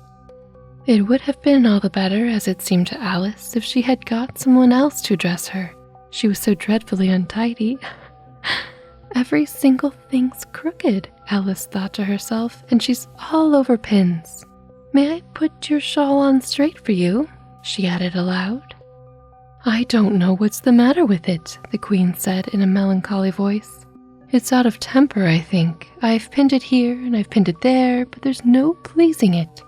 It would have been all the better, as it seemed to Alice, if she had got someone else to dress her. She was so dreadfully untidy. "Every single thing's crooked," Alice thought to herself, "and she's all over pins. May I put your shawl on straight for you?" she added aloud. "I don't know what's the matter with it," the Queen said in a melancholy voice. "It's out of temper, I think. I've pinned it here and I've pinned it there, but there's no pleasing it."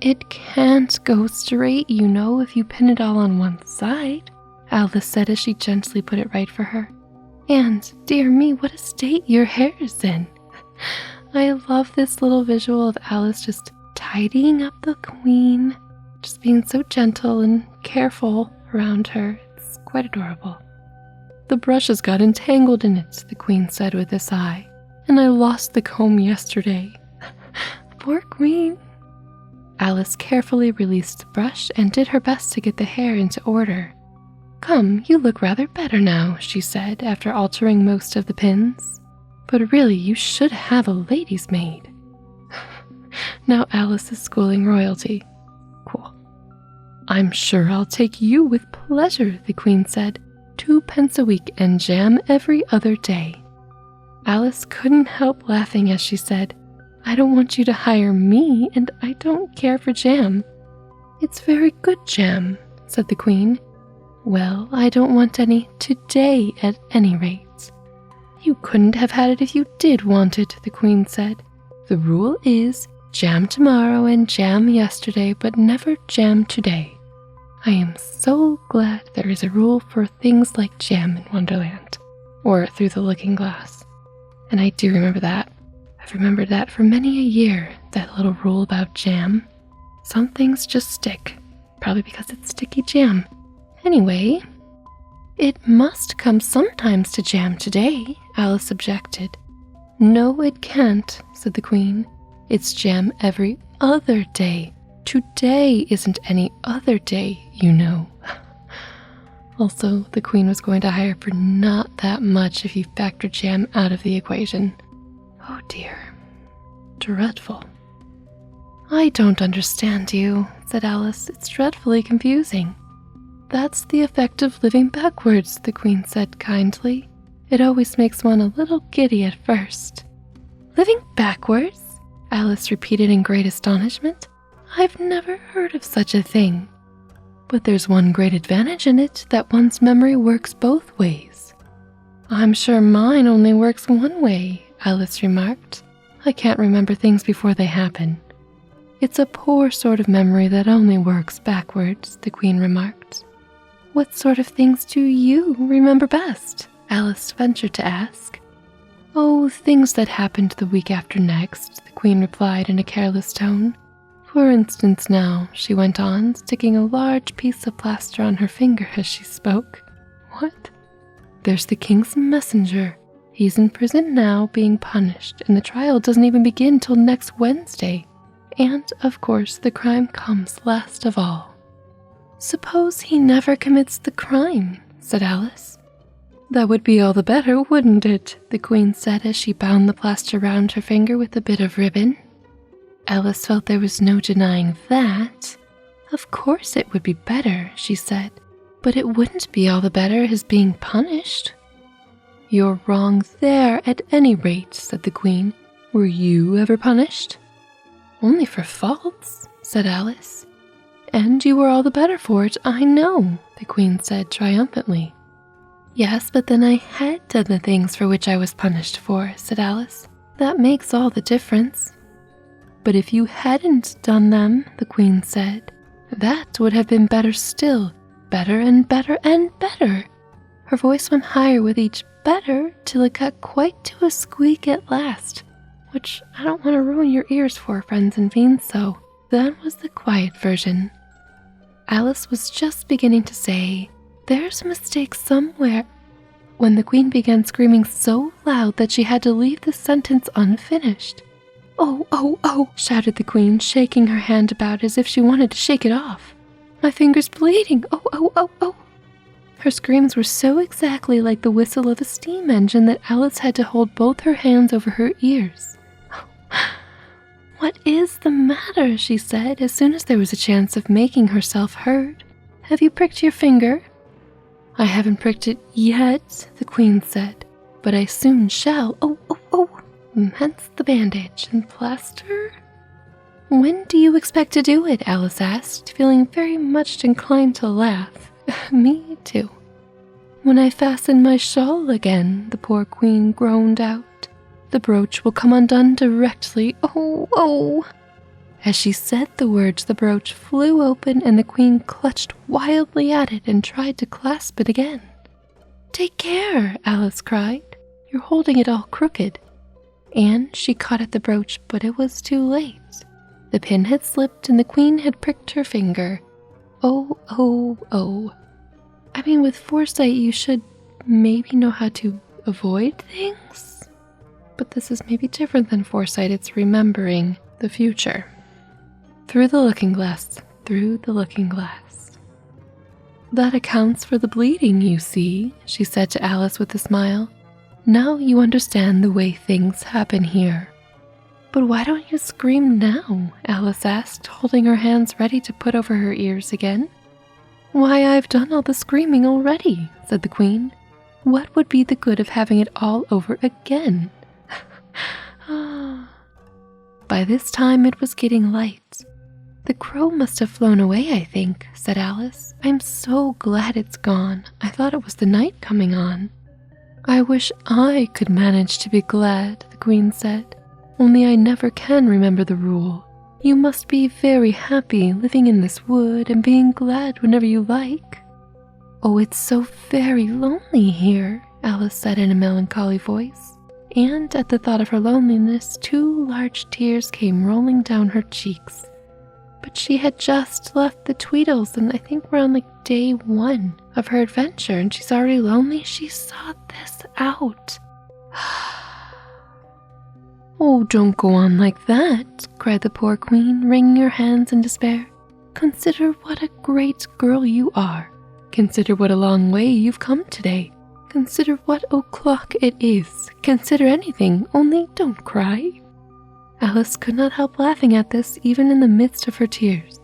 "It can't go straight, you know, if you pin it all on one side," Alice said as she gently put it right for her. "And, dear me, what a state your hair is in." I love this little visual of Alice just tidying up the Queen, just being so gentle and careful around her. It's quite adorable. The brushes got entangled in it," the Queen said with a sigh, "and I lost the comb yesterday." Poor Queen. Alice carefully released the brush and did her best to get the hair into order. "Come, you look rather better now," she said after altering most of the pins. "But really, you should have a lady's maid." Now Alice is schooling royalty. Cool. "I'm sure I'll take you with pleasure," the Queen said. 2 pence a week and jam every other day." Alice couldn't help laughing as she said, "I don't want you to hire me, and I don't care for jam." "It's very good jam," said the Queen. "Well, I don't want any today at any rate." "You couldn't have had it if you did want it," the Queen said. "The rule is jam tomorrow and jam yesterday, but never jam today. I am so glad there is a rule for things like jam in Wonderland, or Through the Looking Glass. And I do remember that. I've remembered that for many a year, that little rule about jam. Some things just stick, probably because it's sticky jam. Anyway, "It must come sometimes to jam today," Alice objected. "No, it can't," said the Queen. "It's jam every other day. Today isn't any other day, you know." Also, the Queen was going to hire for not that much if you factor jam out of the equation. Oh dear. Dreadful. "I don't understand you," said Alice. "It's dreadfully confusing." "That's the effect of living backwards," the Queen said kindly. "It always makes one a little giddy at first." "Living backwards?" Alice repeated in great astonishment. "I've never heard of such a thing." "But there's one great advantage in it, that one's memory works both ways." "I'm sure mine only works one way," Alice remarked. "I can't remember things before they happen." "It's a poor sort of memory that only works backwards," the Queen remarked. "What sort of things do you remember best?" Alice ventured to ask. "Oh, things that happened the week after next," the Queen replied in a careless tone. "For instance now," she went on, sticking a large piece of plaster on her finger as she spoke. "What?" "There's the King's messenger. He's in prison now being punished, and the trial doesn't even begin till next Wednesday. And, of course, the crime comes last of all." "Suppose he never commits the crime," said Alice. "That would be all the better, wouldn't it?" the Queen said as she bound the plaster round her finger with a bit of ribbon. Alice felt there was no denying that. "Of course it would be better," she said, "but it wouldn't be all the better his being punished." "You're wrong there at any rate," said the Queen. "Were you ever punished?" "Only for faults," said Alice. "And you were all the better for it, I know," the Queen said triumphantly. "Yes, but then I had done the things for which I was punished for," said Alice. "That makes all the difference." "But if you hadn't done them," the Queen said, "that would have been better still, better and better and better." Her voice went higher with each better till it got quite to a squeak at last, which I don't want to ruin your ears for, friends and fiends, so that was the quiet version. Alice was just beginning to say, "There's a mistake somewhere," when the Queen began screaming so loud that she had to leave the sentence unfinished. "Oh, oh, oh," shouted the Queen, shaking her hand about as if she wanted to shake it off. "My finger's bleeding. Oh, oh, oh, oh." Her screams were so exactly like the whistle of a steam engine that Alice had to hold both her hands over her ears. "What is the matter?" she said, as soon as there was a chance of making herself heard. "Have you pricked your finger?" "I haven't pricked it yet," the Queen said, "but I soon shall. Oh, oh, oh. Hence the bandage and plaster." "When do you expect to do it?" Alice asked, feeling very much inclined to laugh. "Me too." "When I fasten my shawl again," the poor Queen groaned out. "The brooch will come undone directly. Oh, oh." As she said the words, the brooch flew open and the Queen clutched wildly at it and tried to clasp it again. "Take care," Alice cried. "You're holding it all crooked." And she caught at the brooch, but it was too late. The pin had slipped and the Queen had pricked her finger. Oh, oh, oh. I mean, with foresight you should maybe know how to avoid things? But this is maybe different than foresight. It's remembering the future. Through the looking glass, through the looking glass. That accounts for the bleeding, you see, she said to Alice with a smile. Now you understand the way things happen here. But why don't you scream now? Alice asked, holding her hands ready to put over her ears again. Why, I've done all the screaming already, said the Queen. What would be the good of having it all over again? By this time it was getting light. The crow must have flown away, I think, said Alice. I'm so glad it's gone. I thought it was the night coming on. I wish I could manage to be glad, the Queen said. Only I never can remember the rule. You must be very happy living in this wood and being glad whenever you like. Oh, it's so very lonely here, Alice said in a melancholy voice. And at the thought of her loneliness, 2 large tears came rolling down her cheeks. But she had just left the Tweedles, and I think we're on day 1 of her adventure, and she's already lonely. She sought this out. Oh, don't go on like that, cried the poor Queen, wringing her hands in despair. Consider what a great girl you are. Consider what a long way you've come today. Consider what o'clock it is. Consider anything, only don't cry. Alice could not help laughing at this, even in the midst of her tears.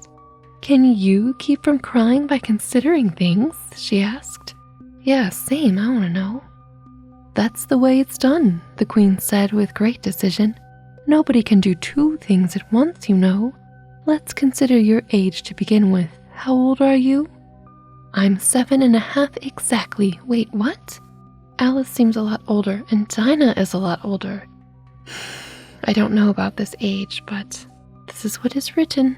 Can you keep from crying by considering things? She asked. Yeah, same, I want to know. That's the way it's done, the Queen said with great decision. Nobody can do 2 things at once, you know. Let's consider your age to begin with. How old are you? I'm 7.5 exactly. Wait, what? Alice seems a lot older, and Dinah is a lot older. I don't know about this age, but this is what is written.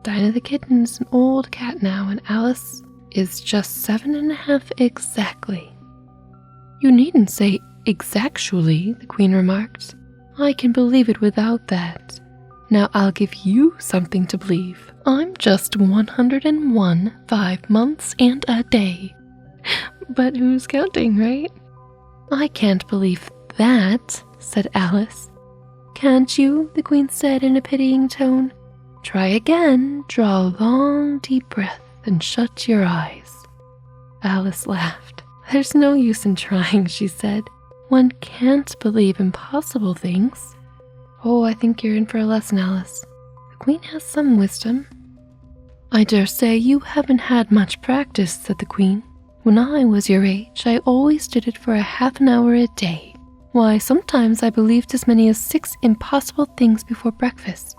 Dinah the kitten is an old cat now, and Alice is just 7.5 exactly. You needn't say exactually, the Queen remarked. I can believe it without that. Now I'll give you something to believe. I'm just 101 5 months and a day. But who's counting, right? I can't believe that, said Alice. Can't you? The Queen said in a pitying tone. Try again. Draw a long, deep breath and shut your eyes. Alice laughed. There's no use in trying, she said. One can't believe impossible things. Oh, I think you're in for a lesson, Alice. The Queen has some wisdom. I dare say you haven't had much practice, said the Queen. When I was your age, I always did it for a half an hour a day. Why, sometimes I believed as many as 6 impossible things before breakfast.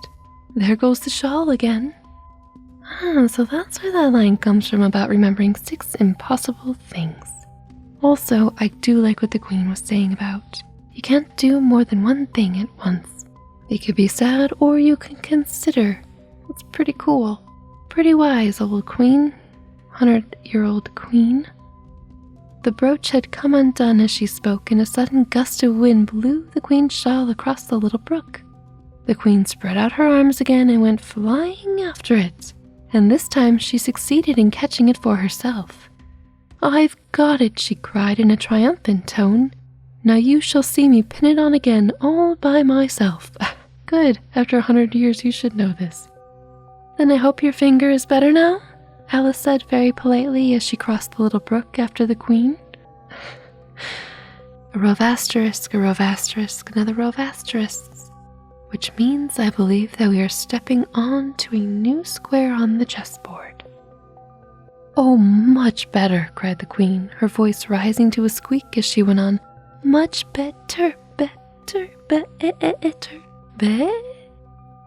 There goes the shawl again. So that's where that line comes from about remembering 6 impossible things. Also, I do like what the Queen was saying about. You can't do more than one thing at once. You could be sad or you can consider. It's pretty cool. Pretty wise, old Queen. 100-year-old Queen. The brooch had come undone as she spoke, and a sudden gust of wind blew the Queen's shawl across the little brook. The Queen spread out her arms again and went flying after it, and this time she succeeded in catching it for herself. I've got it, she cried in a triumphant tone. Now you shall see me pin it on again all by myself. Good, after 100 years you should know this. Then I hope your finger is better now? Alice said very politely as she crossed the little brook after the Queen. A row of asterisks, another row of asterisks, which means I believe that we are stepping on to a new square on the chessboard. Oh, much better, cried the Queen, her voice rising to a squeak as she went on. Much better, better.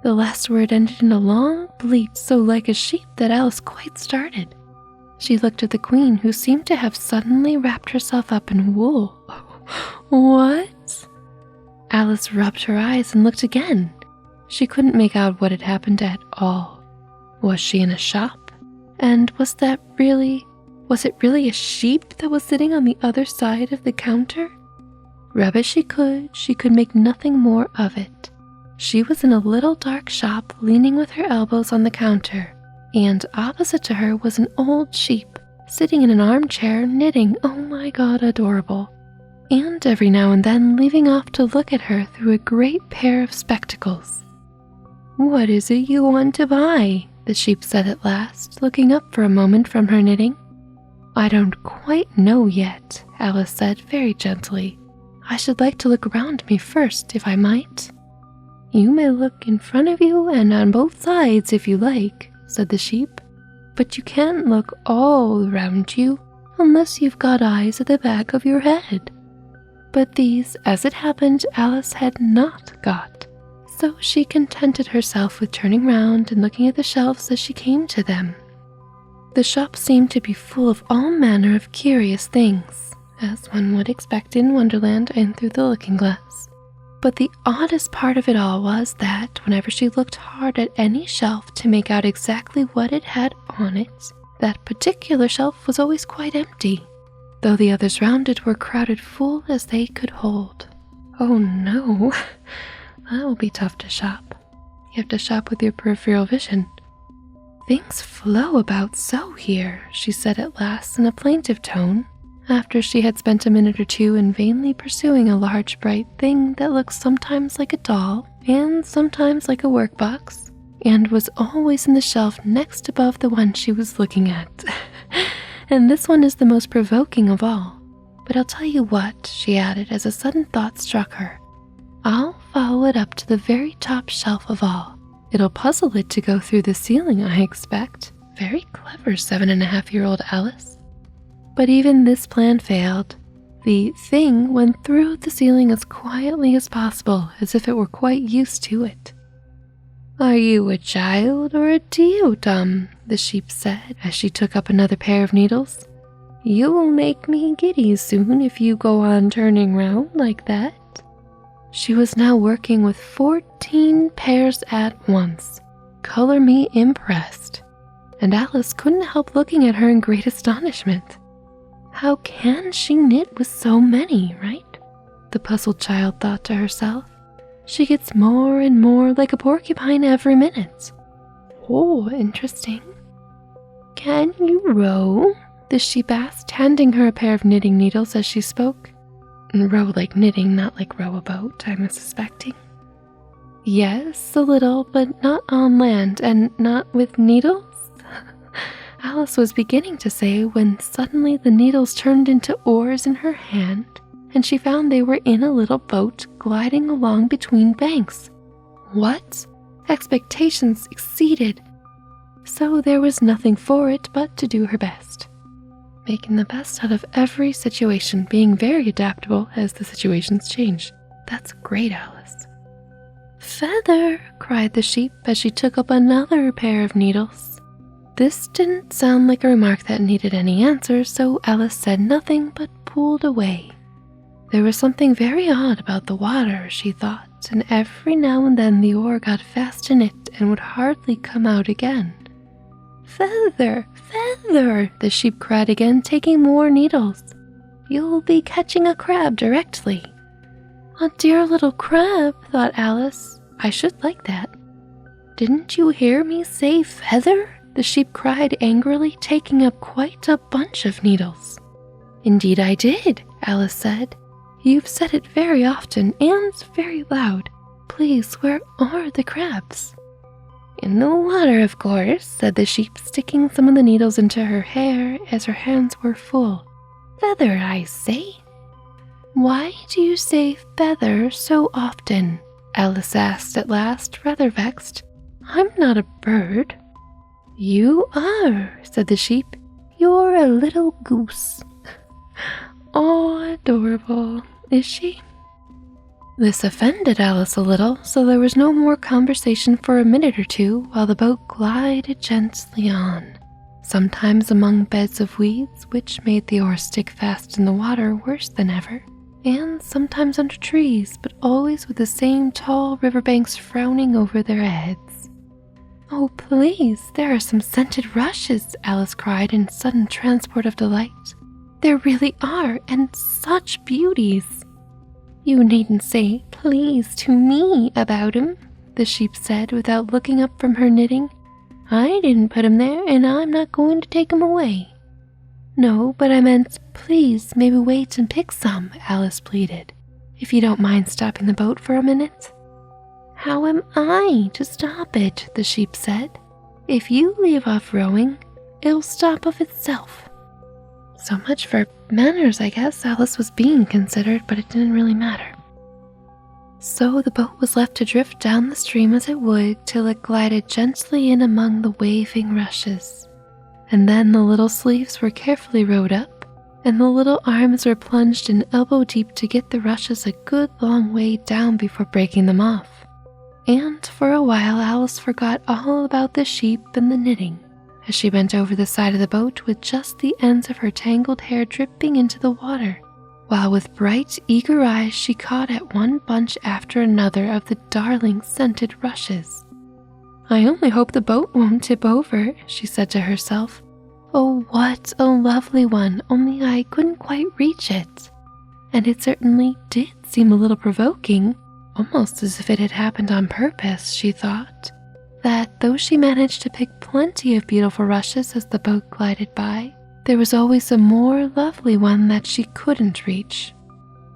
The last word ended in a long bleat so like a sheep that Alice quite started. She looked at the Queen, who seemed to have suddenly wrapped herself up in wool. What? Alice rubbed her eyes and looked again. She couldn't make out what had happened at all. Was she in a shop? And was it really a sheep that was sitting on the other side of the counter? Rub as she could make nothing more of it. She was in a little dark shop, leaning with her elbows on the counter, and opposite to her was an old sheep, sitting in an armchair knitting, oh my god, adorable, and every now and then leaving off to look at her through a great pair of spectacles. "What is it you want to buy?" the sheep said at last, looking up for a moment from her knitting. "I don't quite know yet," Alice said very gently. "I should like to look around me first, if I might." "You may look in front of you and on both sides if you like," said the sheep, "but you can't look all around you unless you've got eyes at the back of your head." But these, as it happened, Alice had not got, so she contented herself with turning round and looking at the shelves as she came to them. The shop seemed to be full of all manner of curious things, as one would expect in Wonderland and through the looking-glass. But the oddest part of it all was that whenever she looked hard at any shelf to make out exactly what it had on it, that particular shelf was always quite empty, though the others round it were crowded full as they could hold. Oh no, that will be tough to shop. You have to shop with your peripheral vision. "Things flow about so here," she said at last in a plaintive tone, after she had spent a minute or two in vainly pursuing a large bright thing that looked sometimes like a doll and sometimes like a workbox, and was always in the shelf next above the one she was looking at. "And this one is the most provoking of all. But I'll tell you what," she added as a sudden thought struck her. "I'll follow it up to the very top shelf of all. It'll puzzle it to go through the ceiling, I expect. Very clever 7.5-year-old Alice." But even this plan failed. The thing went through the ceiling as quietly as possible, as if it were quite used to it. "Are you a child or a Tweedledum?" the sheep said as she took up another pair of needles. "You'll make me giddy soon if you go on turning round like that." She was now working with 14 pairs at once. Color me impressed. And Alice couldn't help looking at her in great astonishment. How can she knit with so many, right? The puzzled child thought to herself. She gets more and more like a porcupine every minute. Oh, interesting. "Can you row?" the sheep asked, handing her a pair of knitting needles as she spoke. Row like knitting, not like row a boat, I'm suspecting. "Yes, a little, but not on land, and not with needles?" Alice was beginning to say when suddenly the needles turned into oars in her hand, and she found they were in a little boat gliding along between banks. What? Expectations exceeded. So there was nothing for it but to do her best, making the best out of every situation, being very adaptable as the situations change. That's great, Alice. "Feather!" cried the sheep as she took up another pair of needles. This didn't sound like a remark that needed any answer, so Alice said nothing but pulled away. There was something very odd about the water, she thought, and every now and then the oar got fast in it and would hardly come out again. "Feather! Feather!" the sheep cried again, taking more needles. "You'll be catching a crab directly." "A dear little crab," thought Alice. "I should like that." "Didn't you hear me say feather?" the sheep cried angrily, taking up quite a bunch of needles. "Indeed I did," Alice said. "You've said it very often and very loud. Please, where are the crabs?" "In the water, of course," said the sheep, sticking some of the needles into her hair as her hands were full. "Feather, I say." "Why do you say feather so often?" Alice asked at last, rather vexed. "I'm not a bird." "You are," said the sheep. "You're a little goose." "Oh, adorable, is she?" This offended Alice a little, so there was no more conversation for a minute or two while the boat glided gently on, sometimes among beds of weeds which made the oar stick fast in the water worse than ever, and sometimes under trees, but always with the same tall riverbanks frowning over their heads. "Oh, please, there are some scented rushes," Alice cried in sudden transport of delight. "There really are, and such beauties." "You needn't say please to me about 'em," the sheep said without looking up from her knitting. "I didn't put 'em there, and I'm not going to take 'em away." No, but I meant, please, maybe wait and pick some, Alice pleaded, if you don't mind stopping the boat for a minute. How am I to stop it, the sheep said. If you leave off rowing, it'll stop of itself. So much for manners, I guess. Alice was being considered, but it didn't really matter. So the boat was left to drift down the stream as it would till it glided gently in among the waving rushes. And then the little sleeves were carefully rowed up, and the little arms were plunged in elbow deep to get the rushes a good long way down before breaking them off. And for a while Alice forgot all about the sheep and the knitting, as she bent over the side of the boat with just the ends of her tangled hair dripping into the water, while with bright, eager eyes she caught at one bunch after another of the darling scented rushes. I only hope the boat won't tip over, she said to herself. Oh, what a lovely one, only I couldn't quite reach it. And it certainly did seem a little provoking, almost as if it had happened on purpose, she thought, that though she managed to pick plenty of beautiful rushes as the boat glided by, there was always a more lovely one that she couldn't reach.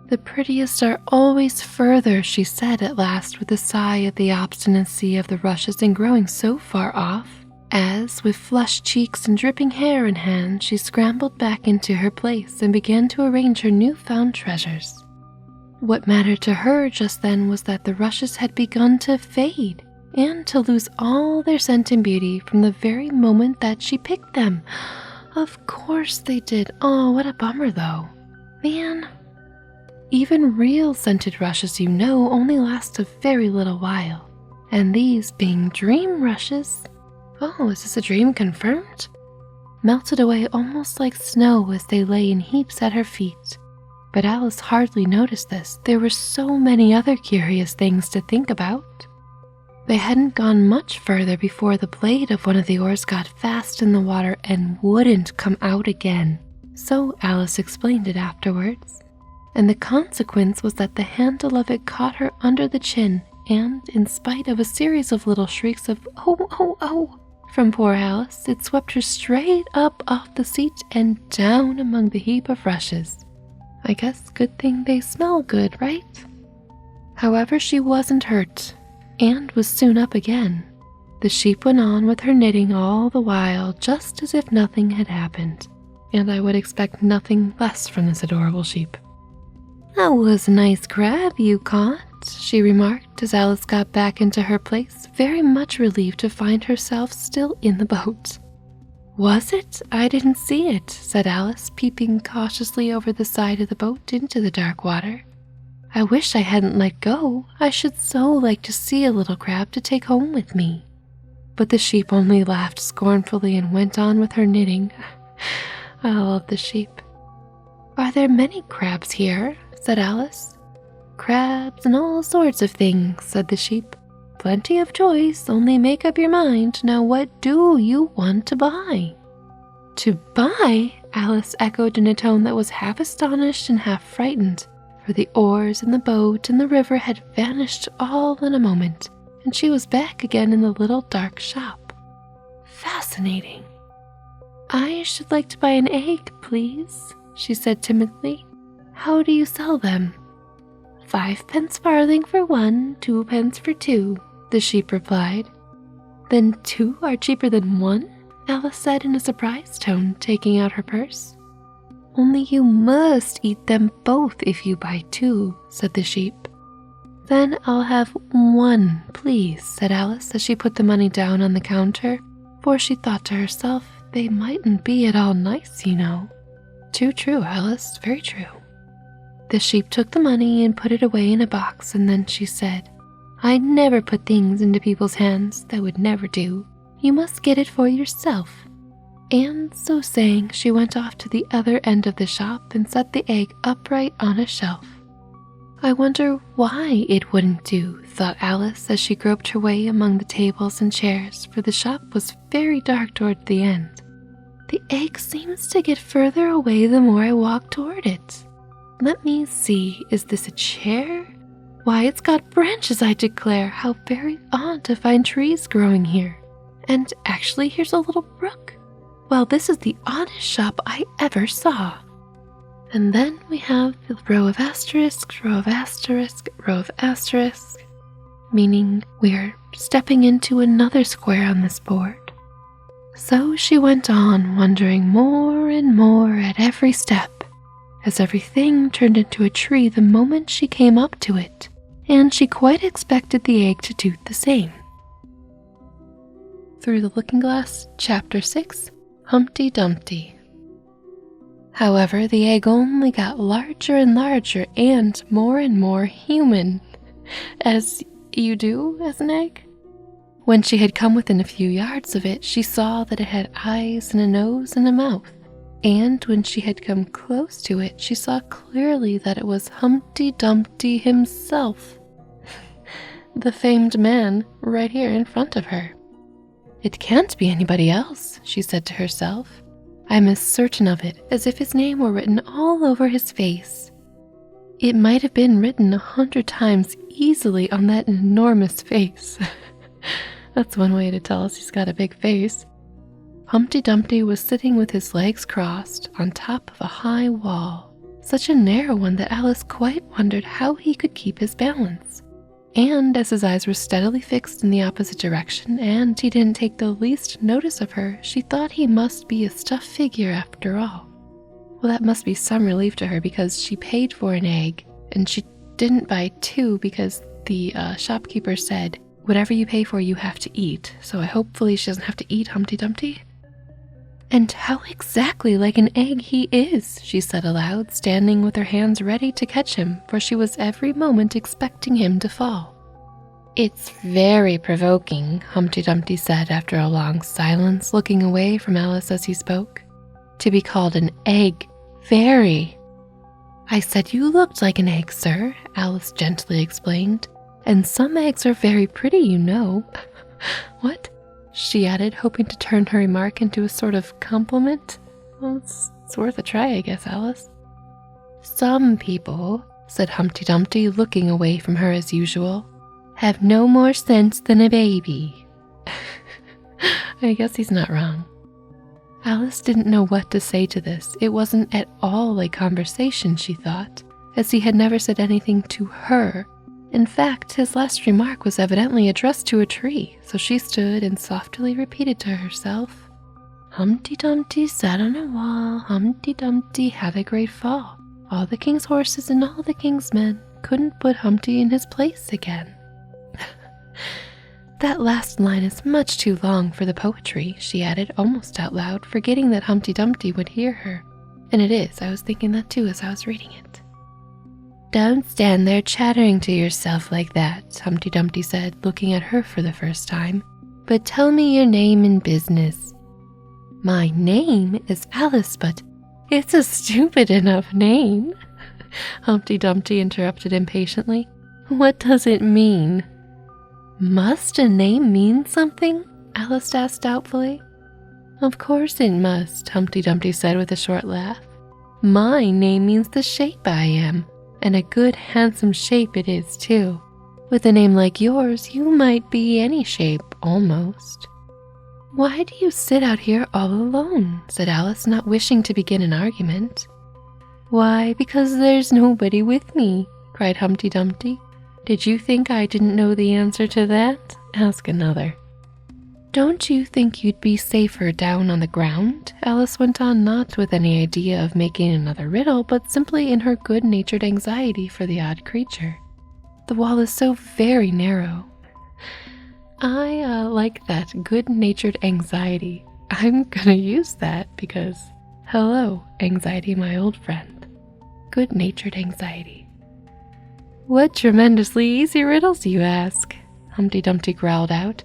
The prettiest are always further, she said at last with a sigh at the obstinacy of the rushes in growing so far off, as, with flushed cheeks and dripping hair in hand, she scrambled back into her place and began to arrange her newfound treasures. What mattered to her just then was that the rushes had begun to fade and to lose all their scent and beauty from the very moment that she picked them. Of course they did. Oh, what a bummer though. Man. Even real scented rushes, you know, only last a very little while. And these, being dream rushes, oh, is this a dream confirmed? Melted away almost like snow as they lay in heaps at her feet. But Alice hardly noticed this. There were so many other curious things to think about. They hadn't gone much further before the blade of one of the oars got fast in the water and wouldn't come out again. So Alice explained it afterwards. And the consequence was that the handle of it caught her under the chin, and in spite of a series of little shrieks of "oh, oh, oh" from poor Alice, it swept her straight up off the seat and down among the heap of rushes. I guess good thing they smell good, right? However, she wasn't hurt, and was soon up again. The sheep went on with her knitting all the while, just as if nothing had happened, and I would expect nothing less from this adorable sheep. That was a nice crab you caught, she remarked as Alice got back into her place, very much relieved to find herself still in the boat. Was it? I didn't see it, said Alice, peeping cautiously over the side of the boat into the dark water. I wish I hadn't let go. I should so like to see a little crab to take home with me. But the sheep only laughed scornfully and went on with her knitting. I love the sheep. Are there many crabs here? Said Alice. Crabs and all sorts of things, said the sheep. Plenty of choice, only make up your mind. Now what do you want to buy? To buy? Alice echoed in a tone that was half astonished and half frightened, for the oars and the boat and the river had vanished all in a moment, and she was back again in the little dark shop. Fascinating. I should like to buy an egg, please, she said timidly. How do you sell them? 5 pence farthing for 1, 2 pence for 2, the sheep replied. Then 2 are cheaper than 1? Alice said in a surprised tone, taking out her purse. Only you must eat them both if you buy 2, said the sheep. Then I'll have 1, please, said Alice as she put the money down on the counter, for she thought to herself, they mightn't be at all nice, you know. Too true, Alice, very true. The sheep took the money and put it away in a box, and then she said, I never put things into people's hands. That would never do. You must get it for yourself. And so saying, she went off to the other end of the shop and set the egg upright on a shelf. I wonder why it wouldn't do, thought Alice as she groped her way among the tables and chairs, for the shop was very dark toward the end. The egg seems to get further away the more I walk toward it. Let me see, is this a chair? Why, it's got branches, I declare. How very odd to find trees growing here. And actually, here's a little brook. Well, this is the oddest shop I ever saw. And then we have the row of asterisks, row of asterisks, row of asterisks, meaning we're stepping into another square on this board. So she went on, wondering more and more at every step, as everything turned into a tree the moment she came up to it, and she quite expected the egg to do the same. Through the Looking Glass, Chapter 6, Humpty Dumpty. However, the egg only got larger and larger and more human, as you do as an egg. When she had come within a few yards of it, she saw that it had eyes and a nose and a mouth. And when she had come close to it, she saw clearly that it was Humpty Dumpty himself, the famed man right here in front of her. It can't be anybody else, she said to herself. I'm as certain of it as if his name were written all over his face. It might have been written 100 times easily on that enormous face. That's one way to tell us he's got a big face. Humpty Dumpty was sitting with his legs crossed on top of a high wall, such a narrow one that Alice quite wondered how he could keep his balance. And as his eyes were steadily fixed in the opposite direction and he didn't take the least notice of her, she thought he must be a stuffed figure after all. Well, that must be some relief to her because she paid for an egg and she didn't buy two because the shopkeeper said, whatever you pay for, you have to eat. So hopefully she doesn't have to eat Humpty Dumpty. And how exactly like an egg he is, she said aloud, standing with her hands ready to catch him, for she was every moment expecting him to fall. It's very provoking, Humpty Dumpty said after a long silence, looking away from Alice as he spoke. To be called an egg, very. I said you looked like an egg, sir, Alice gently explained. And some eggs are very pretty, you know. What? She added, hoping to turn her remark into a sort of compliment. Well, it's worth a try, I guess, Alice. Some people, said Humpty Dumpty, looking away from her as usual, have no more sense than a baby. I guess he's not wrong. Alice didn't know what to say to this. It wasn't at all like conversation, she thought, as he had never said anything to her. In fact, his last remark was evidently addressed to a tree, so she stood and softly repeated to herself, Humpty Dumpty sat on a wall, Humpty Dumpty had a great fall. All the king's horses and all the king's men couldn't put Humpty in his place again. That last line is much too long for the poetry, she added almost out loud, forgetting that Humpty Dumpty would hear her. And it is, I was thinking that too as I was reading it. Don't stand there chattering to yourself like that, Humpty Dumpty said, looking at her for the first time. But tell me your name and business. My name is Alice, but it's a stupid enough name, Humpty Dumpty interrupted impatiently. What does it mean? Must a name mean something? Alice asked doubtfully. Of course it must, Humpty Dumpty said with a short laugh. My name means the shape I am. And a good, handsome shape it is, too. With a name like yours, you might be any shape, almost. Why do you sit out here all alone? Said Alice, not wishing to begin an argument. Why, because there's nobody with me, cried Humpty Dumpty. Did you think I didn't know the answer to that? Ask another. Don't you think you'd be safer down on the ground? Alice went on, not with any idea of making another riddle, but simply in her good-natured anxiety for the odd creature. The wall is so very narrow. I like that good-natured anxiety. I'm gonna use that because, hello, anxiety, my old friend. Good-natured anxiety. What tremendously easy riddles, you ask? Humpty Dumpty growled out.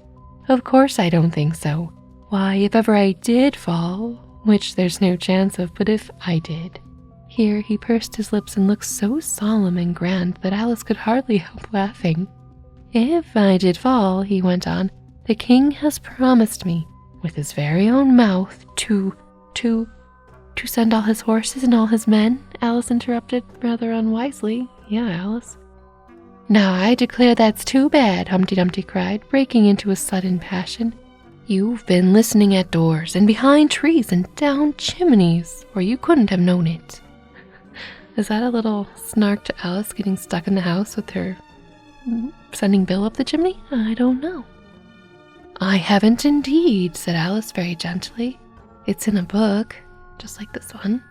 Of course I don't think so. Why, if ever I did fall, which there's no chance of, but if I did. Here he pursed his lips and looked so solemn and grand that Alice could hardly help laughing. If I did fall, he went on, the king has promised me, with his very own mouth, to send all his horses and all his men, Alice interrupted rather unwisely. Yeah, Alice. Now I declare that's too bad, Humpty Dumpty cried, breaking into a sudden passion. You've been listening at doors and behind trees and down chimneys, or you couldn't have known it. Is that a little snark to Alice getting stuck in the house with her sending Bill up the chimney? I don't know. I haven't indeed, said Alice very gently. It's in a book, just like this one.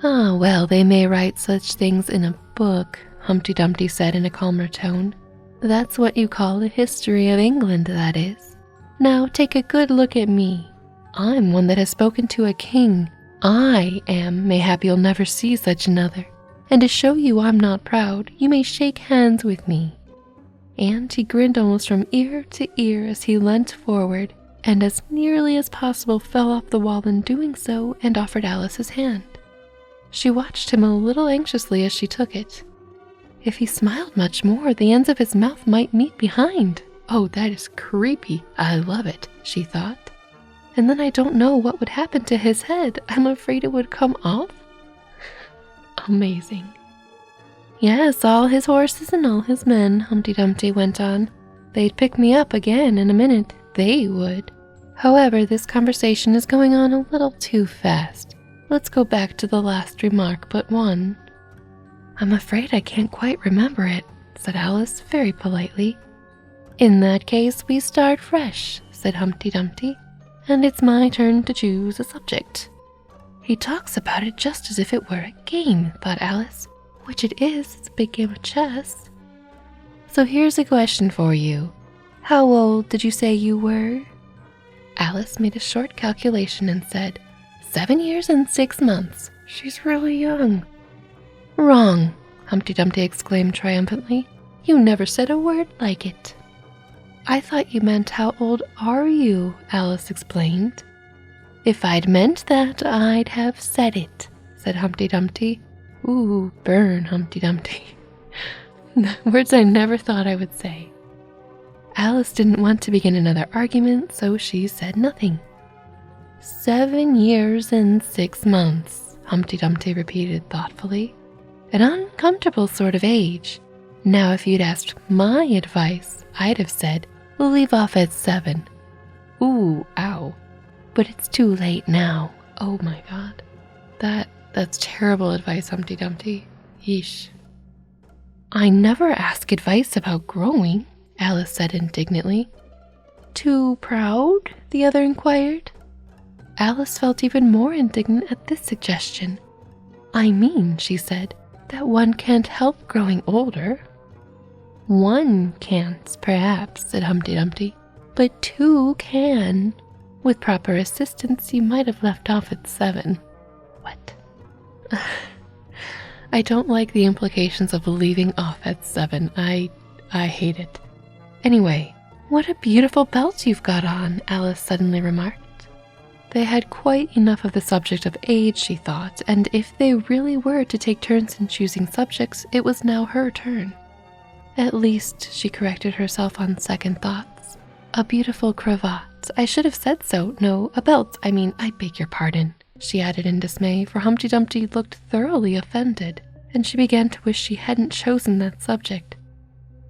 Ah, well, they may write such things in a book, Humpty Dumpty said in a calmer tone. That's what you call a history of England, that is. Now take a good look at me. I'm one that has spoken to a king. I am, mayhap you'll never see such another. And to show you I'm not proud, you may shake hands with me. And he grinned almost from ear to ear as he leant forward, and as nearly as possible fell off the wall in doing so and offered Alice his hand. She watched him a little anxiously as she took it. If he smiled much more, the ends of his mouth might meet behind. Oh, that is creepy. I love it, she thought. And then I don't know what would happen to his head. I'm afraid it would come off. Amazing. Yes, all his horses and all his men, Humpty Dumpty went on. They'd pick me up again in a minute. They would. However, this conversation is going on a little too fast. Let's go back to the last remark but one. I'm afraid I can't quite remember it, said Alice very politely. In that case, we start fresh, said Humpty Dumpty, and it's my turn to choose a subject. He talks about it just as if it were a game, thought Alice, which it is. It's a big game of chess. So here's a question for you. How old did you say you were? Alice made a short calculation and said, 7 years and 6 months. She's really young. Wrong, Humpty Dumpty exclaimed triumphantly. You never said a word like it. I thought you meant how old are you, Alice explained. If I'd meant that, I'd have said it, said Humpty Dumpty. Ooh, burn, Humpty Dumpty. Words I never thought I would say. Alice didn't want to begin another argument, so she said nothing. 7 years and 6 months, Humpty Dumpty repeated thoughtfully. An uncomfortable sort of age. Now, if you'd asked my advice, I'd have said, leave off at 7. Ooh, ow. But it's too late now. Oh my God. That's terrible advice, Humpty Dumpty. Yeesh. I never ask advice about growing, Alice said indignantly. Too proud? The other inquired. Alice felt even more indignant at this suggestion. I mean, she said, that one can't help growing older. One can't, perhaps, said Humpty Dumpty, but 2 can. With proper assistance, you might have left off at 7. What? I don't like the implications of leaving off at 7. I hate it. Anyway, what a beautiful belt you've got on, Alice suddenly remarked. They had quite enough of the subject of age, she thought, and if they really were to take turns in choosing subjects, it was now her turn. At least, she corrected herself on second thoughts. A beautiful cravat. I should have said so. No, a belt. I beg your pardon, she added in dismay, for Humpty Dumpty looked thoroughly offended, and she began to wish she hadn't chosen that subject.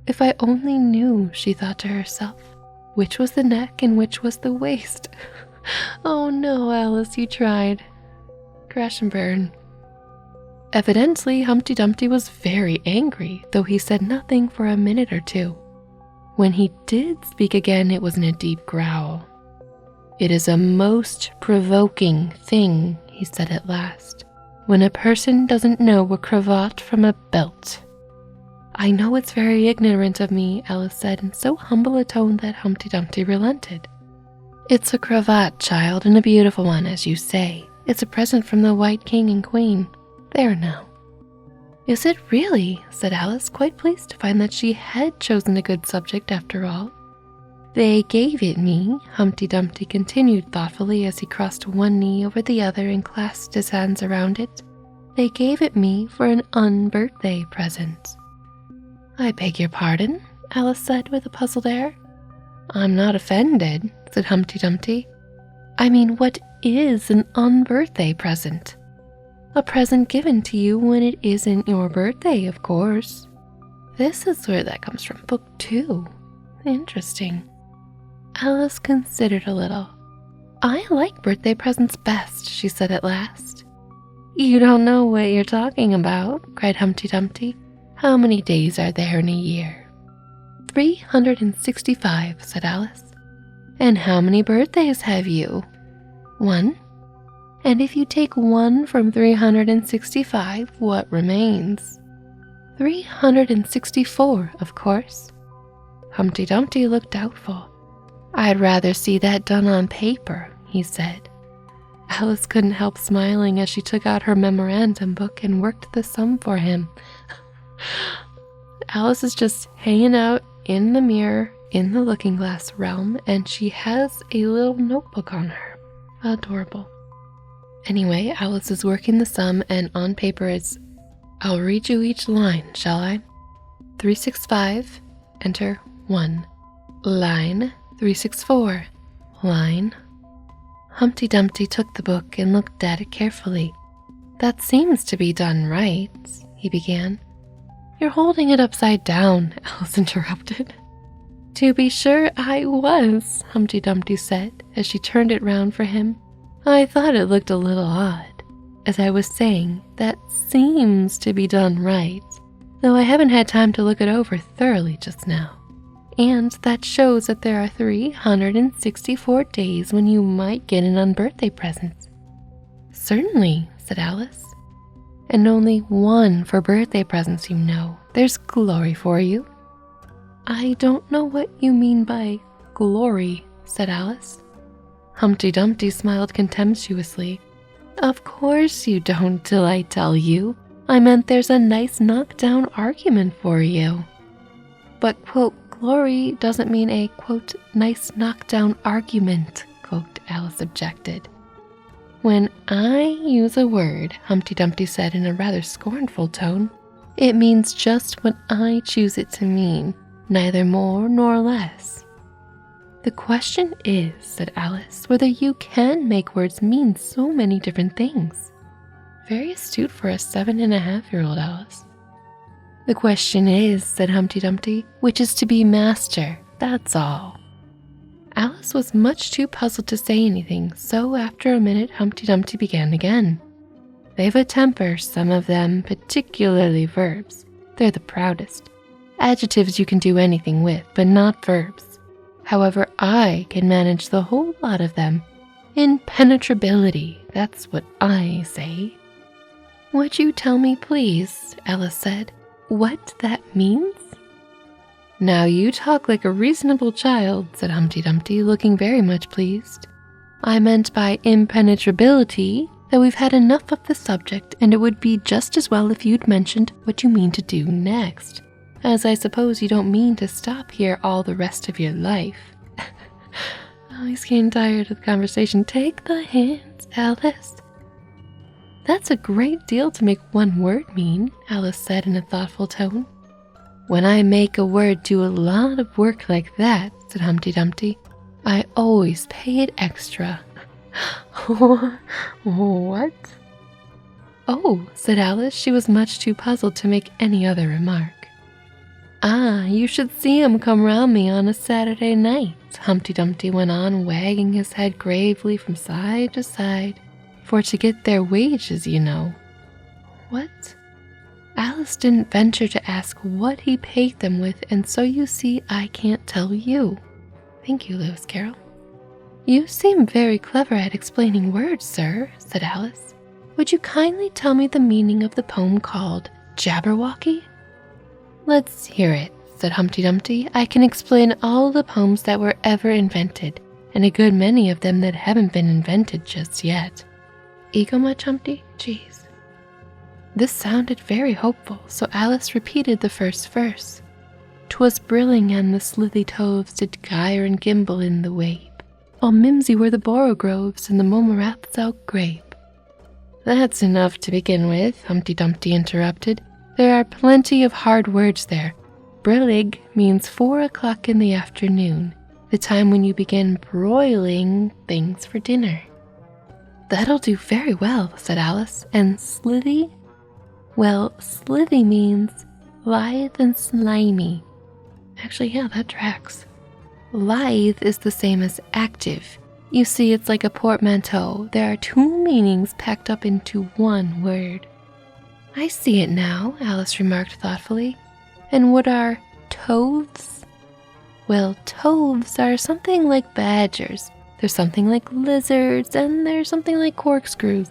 If I only knew, she thought to herself, which was the neck and which was the waist. Oh no, Alice, you tried. Crash and burn. Evidently, Humpty Dumpty was very angry, though he said nothing for a minute or two. When he did speak again, it was in a deep growl. It is a most provoking thing, he said at last, when a person doesn't know a cravat from a belt. I know it's very ignorant of me, Alice said in so humble a tone that Humpty Dumpty relented. It's a cravat, child, and a beautiful one, as you say. It's a present from the White King and Queen. There now. Is it really? Said Alice, quite pleased to find that she had chosen a good subject after all. They gave it me, Humpty Dumpty continued thoughtfully as he crossed one knee over the other and clasped his hands around it. They gave it me for an unbirthday present. I beg your pardon, Alice said with a puzzled air. I'm not offended, said Humpty Dumpty. I mean, what is an unbirthday present? A present given to you when it isn't your birthday, of course. This is where that comes from, book 2. Interesting. Alice considered a little. "I like birthday presents best," she said at last. "You don't know what you're talking about," cried Humpty Dumpty. "How many days are there in a year?" 365, said Alice. "And how many birthdays have you?" "One." "And if you take 1 from 365, what remains?" 364, of course. Humpty Dumpty looked doubtful. "I'd rather see that done on paper," he said. Alice couldn't help smiling as she took out her memorandum book and worked the sum for him. Alice is just hanging out in the mirror in the looking glass realm, and she has a little notebook on her. Adorable. Anyway, Alice is working the sum, and on paper it's, I'll read you each line, shall I? 365, enter 1. Line 364, line. Humpty Dumpty took the book and looked at it carefully. "That seems to be done right," he began. "You're holding it upside down," Alice interrupted. "To be sure I was," Humpty Dumpty said as she turned it round for him. "I thought it looked a little odd. As I was saying, that seems to be done right, though I haven't had time to look it over thoroughly just now. And that shows that there are 364 days when you might get an unbirthday present." "Certainly," said Alice. "And only 1 for birthday presents, you know. There's glory for you." "I don't know what you mean by glory," said Alice. Humpty Dumpty smiled contemptuously. "Of course you don't till I tell you. I meant there's a nice knockdown argument for you." "But, quote, glory doesn't mean a, quote, nice knockdown argument," quote, Alice objected. "When I use a word," Humpty Dumpty said in a rather scornful tone, "it means just what I choose it to mean, neither more nor less." "The question is," said Alice, "whether you can make words mean so many different things." Very astute for a 7.5-year-old, Alice. "The question is," said Humpty Dumpty, "which is to be master, that's all." Alice was much too puzzled to say anything, so after a minute Humpty Dumpty began again. "They've a temper, some of them, particularly verbs. They're the proudest. Adjectives you can do anything with, but not verbs. However, I can manage the whole lot of them. Impenetrability, that's what I say." "Would you tell me, please," Alice said, "what that means?" "Now you talk like a reasonable child," said Humpty Dumpty, looking very much pleased. "I meant by impenetrability that we've had enough of the subject, and it would be just as well if you'd mentioned what you mean to do next, as I suppose you don't mean to stop here all the rest of your life." Oh, he's getting tired of the conversation. "Take the hint, Alice." "That's a great deal to make one word mean," Alice said in a thoughtful tone. "When I make a word do a lot of work like that," said Humpty Dumpty, "I always pay it extra." "What?" "Oh," said Alice. She was much too puzzled to make any other remark. "Ah, you should see 'em come round me on a Saturday night," Humpty Dumpty went on, wagging his head gravely from side to side, "for to get their wages, you know." "What?" Alice didn't venture to ask what he paid them with, and so you see I can't tell you. Thank you, Lewis Carroll. "You seem very clever at explaining words, sir," said Alice. "Would you kindly tell me the meaning of the poem called Jabberwocky?" "Let's hear it," said Humpty Dumpty. "I can explain all the poems that were ever invented, and a good many of them that haven't been invented just yet. Ego much, Humpty? Jeez." This sounded very hopeful, so Alice repeated the first verse. "'Twas brilling and the slithy toves did gyre and gimble in the wabe. All mimsy were the borogoves and the momoraths outgrabe." "That's enough to begin with," Humpty Dumpty interrupted. "There are plenty of hard words there. Brillig means 4 o'clock in the afternoon, the time when you begin broiling things for dinner." "That'll do very well," said Alice. "And slithy?" "Well, slithy means lithe and slimy." Actually, yeah, that tracks. Lithe is the same as active. You see, it's like a portmanteau. There are two meanings packed up into one word. I see it now, Alice remarked thoughtfully. And what are toads? Well, toads are something like badgers. There's something like lizards, and there's something like corkscrews.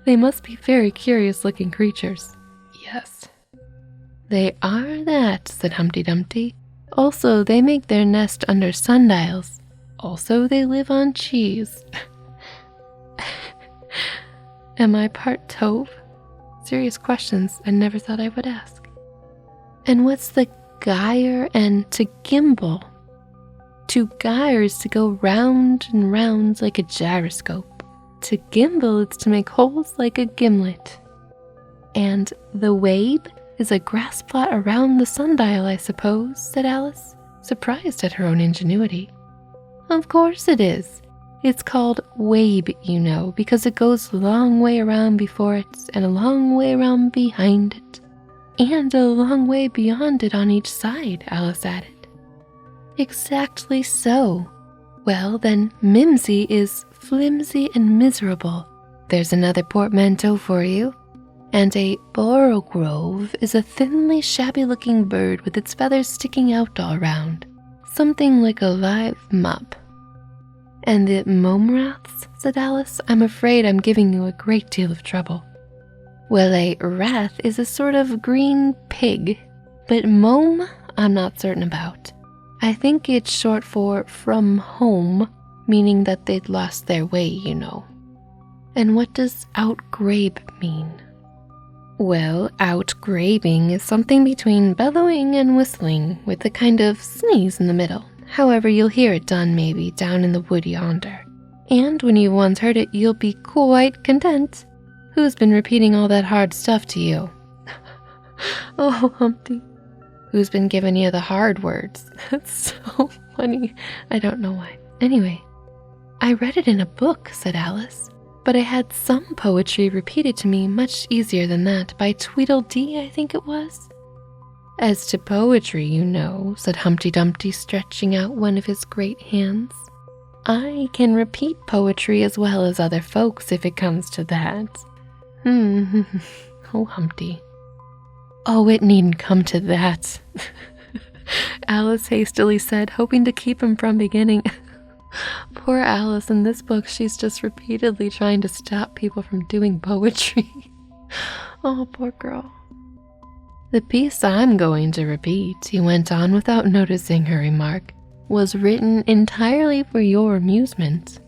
They must be very curious-looking creatures. Yes. They are that, said Humpty Dumpty. Also, they make their nest under sundials. Also, they live on cheese. Am I part Tove? Serious questions I never thought I would ask. And what's the gyre and to gimble? To gyre is to go round and round like a gyroscope. To gimble is to make holes like a gimlet. And the wabe is a grass plot around the sundial, I suppose, said Alice, surprised at her own ingenuity. Of course it is. It's called wabe, you know, because it goes a long way around before it and a long way around behind it. And a long way beyond it on each side, Alice added. Exactly so. Well, then mimsy is flimsy and miserable. There's another portmanteau for you. And a borogrove is a thinly shabby-looking bird with its feathers sticking out all round. Something like a live mop. And the momraths, said Alice, I'm afraid I'm giving you a great deal of trouble. Well, a wrath is a sort of green pig, but mome I'm not certain about. I think it's short for from home, meaning that they'd lost their way, you know. And what does outgrabe mean? Well, outgrabing is something between bellowing and whistling, with a kind of sneeze in the middle. However, you'll hear it done maybe down in the wood yonder. And when you've once heard it, you'll be quite content. Who's been repeating all that hard stuff to you? Oh, Humpty. Who's been giving you the hard words? That's so funny. I don't know why. Anyway, I read it in a book, said Alice. But I had some poetry repeated to me much easier than that by Tweedledee, I think it was. As to poetry, you know, said Humpty Dumpty, stretching out one of his great hands. I can repeat poetry as well as other folks if it comes to that. Oh, Humpty. Oh, it needn't come to that, Alice hastily said, hoping to keep him from beginning. Poor Alice, in this book, she's just repeatedly trying to stop people from doing poetry. Oh, poor girl. The piece I'm going to repeat, he went on without noticing her remark, was written entirely for your amusement.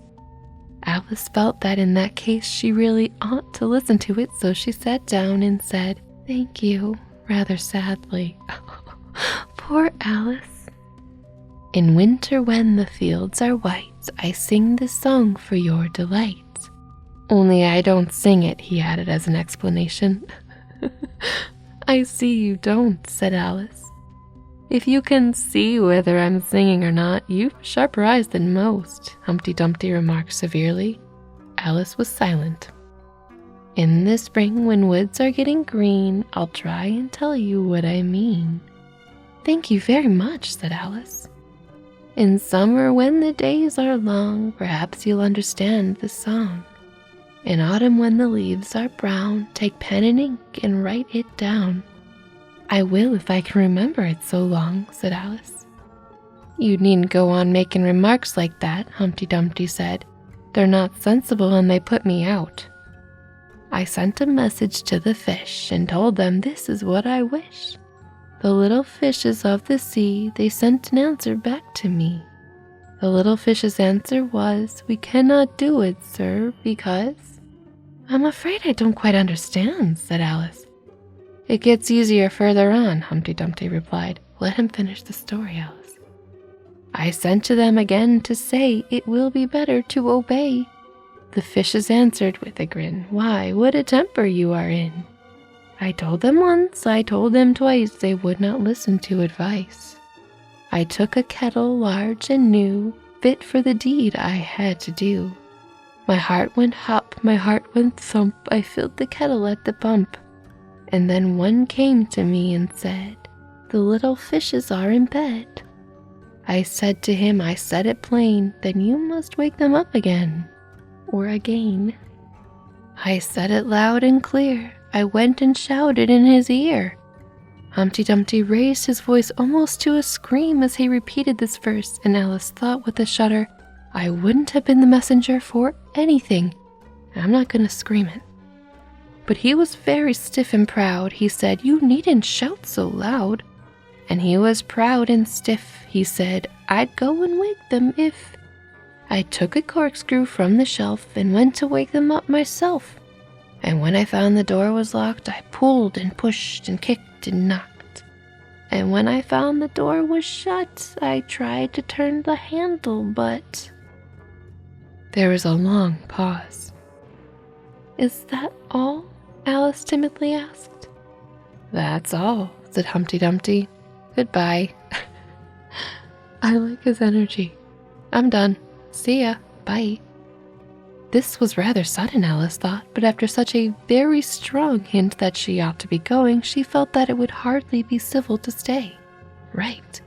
Alice felt that in that case she really ought to listen to it, so she sat down and said, Thank you, rather sadly. Poor Alice. In winter when the fields are white, I sing this song for your delight. Only I don't sing it, he added as an explanation. I see you don't, said Alice. If you can see whether I'm singing or not, you've sharper eyes than most, Humpty Dumpty remarked severely. Alice was silent. In the spring when woods are getting green, I'll try and tell you what I mean. Thank you very much, said Alice. In summer when the days are long, perhaps you'll understand the song. In autumn when the leaves are brown, take pen and ink and write it down. I will if I can remember it so long, said Alice. You needn't go on making remarks like that, Humpty Dumpty said. They're not sensible and they put me out. I sent a message to the fish and told them this is what I wish. The little fishes of the sea, they sent an answer back to me. The little fish's answer was, we cannot do it, sir, because... I'm afraid I don't quite understand, said Alice. It gets easier further on, Humpty Dumpty replied. Let him finish the story, Alice. I sent to them again to say it will be better to obey. The fishes answered with a grin, why, what a temper you are in. I told them once, I told them twice, they would not listen to advice. I took a kettle large and new, fit for the deed I had to do. My heart went hop, my heart went thump, I filled the kettle at the pump. And then one came to me and said, the little fishes are in bed. I said to him, I said it plain, then you must wake them up again, or again. I said it loud and clear, I went and shouted in his ear. Humpty Dumpty raised his voice almost to a scream as he repeated this verse, and Alice thought with a shudder, I wouldn't have been the messenger for anything. I'm not going to scream it. But he was very stiff and proud. He said, you needn't shout so loud. And he was proud and stiff. He said, I'd go and wake them if I took a corkscrew from the shelf and went to wake them up myself. And when I found the door was locked, I pulled and pushed and kicked and knocked. And when I found the door was shut, I tried to turn the handle, but... There was a long pause. Is that all? Alice timidly asked. That's all, said Humpty Dumpty. Goodbye. I like his energy. I'm done. See ya. Bye. This was rather sudden, Alice thought, but after such a very strong hint that she ought to be going, she felt that it would hardly be civil to stay. Right.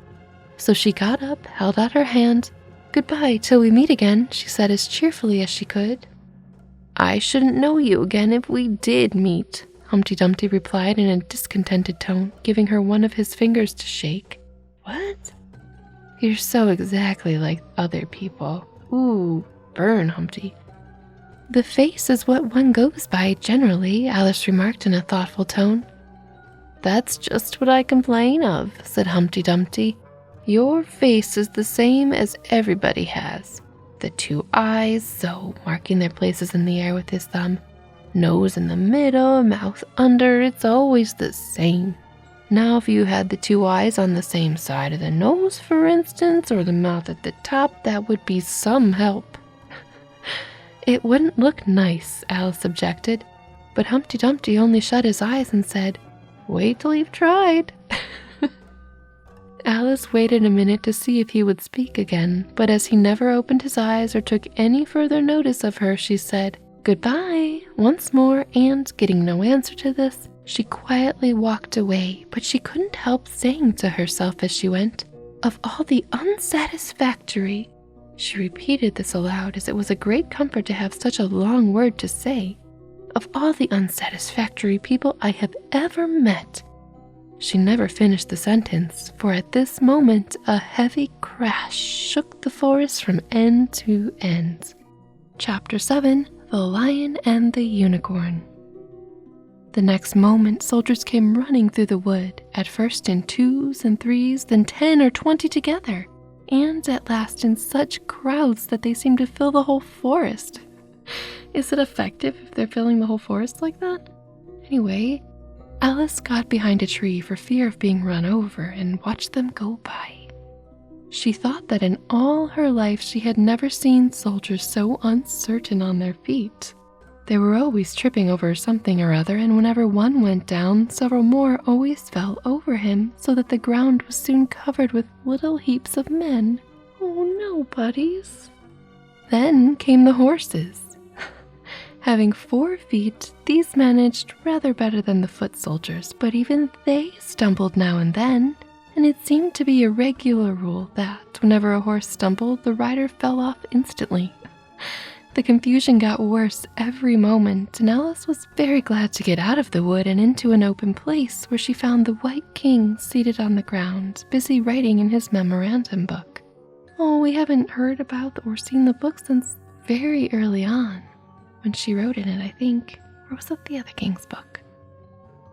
So she got up, held out her hand. Goodbye till we meet again, she said as cheerfully as she could. I shouldn't know you again if we did meet, Humpty Dumpty replied in a discontented tone, giving her one of his fingers to shake. What? You're so exactly like other people. Ooh, burn, Humpty. The face is what one goes by generally, Alice remarked in a thoughtful tone. That's just what I complain of, said Humpty Dumpty. Your face is the same as everybody has. The two eyes, so marking their places in the air with his thumb. Nose in the middle, mouth under, it's always the same. Now if you had the two eyes on the same side of the nose, for instance, or the mouth at the top, that would be some help. It wouldn't look nice, Alice objected, but Humpty Dumpty only shut his eyes and said, Wait till you've tried. Alice waited a minute to see if he would speak again, but as he never opened his eyes or took any further notice of her, she said, Goodbye, once more, and, getting no answer to this, she quietly walked away, but she couldn't help saying to herself as she went, Of all the unsatisfactory... She repeated this aloud as it was a great comfort to have such a long word to say. Of all the unsatisfactory people I have ever met. She never finished the sentence, for at this moment a heavy crash shook the forest from end to end. Chapter 7, The Lion and the Unicorn. The next moment soldiers came running through the wood, at first in 2s and 3s, then 10 or 20 together, and at last in such crowds that they seemed to fill the whole forest. Is it effective if they're filling the whole forest like that? Anyway, Alice got behind a tree for fear of being run over and watched them go by. She thought that in all her life she had never seen soldiers so uncertain on their feet. They were always tripping over something or other, and whenever one went down, several more always fell over him, so that the ground was soon covered with little heaps of men. Oh no, buddies. Then came the horses. Having 4 feet, these managed rather better than the foot soldiers, but even they stumbled now and then, and it seemed to be a regular rule that, whenever a horse stumbled, the rider fell off instantly. The confusion got worse every moment, and Alice was very glad to get out of the wood and into an open place where she found the White King seated on the ground, busy writing in his memorandum book. Oh, we haven't heard about or seen the book since very early on, when she wrote in it, I think. Or was it the other king's book?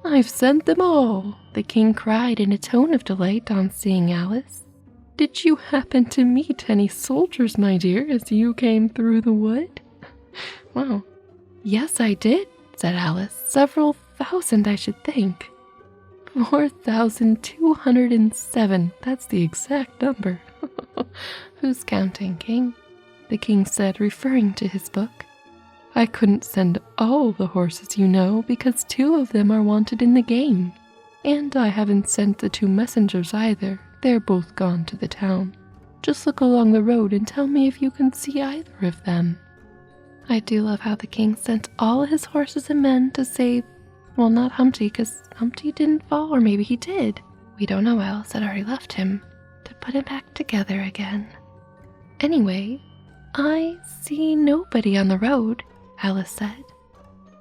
I've sent them all, the king cried in a tone of delight on seeing Alice. Did you happen to meet any soldiers, my dear, as you came through the wood? Wow. Yes, I did, said Alice. Several thousand, I should think. 4,207. That's the exact number. Who's counting, King? The king said, referring to his book. I couldn't send all the horses, you know, because 2 of them are wanted in the game. And I haven't sent the 2 messengers either. They're both gone to the town. Just look along the road and tell me if you can see either of them. I do love how the king sent all his horses and men to save, well, not Humpty, because Humpty didn't fall, or maybe he did. We don't know. Alice had already left him. to put it back together again. Anyway, I see nobody on the road, Alice said.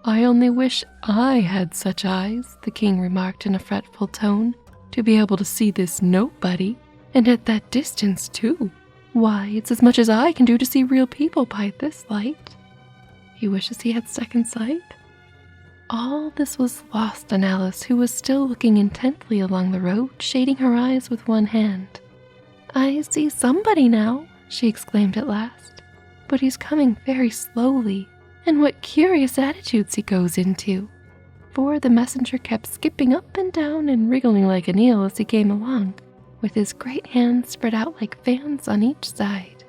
I only wish I had such eyes, the king remarked in a fretful tone, to be able to see this nobody, and at that distance too. Why, it's as much as I can do to see real people by this light. He wishes he had second sight. All this was lost on Alice, who was still looking intently along the road, shading her eyes with one hand. I see somebody now, she exclaimed at last, but he's coming very slowly, and what curious attitudes he goes into. For the messenger kept skipping up and down and wriggling like an eel as he came along, with his great hands spread out like fans on each side.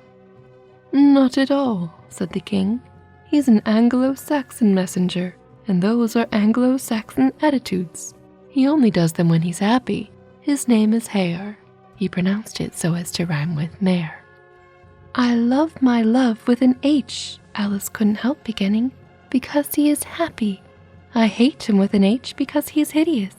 Not at all, said the king. He's an Anglo-Saxon messenger, and those are Anglo-Saxon attitudes. He only does them when he's happy. His name is Hare. He pronounced it so as to rhyme with mare. I love my love with an H, Alice couldn't help beginning, because he is happy. I hate him with an H because he is hideous.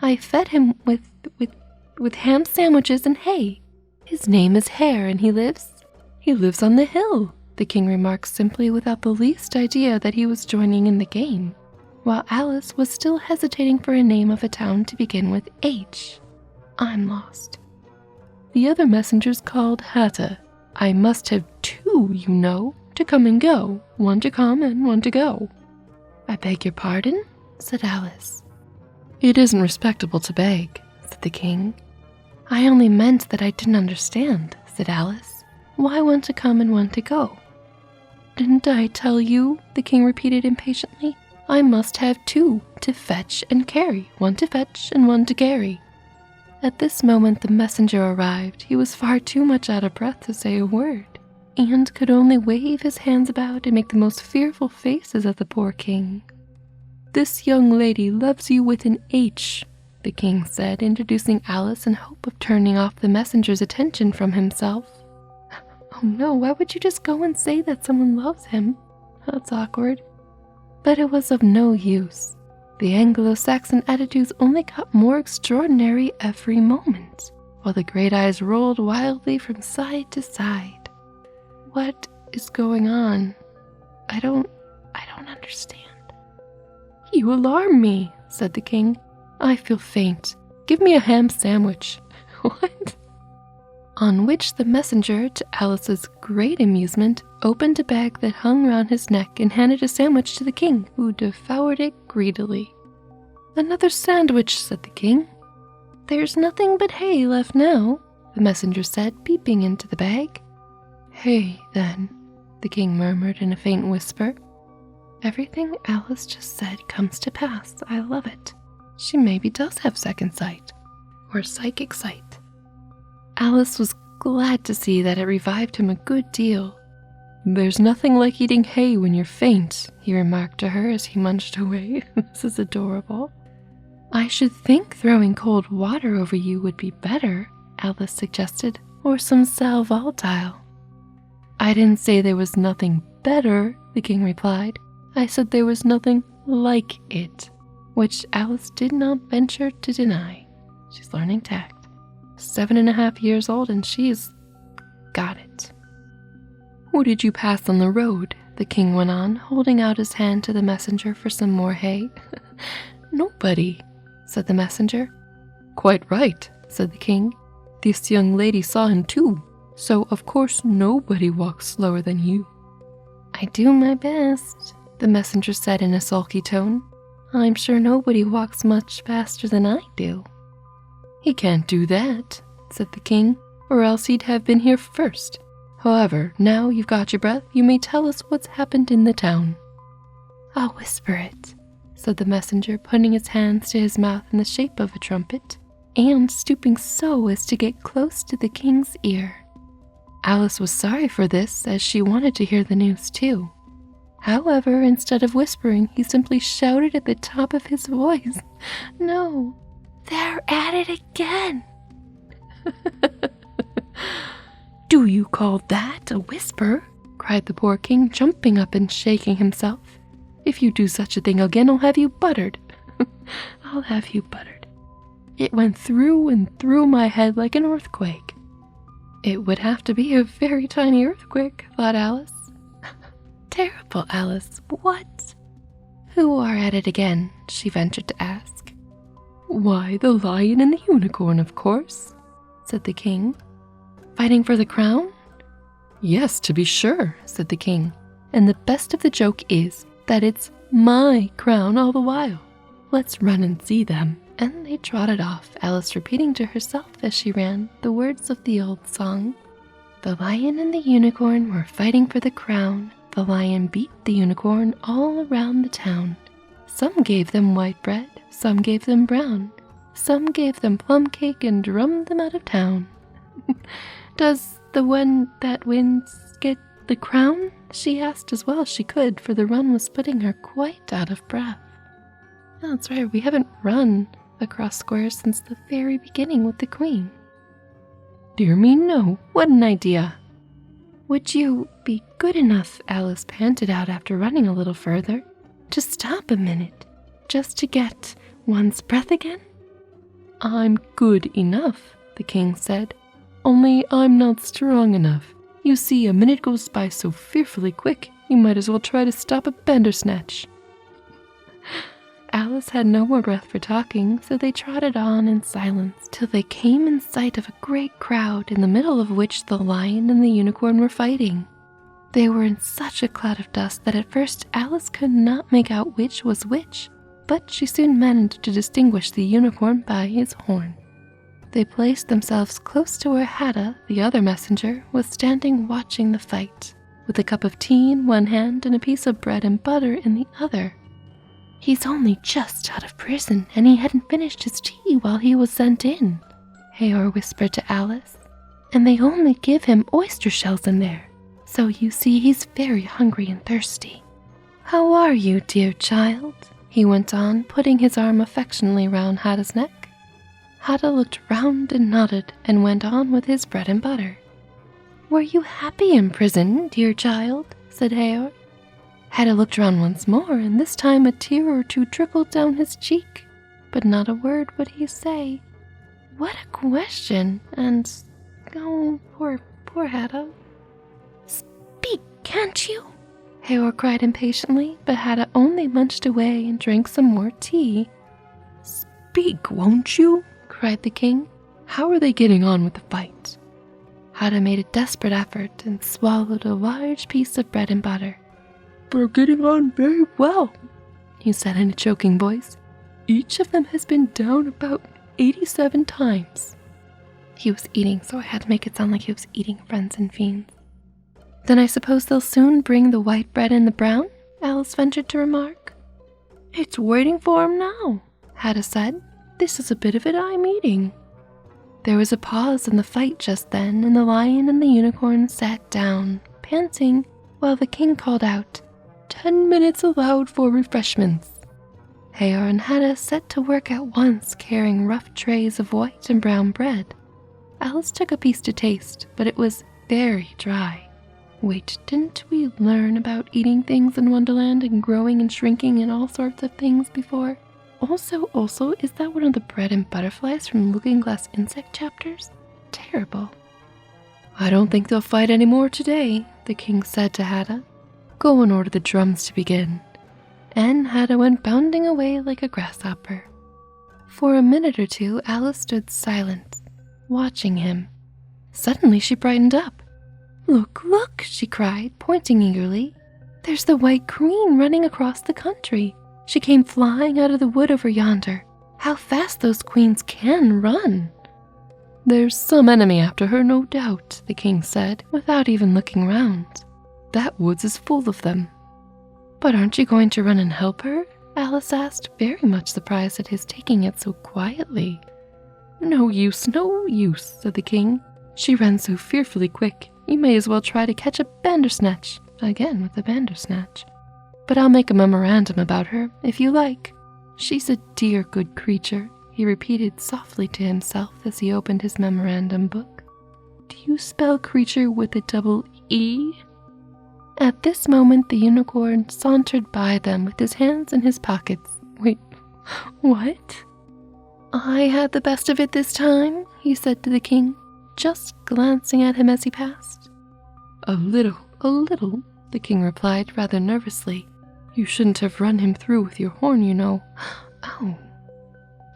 I fed him with ham sandwiches and hay. His name is Hare, and he lives on the hill, the king remarked simply without the least idea that he was joining in the game, while Alice was still hesitating for a name of a town to begin with H. I'm lost. The other messenger's called Hatta. I must have two, you know, to come and go, one to come and one to go. I beg your pardon, said Alice. It isn't respectable to beg, said the king. I only meant that I didn't understand, said Alice. Why one to come and one to go? Didn't I tell you, the king repeated impatiently, I must have two to fetch and carry, one to fetch and one to carry. At this moment the messenger arrived. He was far too much out of breath to say a word, and could only wave his hands about and make the most fearful faces at the poor king. This young lady loves you with an H, the king said, introducing Alice in hope of turning off the messenger's attention from himself. Oh no, why would you just go and say that someone loves him? That's awkward. But it was of no use. The Anglo-Saxon attitudes only got more extraordinary every moment, while the great eyes rolled wildly from side to side. What is going on? I don't understand. You alarm me, said the king. I feel faint. Give me a ham sandwich. What? On which the messenger, to Alice's great amusement, opened a bag that hung round his neck and handed a sandwich to the king, who devoured it greedily. Another sandwich, said the king. There's nothing but hay left now, the messenger said, peeping into the bag. Hay, then, the king murmured in a faint whisper. Everything Alice just said comes to pass. I love it. She maybe does have second sight, or psychic sight. Alice was glad to see that it revived him a good deal. There's nothing like eating hay when you're faint, he remarked to her as he munched away. This is adorable. I should think throwing cold water over you would be better, Alice suggested, or some sal volatile. I didn't say there was nothing better, the king replied. I said there was nothing like it, which Alice did not venture to deny. She's learning tact. 7.5 years old, and she's got it. Who did you pass on the road? The king went on, holding out his hand to the messenger for some more hay. Nobody, said the messenger. Quite right, said the king. This young lady saw him too, so of course nobody walks slower than you. I do my best, the messenger said in a sulky tone. I'm sure nobody walks much faster than I do. He can't do that, said the king, or else he'd have been here first. However, now you've got your breath, you may tell us what's happened in the town. I'll whisper it, said the messenger, putting his hands to his mouth in the shape of a trumpet, and stooping so as to get close to the king's ear. Alice was sorry for this, as she wanted to hear the news too. However, instead of whispering, he simply shouted at the top of his voice, No, they're at it again. Do you call that a whisper? Cried the poor king, jumping up and shaking himself. If you do such a thing again, I'll have you buttered. I'll have you buttered. It went through and through my head like an earthquake. It would have to be a very tiny earthquake, thought Alice. Terrible, Alice, what? Who are at it again? She ventured to ask. Why, the lion and the unicorn, of course, said the king. Fighting for the crown? Yes, to be sure, said the king. And the best of the joke is that it's my crown all the while. Let's run and see them. And they trotted off, Alice repeating to herself as she ran the words of the old song. The lion and the unicorn were fighting for the crown. The lion beat the unicorn all around the town. Some gave them white bread, some gave them brown. Some gave them plum cake and drummed them out of town. Does the one that wins get the crown? She asked as well as she could, for the run was putting her quite out of breath. That's right, we haven't run across squares since the very beginning with the queen. Dear me, no. What an idea. Would you be good enough, Alice panted out after running a little further, to stop a minute, just to get one's breath again? I'm good enough, the king said, only I'm not strong enough. You see, a minute goes by so fearfully quick, you might as well try to stop a bandersnatch. Alice had no more breath for talking, so they trotted on in silence till they came in sight of a great crowd, in the middle of which the lion and the unicorn were fighting. They were in such a cloud of dust that at first Alice could not make out which was which, but she soon managed to distinguish the unicorn by his horn. They placed themselves close to where Hatta, the other messenger, was standing watching the fight, with a cup of tea in one hand and a piece of bread and butter in the other. He's only just out of prison, and he hadn't finished his tea while he was sent in, Haor whispered to Alice. And they only give him oyster shells in there, so you see he's very hungry and thirsty. How are you, dear child? He went on, putting his arm affectionately round Hatta's neck. Hatta looked round and nodded, and went on with his bread and butter. Were you happy in prison, dear child? Said Haor. Hatta looked round once more, and this time a tear or two trickled down his cheek, but not a word would he say. What a question, and oh, poor Hatta. Speak, can't you? Haor cried impatiently, but Hatta only munched away and drank some more tea. Speak, won't you? Cried the king. How are they getting on with the fight? Hatta made a desperate effort and swallowed a large piece of bread and butter. They're getting on very well, he said in a choking voice. Each of them has been down about 87 times. He was eating, so I had to make it sound like he was eating friends and fiends. Then I suppose they'll soon bring the white bread and the brown? Alice ventured to remark. It's waiting for him now, Hatta said. This is a bit of it I'm eating. There was a pause in the fight just then, and the lion and the unicorn sat down, panting, while the king called out, 10 minutes allowed for refreshments. Haor and Hatta set to work at once, carrying rough trays of white and brown bread. Alice took a piece to taste, but it was very dry. Wait, didn't we learn about eating things in Wonderland and growing and shrinking and all sorts of things before? Also, is that one of the bread and butterflies from Looking Glass Insect chapters? Terrible. I don't think they'll fight any more today, the king said to Hatta. Go and order the drums to begin. And Hatta went bounding away like a grasshopper. For a minute or two, Alice stood silent, watching him. Suddenly she brightened up. Look, look, she cried, pointing eagerly. There's the White Queen running across the country. She came flying out of the wood over yonder. How fast those queens can run! There's some enemy after her, no doubt, the king said, without even looking round. That woods is full of them. But aren't you going to run and help her? Alice asked, very much surprised at his taking it so quietly. No use, said the king. She runs so fearfully quick, you may as well try to catch a bandersnatch. Again with the bandersnatch. But I'll make a memorandum about her, if you like. She's a dear good creature, he repeated softly to himself as he opened his memorandum book. Do you spell creature with a double E? At this moment the unicorn sauntered by them with his hands in his pockets. Wait, what? I had the best of it this time, he said to the king. just glancing at him as he passed. A little, the king replied rather nervously. You shouldn't have run him through with your horn, you know. Oh.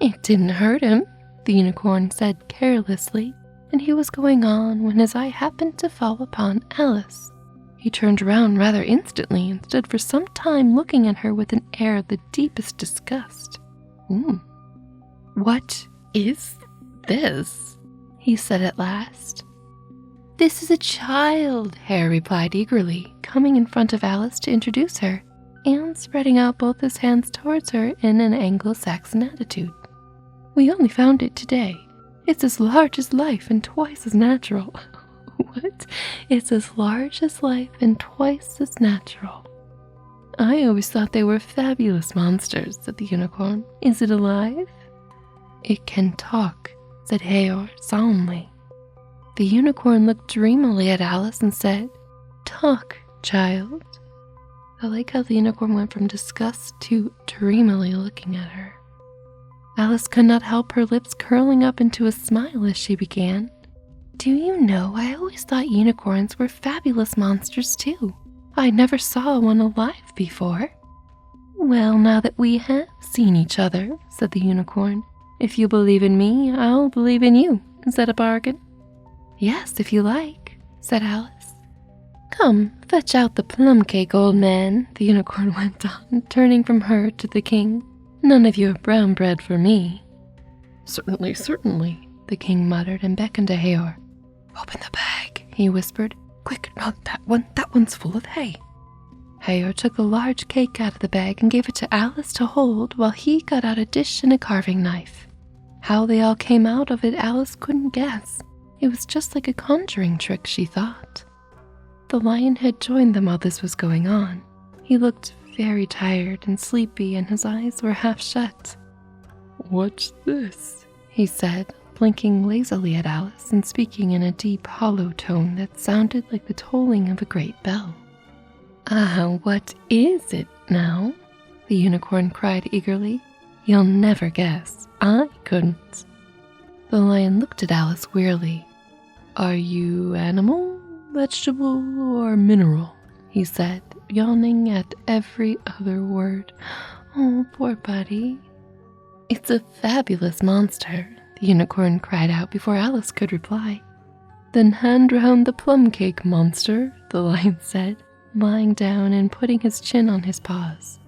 It didn't hurt him, the unicorn said carelessly, and he was going on when his eye happened to fall upon Alice. He turned around rather instantly and stood for some time looking at her with an air of the deepest disgust. What is this? He said at last. This is a child, Harry replied eagerly, coming in front of Alice to introduce her, and spreading out both his hands towards her in an Anglo-Saxon attitude. We only found it today. It's as large as life and twice as natural. What? It's as large as life and twice as natural. I always thought they were fabulous monsters, said the unicorn. Is it alive? It can talk, said Hayor solemnly. The unicorn looked dreamily at Alice and said, Talk, child. I like how the unicorn went from disgust to dreamily looking at her. Alice could not help her lips curling up into a smile as she began. Do you know, I always thought unicorns were fabulous monsters too. I never saw one alive before. Well, now that we have seen each other, said the unicorn, if you believe in me, I'll believe in you. Is that a bargain? Yes, if you like, said Alice. Come, fetch out the plum cake, old man, the unicorn went on, turning from her to the king. None of your brown bread for me. Certainly, the king muttered and beckoned to Hayor. Open the bag, he whispered. Quick, not that one's full of hay. Hayor took a large cake out of the bag and gave it to Alice to hold while he got out a dish and a carving knife. How they all came out of it Alice couldn't guess. It was just like a conjuring trick, she thought. The lion had joined them while this was going on. He looked very tired and sleepy and his eyes were half shut. What's this? He said, blinking lazily at Alice and speaking in a deep, hollow tone that sounded like the tolling of a great bell. What is it now? The unicorn cried eagerly. You'll never guess. I couldn't. The lion looked at Alice wearily. Are you animal, vegetable, or mineral? He said, yawning at every other word. Oh, poor buddy. It's a fabulous monster, the unicorn cried out before Alice could reply. Then hand round the plum cake, monster, the lion said, lying down and putting his chin on his paws.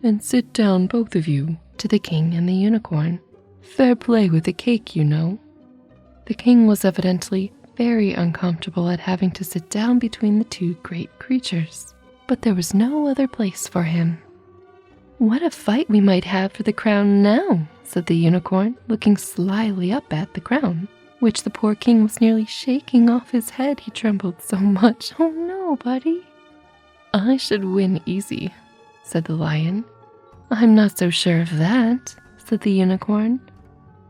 And sit down, both of you, to the king and the unicorn. Fair play with the cake, you know. The king was evidently very uncomfortable at having to sit down between the two great creatures, but there was no other place for him. What a fight we might have for the crown now, said the unicorn, looking slyly up at the crown, which the poor king was nearly shaking off his head, he trembled so much. Oh no, buddy. I should win easy, said the lion. I'm not so sure of that, said the unicorn.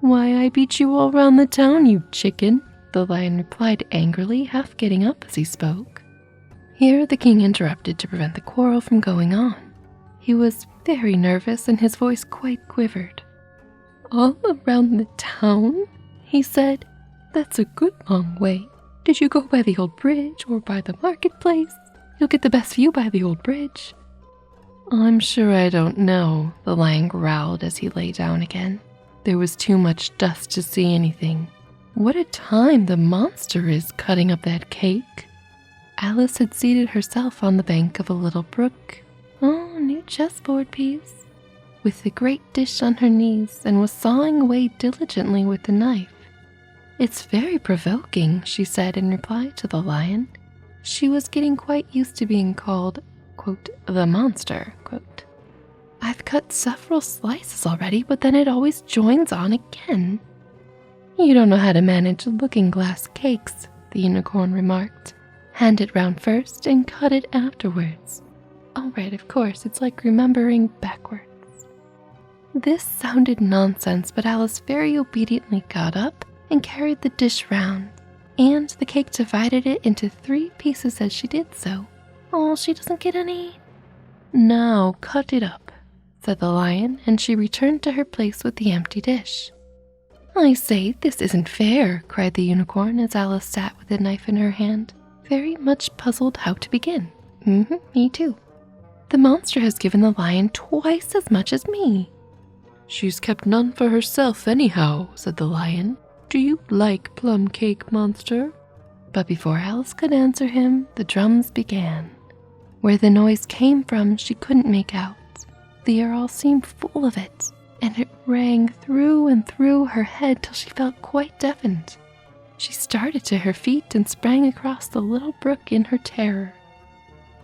Why, I beat you all round the town, you chicken, the lion replied angrily, half getting up as he spoke. Here the king interrupted to prevent the quarrel from going on. He was very nervous and his voice quite quivered. All around the town? He said. That's a good long way. Did you go by the old bridge or by the marketplace? You'll get the best view by the old bridge. I'm sure I don't know, the lion growled as he lay down again. There was too much dust to see anything. What a time the monster is cutting up that cake. Alice had seated herself on the bank of a little brook. Oh, new chessboard piece. With the great dish on her knees and was sawing away diligently with the knife. It's very provoking, she said in reply to the lion. She was getting quite used to being called, quote, the monster, quote. I've cut several slices already, but then it always joins on again. You don't know how to manage looking-glass cakes, the unicorn remarked. Hand it round first and cut it afterwards. All right, of course, it's like remembering backwards. This sounded nonsense, but Alice very obediently got up and carried the dish round, and the cake divided it into 3 pieces as she did so. Oh, she doesn't get any. Now cut it up, said the lion, and she returned to her place with the empty dish. I say, this isn't fair, cried the unicorn as Alice sat with the knife in her hand, very much puzzled how to begin. Me too. The monster has given the lion twice as much as me. She's kept none for herself anyhow, said the lion. Do you like plum cake, monster? But before Alice could answer him, the drums began. Where the noise came from, she couldn't make out. The air all seemed full of it, and it rang through and through her head till she felt quite deafened. She started to her feet and sprang across the little brook in her terror.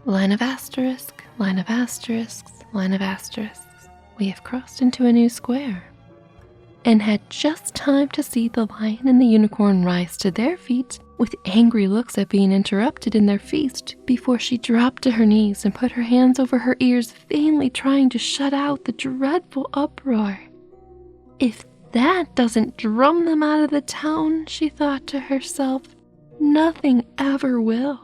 Line of asterisks, line of asterisks, line of asterisks. We have crossed into a new square. And had just time to see the lion and the unicorn rise to their feet with angry looks at being interrupted in their feast before she dropped to her knees and put her hands over her ears, vainly trying to shut out the dreadful uproar. If that doesn't drum them out of the town, she thought to herself, nothing ever will.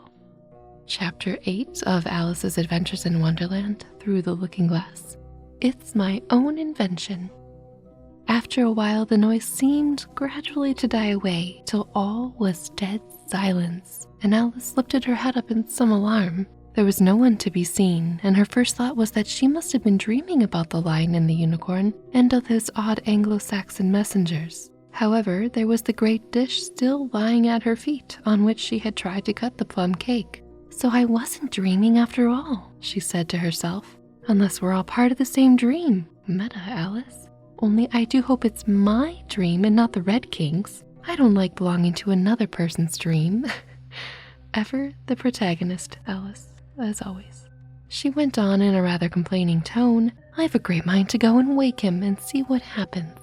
Chapter 8 of Alice's Adventures in Wonderland Through the Looking Glass. It's my own invention. After a while, the noise seemed gradually to die away till all was dead silence, and Alice lifted her head up in some alarm. There was no one to be seen, and her first thought was that she must have been dreaming about the lion and the unicorn and of those odd Anglo-Saxon messengers. However, there was the great dish still lying at her feet on which she had tried to cut the plum cake. So I wasn't dreaming after all, she said to herself, unless we're all part of the same dream. Meta, Alice. Only I do hope it's my dream and not the Red King's. I don't like belonging to another person's dream. Ever the protagonist, Alice, as always. She went on in a rather complaining tone. I've a great mind to go and wake him and see what happens.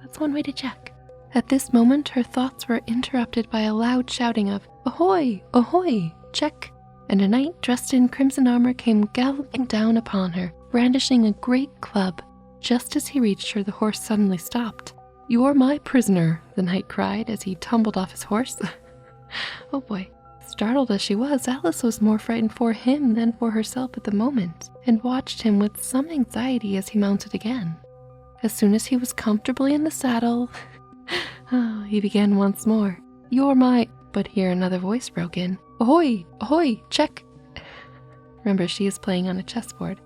That's one way to check. At this moment, her thoughts were interrupted by a loud shouting of, Ahoy! Ahoy! Check! And a knight dressed in crimson armor came galloping down upon her, brandishing a great club. Just as he reached her, the horse suddenly stopped. You're my prisoner, the knight cried as he tumbled off his horse. Oh boy. Startled as she was, Alice was more frightened for him than for herself at the moment, and watched him with some anxiety as he mounted again. As soon as he was comfortably in the saddle, he began once more. You're my... But here another voice broke in. Ahoy! Ahoy! Check! Remember, she is playing on a chessboard.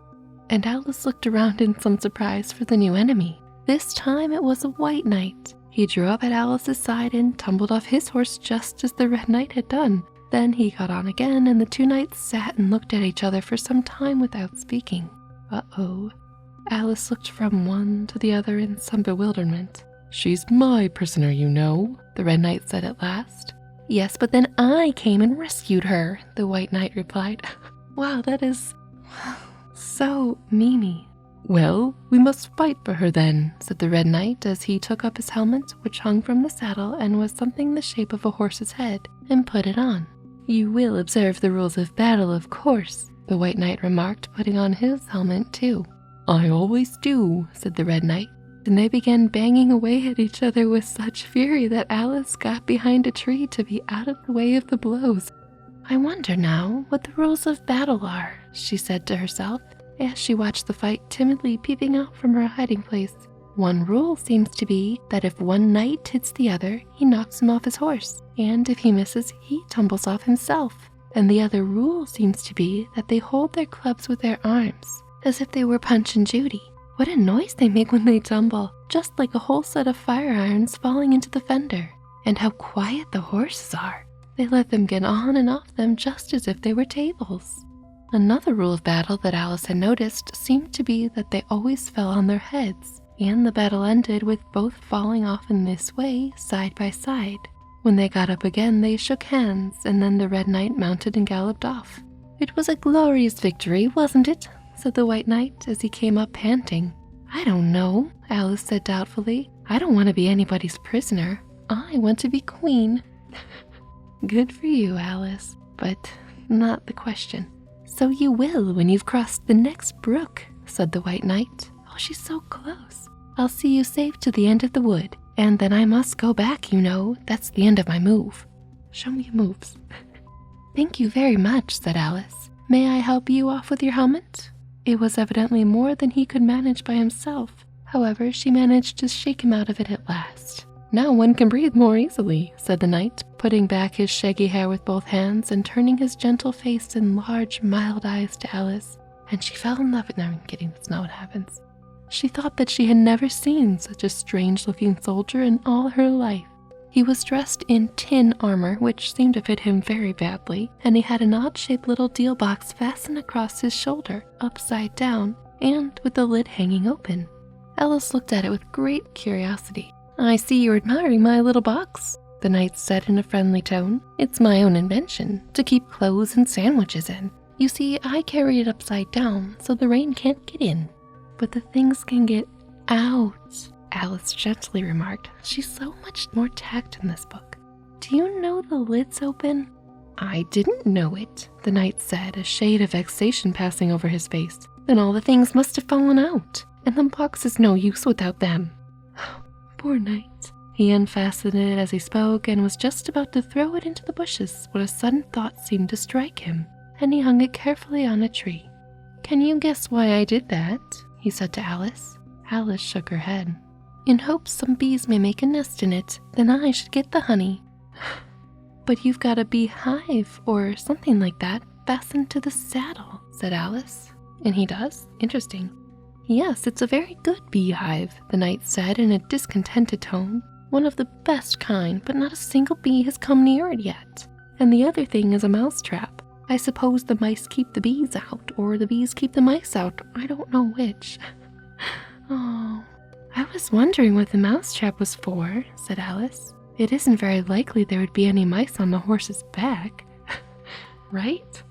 And Alice looked around in some surprise for the new enemy. This time it was a white knight. He drew up at Alice's side and tumbled off his horse just as the red knight had done. Then he got on again, and the two knights sat and looked at each other for some time without speaking. Uh-oh. Alice looked from one to the other in some bewilderment. She's my prisoner, you know, the red knight said at last. Yes, but then I came and rescued her, the white knight replied. Wow, that is so Mimi. Well, we must fight for her then, said the red knight as he took up his helmet, which hung from the saddle and was something the shape of a horse's head, and put it on. You will observe the rules of battle, of course, the white knight remarked, putting on his helmet too. I always do, said the red knight, and they began banging away at each other with such fury that Alice got behind a tree to be out of the way of the blows. I wonder now what the rules of battle are, she said to herself, as she watched the fight timidly peeping out from her hiding place. One rule seems to be that if one knight hits the other, he knocks him off his horse, and if he misses, he tumbles off himself. And the other rule seems to be that they hold their clubs with their arms, as if they were Punch and Judy. What a noise they make when they tumble, just like a whole set of fire irons falling into the fender. And how quiet the horses are. They let them get on and off them just as if they were tables. Another rule of battle that Alice had noticed seemed to be that they always fell on their heads, and the battle ended with both falling off in this way, side by side. When they got up again, they shook hands, and then the red knight mounted and galloped off. It was a glorious victory, wasn't it? Said the white knight as he came up panting. I don't know, Alice said doubtfully. I don't want to be anybody's prisoner. I want to be queen. Good for you, Alice, but not the question. So you will when you've crossed the next brook, said the white knight. Oh, she's so close. I'll see you safe to the end of the wood, and then I must go back, you know. That's the end of my move. Show me your moves. Thank you very much, said Alice. May I help you off with your helmet? It was evidently more than he could manage by himself. However, she managed to shake him out of it at last. Now one can breathe more easily, said the knight, putting back his shaggy hair with both hands and turning his gentle face and large, mild eyes to Alice. And she fell in love with— No, I'm kidding, that's not what happens. She thought that she had never seen such a strange-looking soldier in all her life. He was dressed in tin armor, which seemed to fit him very badly, and he had an odd-shaped little deal box fastened across his shoulder, upside down, and with the lid hanging open. Alice looked at it with great curiosity. I see you're admiring my little box, the knight said in a friendly tone. It's my own invention, to keep clothes and sandwiches in. You see, I carry it upside down so the rain can't get in. But the things can get out, Alice gently remarked. She's so much more tact in this book. Do you know the lid's open? I didn't know it, the knight said, a shade of vexation passing over his face. Then all the things must have fallen out, and the box is no use without them. Poor knight. He unfastened it as he spoke and was just about to throw it into the bushes when a sudden thought seemed to strike him, and he hung it carefully on a tree. Can you guess why I did that? He said to Alice. Alice shook her head. In hopes some bees may make a nest in it, then I should get the honey. But you've got a beehive or something like that fastened to the saddle, said Alice. And he does? Interesting. Yes, it's a very good beehive, the knight said in a discontented tone. One of the best kind, but not a single bee has come near it yet. And the other thing is a mousetrap. I suppose the mice keep the bees out, or the bees keep the mice out. I don't know which. Oh, I was wondering what the mousetrap was for, said Alice. It isn't very likely there would be any mice on the horse's back. Right?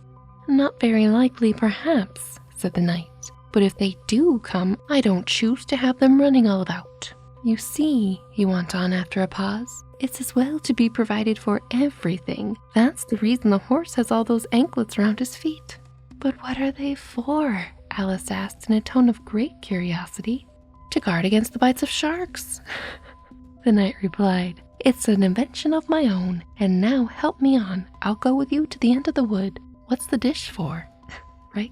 Not very likely, perhaps, said the knight. But if they do come, I don't choose to have them running all about. You see, he went on after a pause, it's as well to be provided for everything. That's the reason the horse has all those anklets round his feet. But what are they for? Alice asked in a tone of great curiosity. To guard against the bites of sharks. The knight replied, It's an invention of my own, and now help me on. I'll go with you to the end of the wood. What's the dish for? Right?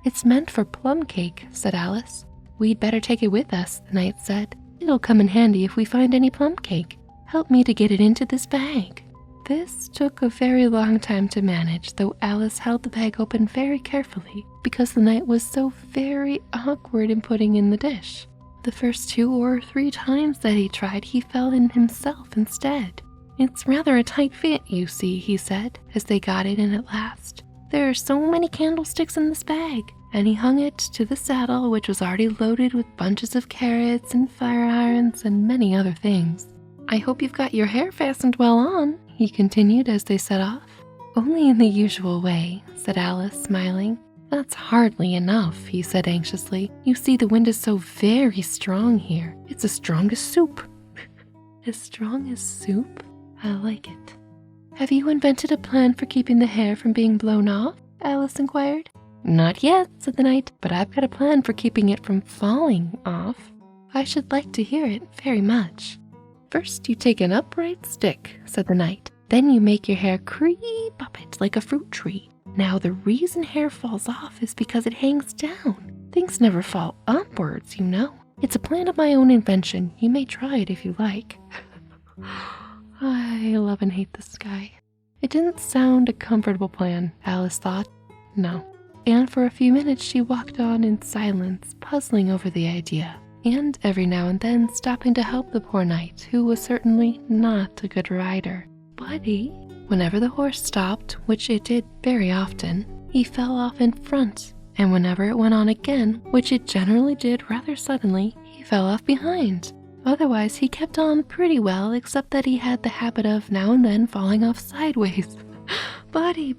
It's meant for plum cake, said Alice. We'd better take it with us, the knight said. It'll come in handy if we find any plum cake. Help me to get it into this bag. This took a very long time to manage, though Alice held the bag open very carefully because the knight was so very awkward in putting in the dish. The first 2 or 3 times that he tried, he fell in himself instead. It's rather a tight fit, you see, he said, as they got it in at last. There are so many candlesticks in this bag, and he hung it to the saddle, which was already loaded with bunches of carrots and fire irons and many other things. I hope you've got your hair fastened well on, he continued as they set off. Only in the usual way, said Alice, smiling. That's hardly enough, he said anxiously. You see, the wind is so very strong here. It's as strong as soup. As strong as soup? I like it. Have you invented a plan for keeping the hair from being blown off? Alice inquired. Not yet, said the knight, but I've got a plan for keeping it from falling off. I should like to hear it very much. First, you take an upright stick, said the knight. Then you make your hair creep up it like a fruit tree. Now, the reason hair falls off is because it hangs down. Things never fall upwards, you know. It's a plan of my own invention. You may try it if you like. I love and hate this guy. It didn't sound a comfortable plan, Alice thought. No. And for a few minutes she walked on in silence, puzzling over the idea, and every now and then stopping to help the poor knight, who was certainly not a good rider. But whenever the horse stopped, which it did very often, he fell off in front, and whenever it went on again, which it generally did rather suddenly, he fell off behind. Otherwise, he kept on pretty well, except that he had the habit of now and then falling off sideways. Buddy.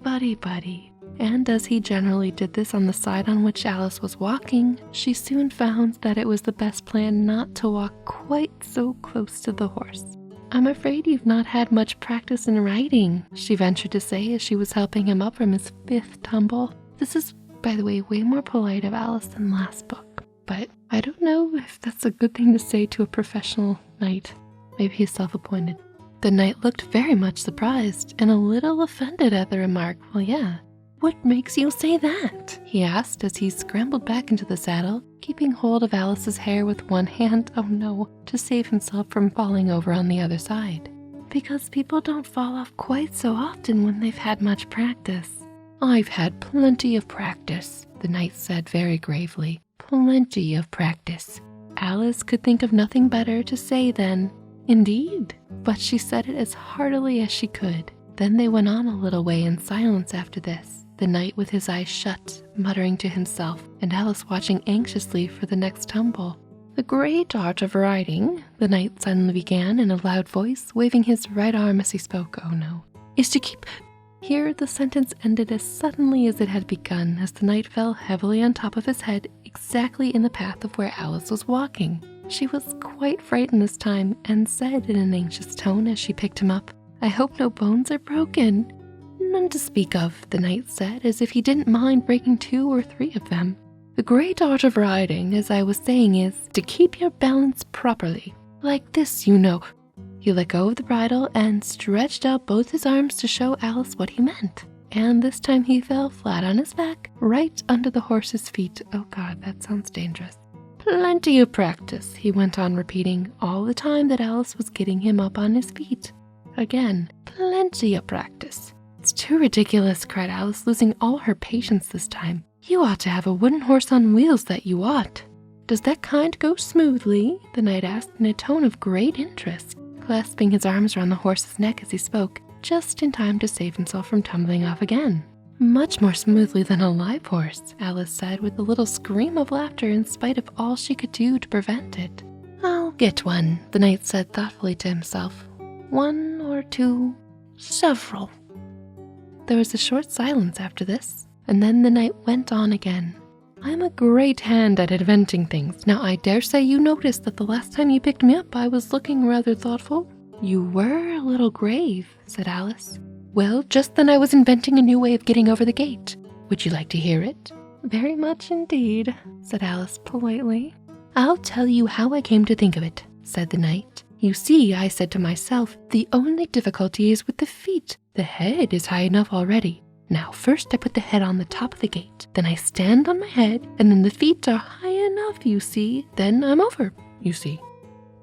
And as he generally did this on the side on which Alice was walking, she soon found that it was the best plan not to walk quite so close to the horse. I'm afraid you've not had much practice in riding, she ventured to say as she was helping him up from his 5th tumble. This is, by the way, way more polite of Alice than last book. But I don't know if that's a good thing to say to a professional knight. Maybe he's self-appointed. The knight looked very much surprised and a little offended at the remark. Well, yeah. What makes you say that? He asked as he scrambled back into the saddle, keeping hold of Alice's hair with one hand, oh no, to save himself from falling over on the other side. Because people don't fall off quite so often when they've had much practice. I've had plenty of practice, the knight said very gravely. Plenty of practice. Alice could think of nothing better to say than, indeed, but she said it as heartily as she could. Then they went on a little way in silence after this, the knight with his eyes shut, muttering to himself, and Alice watching anxiously for the next tumble. The great art of riding, the knight suddenly began in a loud voice, waving his right arm as he spoke, oh no, is to keep... Here the sentence ended as suddenly as it had begun, as the knight fell heavily on top of his head, exactly in the path of where Alice was walking. She was quite frightened this time, and said in an anxious tone as she picked him up, I hope no bones are broken. None to speak of, the knight said, as if he didn't mind breaking 2 or 3 of them. The great art of riding, as I was saying, is to keep your balance properly. Like this, you know. He let go of the bridle and stretched out both his arms to show Alice what he meant. And this time he fell flat on his back, right under the horse's feet. Oh God, that sounds dangerous. Plenty of practice, he went on repeating, all the time that Alice was getting him up on his feet. Again, plenty of practice. It's too ridiculous, cried Alice, losing all her patience this time. You ought to have a wooden horse on wheels, that you ought. Does that kind go smoothly? The knight asked in a tone of great interest, clasping his arms around the horse's neck as he spoke, just in time to save himself from tumbling off again. Much more smoothly than a live horse, Alice said with a little scream of laughter in spite of all she could do to prevent it. I'll get one, the knight said thoughtfully to himself. 1 or 2, several. There was a short silence after this, and then the knight went on again. I'm a great hand at inventing things. Now I dare say you noticed that the last time you picked me up I was looking rather thoughtful. You were a little grave, said Alice. Well, just then I was inventing a new way of getting over the gate. Would you like to hear it? Very much indeed, said Alice politely. I'll tell you how I came to think of it, said the knight. You see, I said to myself, the only difficulty is with the feet. The head is high enough already. Now, first I put the head on the top of the gate, then I stand on my head, and then the feet are high enough, you see. Then I'm over, you see.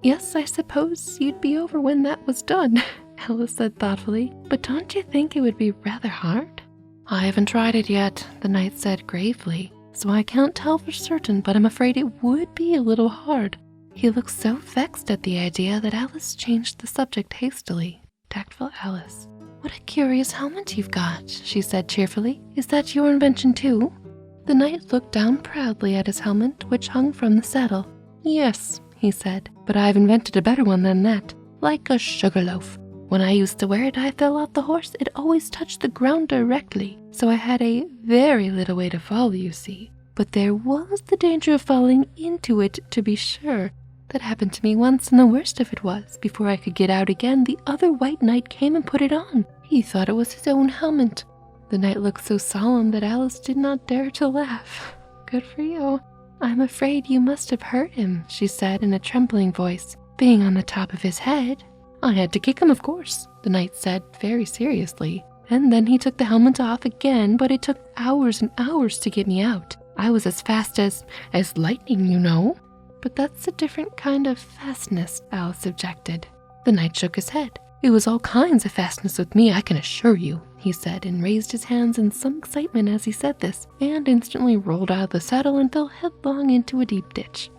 Yes, I suppose you'd be over when that was done, Alice said thoughtfully. But don't you think it would be rather hard? I haven't tried it yet, the knight said gravely, so I can't tell for certain, but I'm afraid it would be a little hard. He looked so vexed at the idea that Alice changed the subject hastily. Tactful Alice. What a curious helmet you've got, she said cheerfully. Is that your invention too? The knight looked down proudly at his helmet, which hung from the saddle. Yes, he said, but I've invented a better one than that, like a sugar loaf. When I used to wear it, I fell off the horse. It always touched the ground directly, so I had a very little way to fall, you see. But there was the danger of falling into it, to be sure. That happened to me once, and the worst of it was, before I could get out again, the other white knight came and put it on. He thought it was his own helmet. The knight looked so solemn that Alice did not dare to laugh. Good for you. I'm afraid you must have hurt him, she said in a trembling voice, being on the top of his head. I had to kick him, of course, the knight said very seriously. And then he took the helmet off again, but it took hours and hours to get me out. I was as fast as lightning, you know. But that's a different kind of fastness, Alice objected. The knight shook his head. It was all kinds of fastness with me, I can assure you, he said, and raised his hands in some excitement as he said this, and instantly rolled out of the saddle and fell headlong into a deep ditch.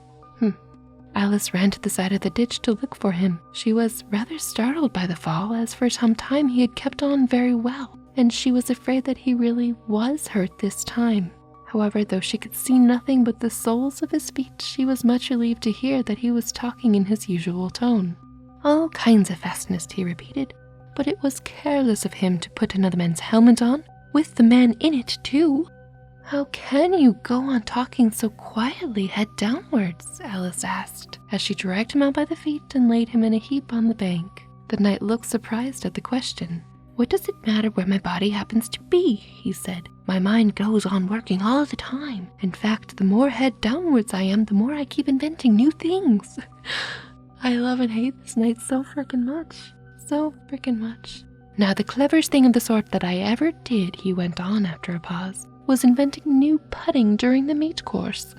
Alice ran to the side of the ditch to look for him. She was rather startled by the fall, as for some time he had kept on very well, and she was afraid that he really was hurt this time. However, though she could see nothing but the soles of his feet, she was much relieved to hear that he was talking in his usual tone. All kinds of fastness, he repeated, but it was careless of him to put another man's helmet on, with the man in it too. How can you go on talking so quietly, head downwards? Alice asked, as she dragged him out by the feet and laid him in a heap on the bank. The knight looked surprised at the question. What does it matter where my body happens to be? He said. My mind goes on working all the time. In fact, the more head downwards I am, the more I keep inventing new things. I love and hate this knight so frickin' much. So frickin' much. Now, the cleverest thing of the sort that I ever did, he went on after a pause, was inventing new putting during the meat course.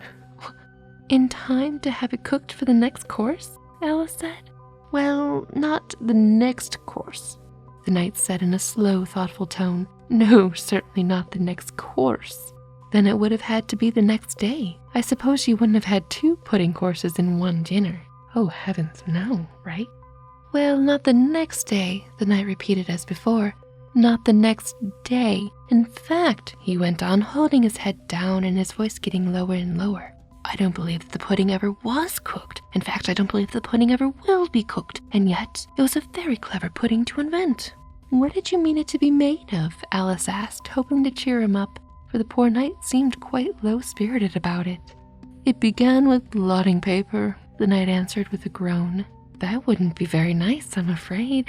In time to have it cooked for the next course? Alice said. Well, not the next course, the knight said in a slow, thoughtful tone. No, certainly not the next course. Then it would have had to be the next day. I suppose you wouldn't have had 2 pudding courses in one dinner. Oh, heavens, no, right? Well, not the next day, the knight repeated as before. Not the next day. In fact, he went on, holding his head down and his voice getting lower and lower. I don't believe that the pudding ever was cooked. In fact, I don't believe the pudding ever will be cooked. And yet, it was a very clever pudding to invent. What did you mean it to be made of? Alice asked, hoping to cheer him up, for the poor knight seemed quite low-spirited about it. It began with blotting paper, the knight answered with a groan. That wouldn't be very nice, I'm afraid.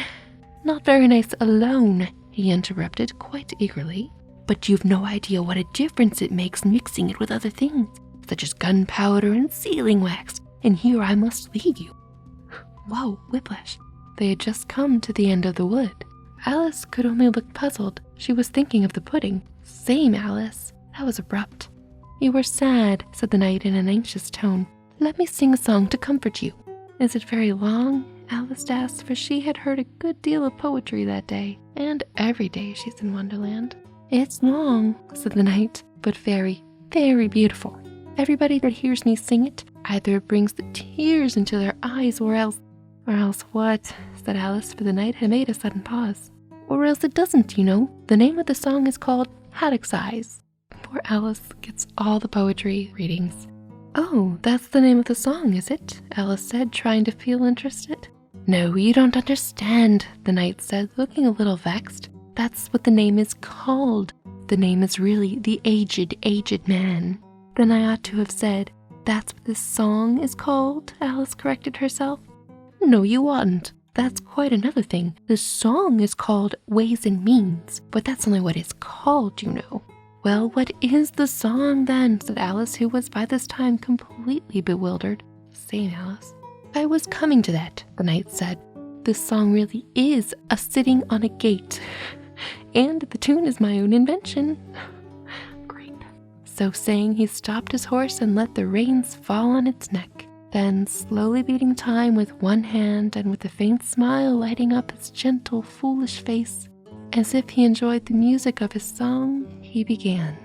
Not very nice alone, he interrupted quite eagerly. But you've no idea what a difference it makes mixing it with other things, such as gunpowder and sealing wax, and here I must leave you. Whoa, whiplash. They had just come to the end of the wood. Alice could only look puzzled. She was thinking of the pudding. Same, Alice. That was abrupt. You were sad, said the knight in an anxious tone. Let me sing a song to comfort you. Is it very long? Alice asked, for she had heard a good deal of poetry that day, and every day she's in Wonderland. It's long, said the knight, but very, very beautiful. Everybody that hears me sing it either brings the tears into their eyes or else what? Said Alice, for the knight had made a sudden pause. Or else it doesn't, you know. The name of the song is called Haddock's Eyes. Poor Alice gets all the poetry readings. Oh, that's the name of the song, is it? Alice said, trying to feel interested. No, you don't understand, the knight said, looking a little vexed. That's what the name is called. The name is really The Aged Man. Then I ought to have said, that's what this song is called, Alice corrected herself. No, you oughtn't. That's quite another thing. The song is called Ways and Means, but that's only what it's called, you know. Well, what is the song then? Said Alice, who was by this time completely bewildered. Same, Alice. I was coming to that, the knight said. This song really is a sitting on a gate, and the tune is my own invention. Great. So saying, he stopped his horse and let the reins fall on its neck. Then, slowly beating time with one hand and with a faint smile lighting up his gentle, foolish face, as if he enjoyed the music of his song, he began.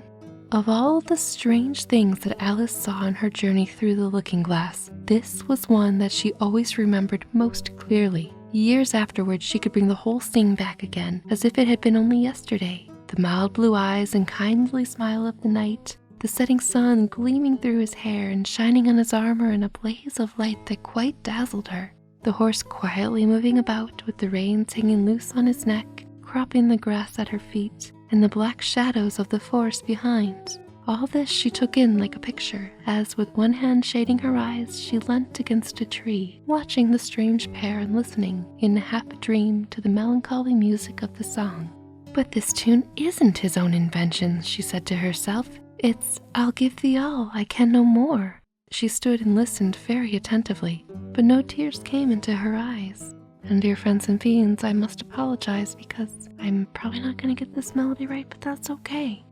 Of all the strange things that Alice saw on her journey through the looking-glass, this was one that she always remembered most clearly. Years afterwards, she could bring the whole scene back again, as if it had been only yesterday. The mild blue eyes and kindly smile of the knight, the setting sun gleaming through his hair and shining on his armor in a blaze of light that quite dazzled her, the horse quietly moving about with the reins hanging loose on his neck, cropping the grass at her feet, and the black shadows of the forest behind. All this she took in like a picture, as with one hand shading her eyes, she leant against a tree, watching the strange pair and listening, in a half-dream, to the melancholy music of the song. But this tune isn't his own invention, she said to herself. It's, I'll give thee all, I can no more. She stood and listened very attentively, but no tears came into her eyes. And dear friends and fiends, I must apologize because I'm probably not going to get this melody right, but that's okay.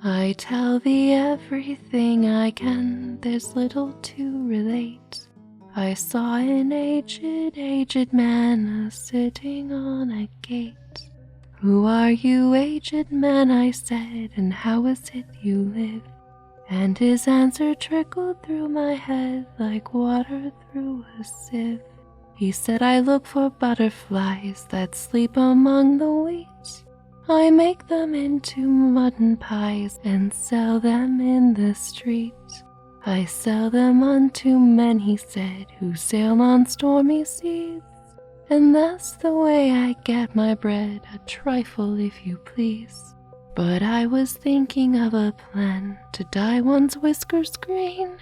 I tell thee everything I can, there's little to relate. I saw an aged man a-sitting on a gate. Who are you, aged man, I said, and how is it you live? And his answer trickled through my head like water through a sieve. He said, I look for butterflies that sleep among the wheat. I make them into mutton pies and sell them in the street. I sell them unto men, he said, who sail on stormy seas. And that's the way I get my bread, a trifle if you please. But I was thinking of a plan to dye one's whiskers green,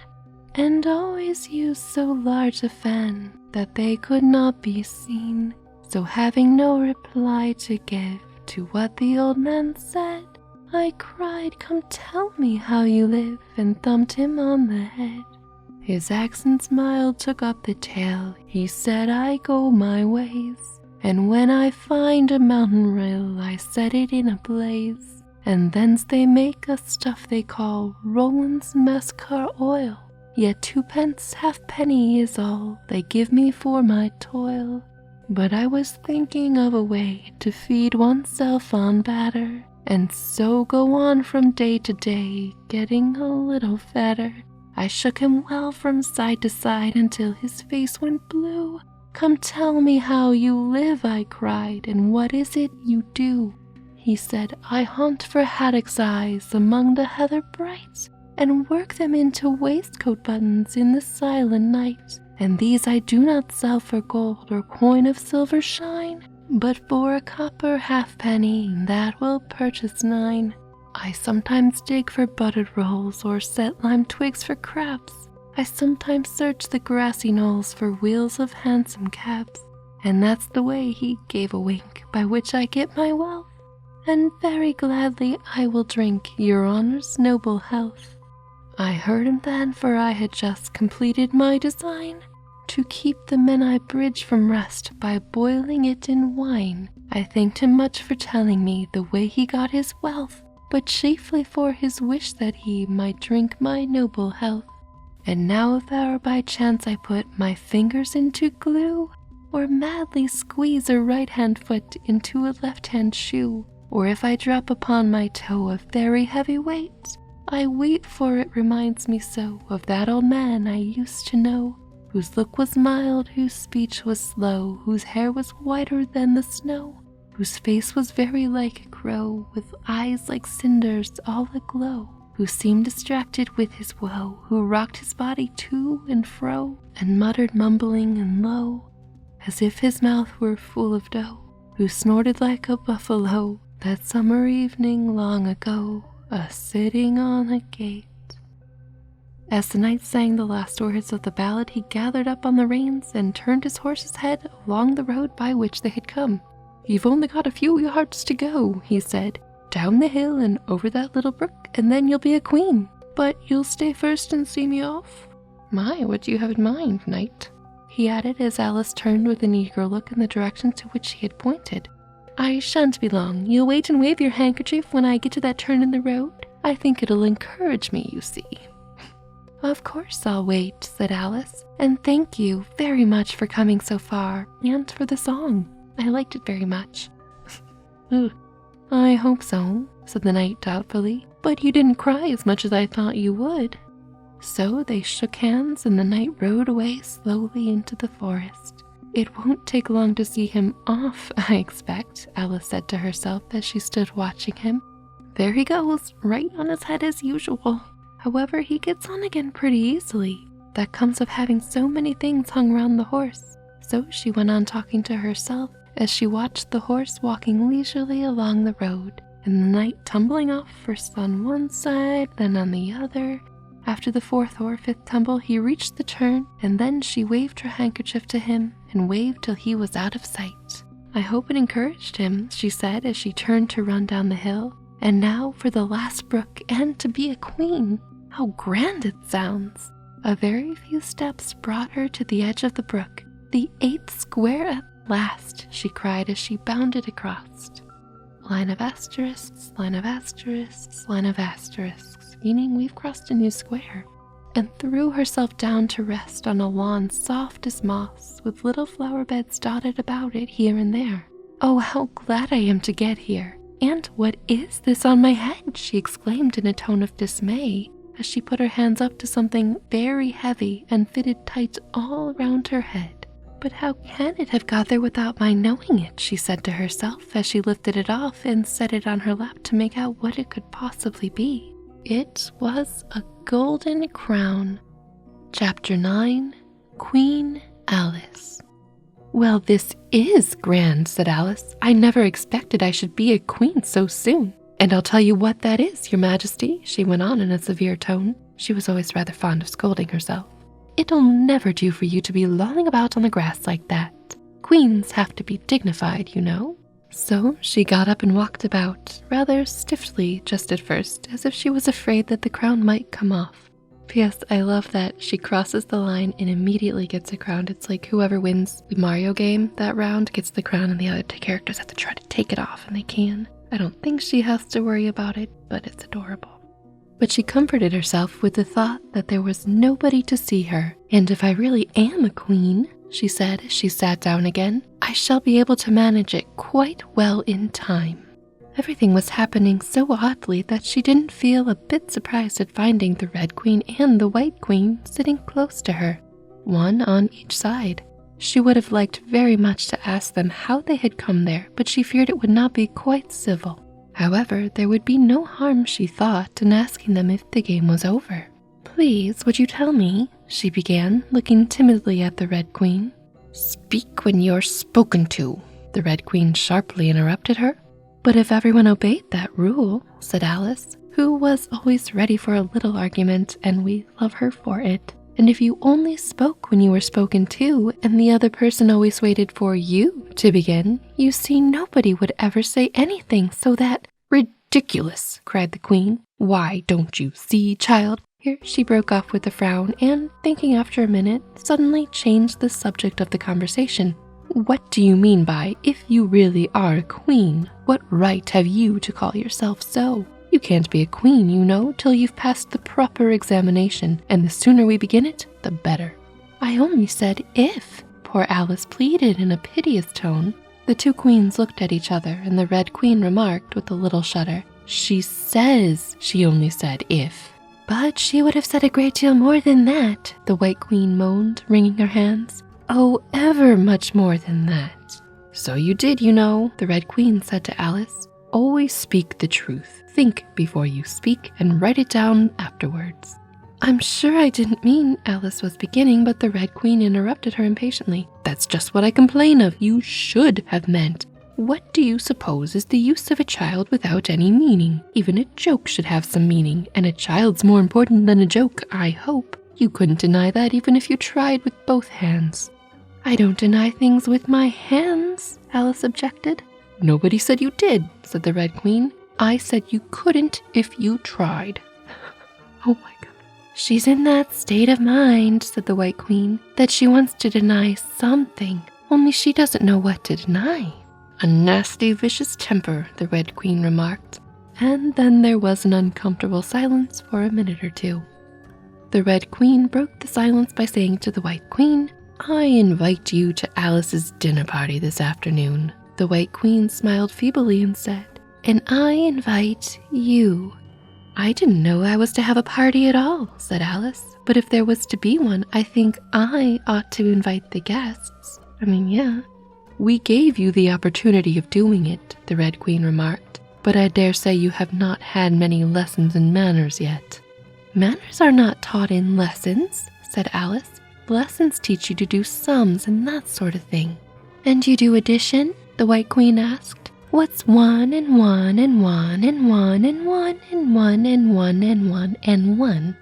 and always use so large a fan that they could not be seen. So having no reply to give to what the old man said, I cried, come tell me how you live, and thumped him on the head. His accent smiled, took up the tale. He said, I go my ways, and when I find a mountain rill, I set it in a blaze, and thence they make a stuff they call Roland's Mascar oil. yet 2 pence halfpenny is all they give me for my toil. But I was thinking of a way to feed oneself on batter, and so go on from day to day, getting a little fatter. I shook him well from side to side until his face went blue. Come tell me how you live, I cried, and what is it you do? He said, I hunt for haddocks' eyes among the heather bright, and work them into waistcoat buttons in the silent night. And these I do not sell for gold or coin of silver shine, but for a copper halfpenny that will purchase 9. I sometimes dig for buttered rolls or set lime twigs for crabs. I sometimes search the grassy knolls for wheels of hansom cabs. And that's the way he gave a wink by which I get my wealth. And very gladly I will drink your honor's noble health. I heard him then, for I had just completed my design to keep the men I bridge from rest by boiling it in wine. I thanked him much for telling me the way he got his wealth, but chiefly for his wish that he might drink my noble health. And now if e'er by chance I put my fingers into glue, or madly squeeze a right-hand foot into a left-hand shoe, or if I drop upon my toe a very heavy weight, I weep, for it reminds me so of that old man I used to know, whose look was mild, whose speech was slow, whose hair was whiter than the snow, whose face was very like a crow, with eyes like cinders all aglow, who seemed distracted with his woe, who rocked his body to and fro, and muttered mumbling and low, as if his mouth were full of dough, who snorted like a buffalo that summer evening long ago, a-sitting on a gate. As the knight sang the last words of the ballad, he gathered up on the reins and turned his horse's head along the road by which they had come. You've only got a few yards to go, he said, down the hill and over that little brook, and then you'll be a queen. But you'll stay first and see me off? My, what do you have in mind, knight? He added as Alice turned with an eager look in the direction to which he had pointed. I shan't be long. You'll wait and wave your handkerchief when I get to that turn in the road? I think it'll encourage me, you see. Of course I'll wait, said Alice, and thank you very much for coming so far, and for the song. I liked it very much. I hope so, said the knight doubtfully, but you didn't cry as much as I thought you would. So they shook hands, and the knight rode away slowly into the forest. It won't take long to see him off, I expect, Alice said to herself as she stood watching him. There he goes, right on his head as usual. However, he gets on again pretty easily. That comes of having so many things hung round the horse. So she went on talking to herself as she watched the horse walking leisurely along the road, and the knight tumbling off first on one side, then on the other. After the 4th or 5th tumble, he reached the turn, and then she waved her handkerchief to him and waved till he was out of sight. I hope it encouraged him, she said as she turned to run down the hill. And now for the last brook, and to be a queen. How grand it sounds! A very few steps brought her to the edge of the brook. The 8th square at last, she cried as she bounded across. Line of asterisks, line of asterisks, line of asterisks, meaning we've crossed a new square, and threw herself down to rest on a lawn soft as moss, with little flower beds dotted about it here and there. Oh, how glad I am to get here! And what is this on my head? She exclaimed in a tone of dismay, as she put her hands up to something very heavy and fitted tight all around her head. But how can it have got there without my knowing it, she said to herself as she lifted it off and set it on her lap to make out what it could possibly be. It was a golden crown. Chapter 9, Queen Alice. Well, this is grand, said Alice. I never expected I should be a queen so soon. And I'll tell you what that is, your majesty, she went on in a severe tone. She was always rather fond of scolding herself. It'll never do for you to be lolling about on the grass like that. Queens have to be dignified, you know. So she got up and walked about, rather stiffly just at first, as if she was afraid that the crown might come off. P.S. I love that she crosses the line and immediately gets a crown. It's like whoever wins the Mario game that round gets the crown, and the other two characters have to try to take it off, and they can. I don't think she has to worry about it, but it's adorable. But she comforted herself with the thought that there was nobody to see her. And if I really am a queen, she said as she sat down again, I shall be able to manage it quite well in time. Everything was happening so oddly that she didn't feel a bit surprised at finding the Red Queen and the White Queen sitting close to her, one on each side. She would have liked very much to ask them how they had come there, but she feared it would not be quite civil. However, there would be no harm, she thought, in asking them if the game was over. Please, would you tell me, she began, looking timidly at the Red Queen. Speak when you're spoken to, the Red Queen sharply interrupted her. But if everyone obeyed that rule, said Alice, who was always ready for a little argument, and we love her for it. And if you only spoke when you were spoken to, and the other person always waited for you to begin, you see nobody would ever say anything, so that— Ridiculous, cried the Queen. Why, don't you see, child? Here she broke off with a frown, and, thinking after a minute, suddenly changed the subject of the conversation. What do you mean by, if you really are a queen? What right have you to call yourself so? You can't be a queen, you know, till you've passed the proper examination, and the sooner we begin it, the better. I only said if, poor Alice pleaded in a piteous tone. The two queens looked at each other, and the Red Queen remarked with a little shudder, She says she only said if. But she would have said a great deal more than that, the White Queen moaned, wringing her hands. Oh, ever much more than that. So you did, you know, the Red Queen said to Alice. Always speak the truth. Think before you speak and write it down afterwards. I'm sure I didn't mean, Alice was beginning, but the Red Queen interrupted her impatiently. That's just what I complain of. You should have meant. What do you suppose is the use of a child without any meaning? Even a joke should have some meaning, and a child's more important than a joke, I hope. You couldn't deny that even if you tried with both hands. I don't deny things with my hands, Alice objected. Nobody said you did, said the Red Queen. I said you couldn't if you tried. Oh my God. She's in that state of mind, said the White Queen, that she wants to deny something, only she doesn't know what to deny. A nasty, vicious temper, the Red Queen remarked, and then there was an uncomfortable silence for a minute or two. The Red Queen broke the silence by saying to the White Queen, I invite you to Alice's dinner party this afternoon. The White Queen smiled feebly and said, And I invite you. I didn't know I was to have a party at all, said Alice. But if there was to be one, I think I ought to invite the guests. Yeah. We gave you the opportunity of doing it, the Red Queen remarked. But I dare say you have not had many lessons in manners yet. Manners are not taught in lessons, said Alice. Lessons teach you to do sums and that sort of thing. And you do addition? The White Queen asked. What's 1 and 1 and 1 and 1 and 1 and 1 and 1 and 1 and 1?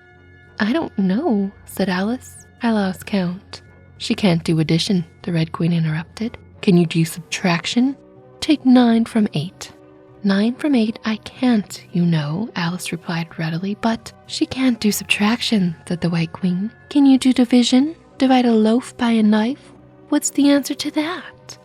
I don't know, said Alice. I lost count. She can't do addition, the Red Queen interrupted. Can you do subtraction? Take 9 from 8. 9 from 8 I can't, you know, Alice replied readily, but she can't do subtraction, said the White Queen. Can you do division? Divide a loaf by a knife? What's the answer to that?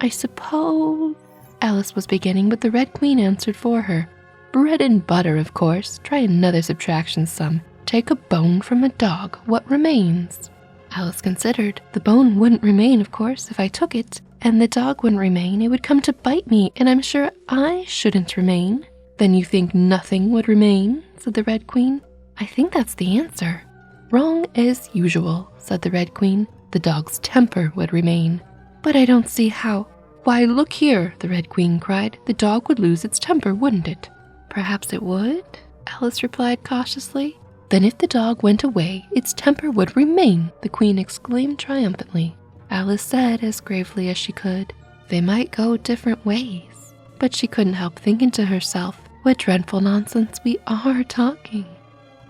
I suppose, Alice was beginning, but the Red Queen answered for her. Bread and butter, of course. Try another subtraction sum. Take a bone from a dog. What remains? Alice considered. The bone wouldn't remain, of course, if I took it, and the dog wouldn't remain. It would come to bite me, and I'm sure I shouldn't remain. Then you think nothing would remain, said the Red Queen. I think that's the answer. Wrong as usual, said the Red Queen. The dog's temper would remain. But I don't see how. Why, look here, the Red Queen cried. The dog would lose its temper, wouldn't it? Perhaps it would, Alice replied cautiously. Then if the dog went away, its temper would remain, the Queen exclaimed triumphantly. Alice said as gravely as she could, they might go different ways. But she couldn't help thinking to herself, what dreadful nonsense we are talking.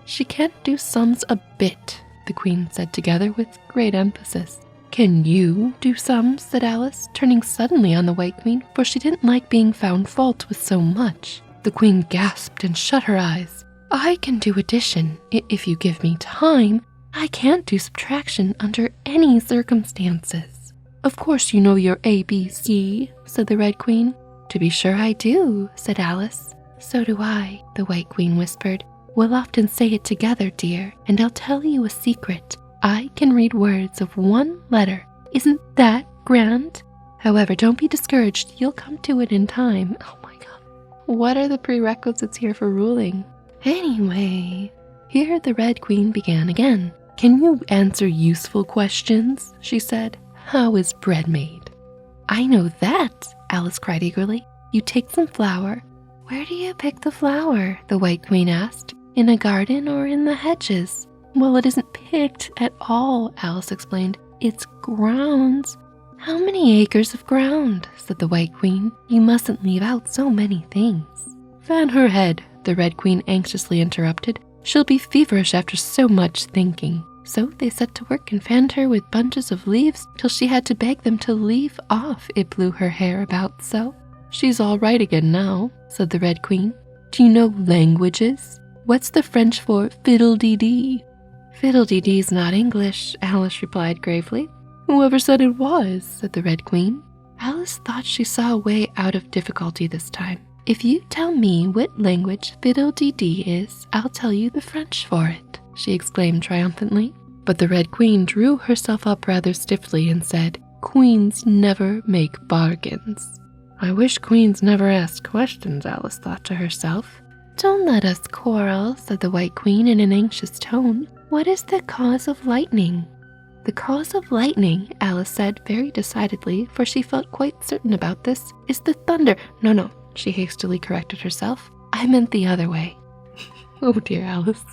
She can't do sums a bit, the Queen said together with great emphasis. Can you do sums? Said Alice, turning suddenly on the White Queen, for she didn't like being found fault with so much. The Queen gasped and shut her eyes. I can do addition, if you give me time. I can't do subtraction under any circumstances. Of course you know your ABC, said the Red Queen. To be sure I do, said Alice. So do I, the White Queen whispered. We'll often say it together, dear, and I'll tell you a secret. I can read words of one letter. Isn't that grand? However, don't be discouraged. You'll come to it in time. Oh my god. What are the prerequisites here for ruling? Anyway, here the Red Queen began again. Can you answer useful questions? She said. How is bread made? I know that, Alice cried eagerly. You take some flour. Where do you pick the flour? The White Queen asked. In a garden or in the hedges? Well, it isn't picked at all, Alice explained. It's ground. How many acres of ground? Said the White Queen. You mustn't leave out so many things. Fan her head, the Red Queen anxiously interrupted. She'll be feverish after so much thinking. So they set to work and fanned her with bunches of leaves till she had to beg them to leave off. It blew her hair about so. She's all right again now, said the Red Queen. Do you know languages? What's the French for fiddle-dee-dee? Fiddle-dee-dee's not English, Alice replied gravely. Whoever said it was, said the Red Queen. Alice thought she saw a way out of difficulty this time. If you tell me what language fiddle-dee-dee is, I'll tell you the French for it, she exclaimed triumphantly. But the Red Queen drew herself up rather stiffly and said, Queens never make bargains. I wish queens never asked questions, Alice thought to herself. Don't let us quarrel, said the White Queen in an anxious tone. What is the cause of lightning? The cause of lightning, Alice said very decidedly, for she felt quite certain about this, is the thunder. No, she hastily corrected herself. I meant the other way. Oh dear, Alice.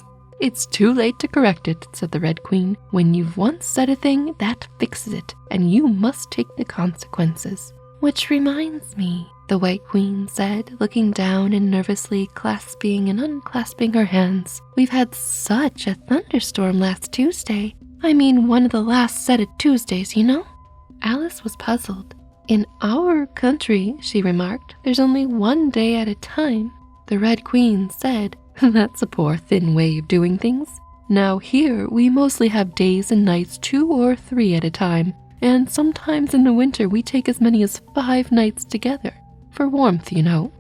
It's too late to correct it, said the Red Queen. When you've once said a thing, that fixes it, and you must take the consequences. Which reminds me, the White Queen said, looking down and nervously clasping and unclasping her hands. We've had such a thunderstorm last Tuesday. I mean, one of the last set of Tuesdays, you know? Alice was puzzled. In our country, she remarked, there's only one day at a time. The Red Queen said, that's a poor thin way of doing things. Now here, we mostly have days and nights 2 or 3 at a time. And sometimes in the winter we take as many as 5 nights together. For warmth, you know.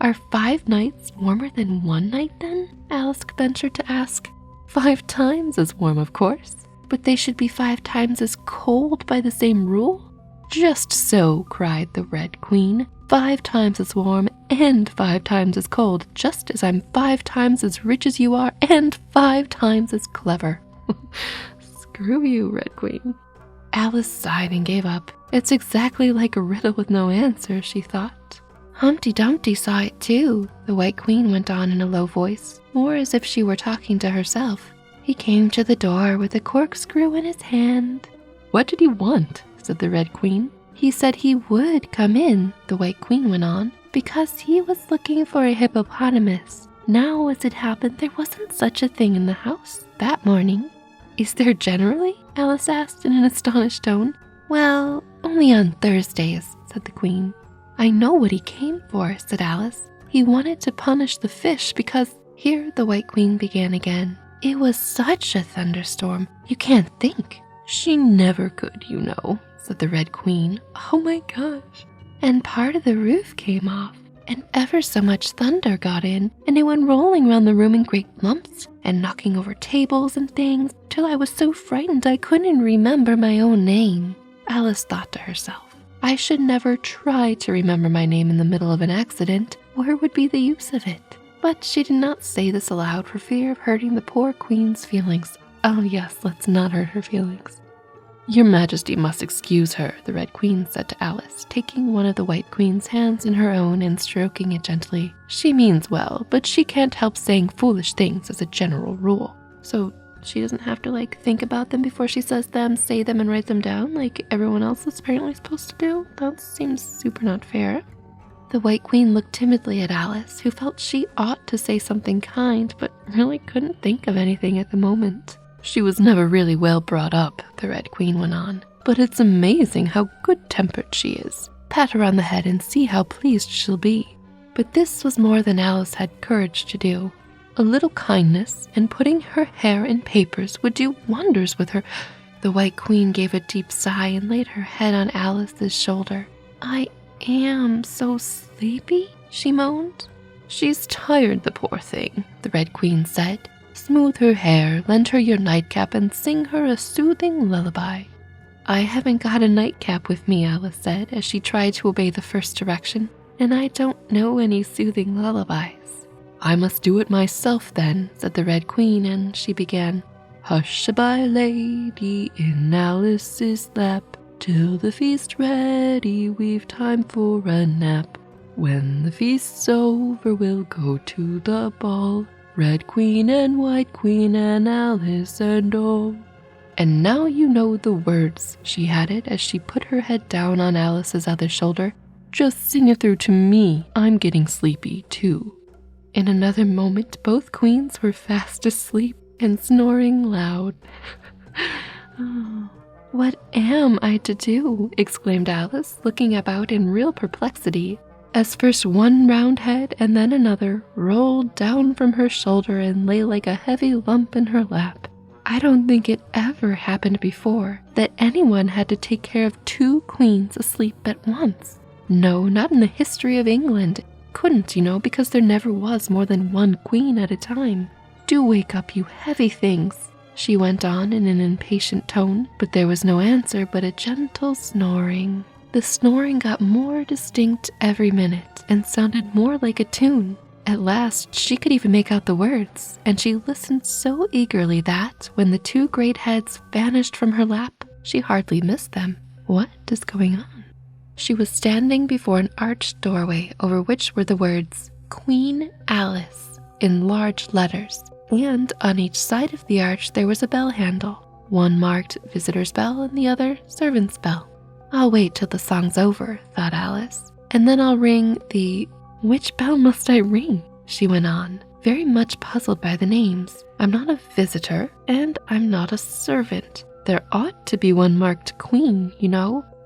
Are 5 nights warmer than 1 night then? Alice ventured to ask. 5 times as warm, of course. But they should be 5 times as cold by the same rule? Just so, cried the Red Queen. 5 times as warm and 5 times as cold, just as I'm 5 times as rich as you are and 5 times as clever. Screw you, Red Queen. Alice sighed and gave up. It's exactly like a riddle with no answer, she thought. Humpty Dumpty saw it too, the White Queen went on in a low voice, more as if she were talking to herself. He came to the door with a corkscrew in his hand. What did he want? Said the Red Queen. He said he would come in, the White Queen went on, because he was looking for a hippopotamus. Now, as it happened, there wasn't such a thing in the house that morning. Is there generally? Alice asked in an astonished tone. Well, only on Thursdays, said the Queen. I know what he came for, said Alice. He wanted to punish the fish because... Here the White Queen began again. It was such a thunderstorm, you can't think. She never could, you know, said the Red Queen. Oh my gosh. And part of the roof came off, and ever so much thunder got in, and it went rolling round the room in great lumps, and knocking over tables and things, till I was so frightened I couldn't remember my own name. Alice thought to herself, I should never try to remember my name in the middle of an accident. Where would be the use of it? But she did not say this aloud for fear of hurting the poor Queen's feelings. Oh yes, let's not hurt her feelings. Your Majesty must excuse her, the Red Queen said to Alice, taking one of the White Queen's hands in her own and stroking it gently. She means well, but she can't help saying foolish things as a general rule. So she doesn't have to, think about them before she says them, say them, and write them down like everyone else is apparently supposed to do? That seems super not fair. The White Queen looked timidly at Alice, who felt she ought to say something kind, but really couldn't think of anything at the moment. She was never really well brought up, the Red Queen went on, but it's amazing how good-tempered she is. Pat her on the head and see how pleased she'll be. But this was more than Alice had courage to do. A little kindness and putting her hair in papers would do wonders with her. The White Queen gave a deep sigh and laid her head on Alice's shoulder. I am so sleepy, she moaned. "She's tired, the poor thing," the Red Queen said. "Smooth her hair, lend her your nightcap, and sing her a soothing lullaby." "I haven't got a nightcap with me," Alice said, as she tried to obey the first direction, "and I don't know any soothing lullabies." "I must do it myself then," said the Red Queen, and she began, "Hush-a-bye, lady, in Alice's lap, till the feast ready, we've time for a nap. When the feast's over, we'll go to the ball, Red Queen and White Queen and Alice and all." "And now you know the words," she added as she put her head down on Alice's other shoulder. "Just sing it through to me. I'm getting sleepy, too." In another moment, both queens were fast asleep and snoring loud. "Oh, what am I to do?" exclaimed Alice, looking about in real perplexity, as first one round head and then another rolled down from her shoulder and lay like a heavy lump in her lap. I don't think it ever happened before that anyone had to take care of two queens asleep at once. No, not in the history of England. Couldn't, because there never was more than one queen at a time. "Do wake up, you heavy things," she went on in an impatient tone, but there was no answer but a gentle snoring. The snoring got more distinct every minute and sounded more like a tune. At last, she could even make out the words, and she listened so eagerly that, when the two great heads vanished from her lap, she hardly missed them. What is going on? She was standing before an arched doorway over which were the words, "Queen Alice," in large letters, and on each side of the arch there was a bell handle, one marked Visitor's Bell and the other Servant's Bell. "I'll wait till the song's over," thought Alice, "and then I'll ring the—" "Which bell must I ring?" she went on, very much puzzled by the names. "I'm not a visitor, and I'm not a servant. There ought to be one marked Queen,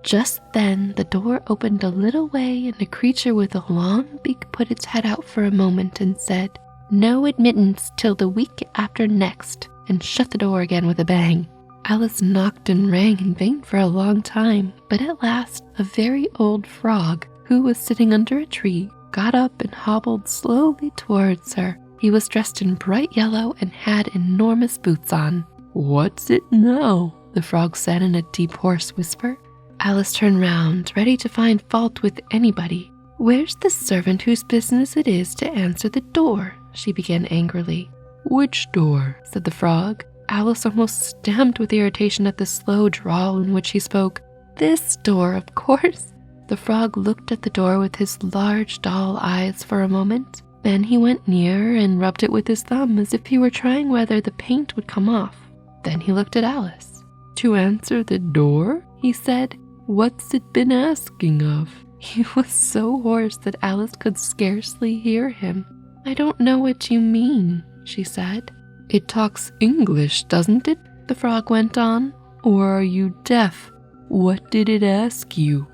Just then the door opened a little way and a creature with a long beak put its head out for a moment and said, "No admittance till the week after next," and shut the door again with a bang. Alice knocked and rang in vain for a long time, but at last a very old frog, who was sitting under a tree, got up and hobbled slowly towards her. He was dressed in bright yellow and had enormous boots on. "What's it now?" the frog said in a deep hoarse whisper. Alice turned round, ready to find fault with anybody. "Where's the servant whose business it is to answer the door?" she began angrily. "Which door?" said the frog. Alice almost stamped with irritation at the slow drawl in which he spoke. "This door, of course." The frog looked at the door with his large dull eyes for a moment. Then he went nearer and rubbed it with his thumb as if he were trying whether the paint would come off. Then he looked at Alice. "To answer the door?" he said. "What's it been asking of?" He was so hoarse that Alice could scarcely hear him. "I don't know what you mean," she said. "It talks English, doesn't it?" the frog went on. "Or are you deaf? What did it ask you?"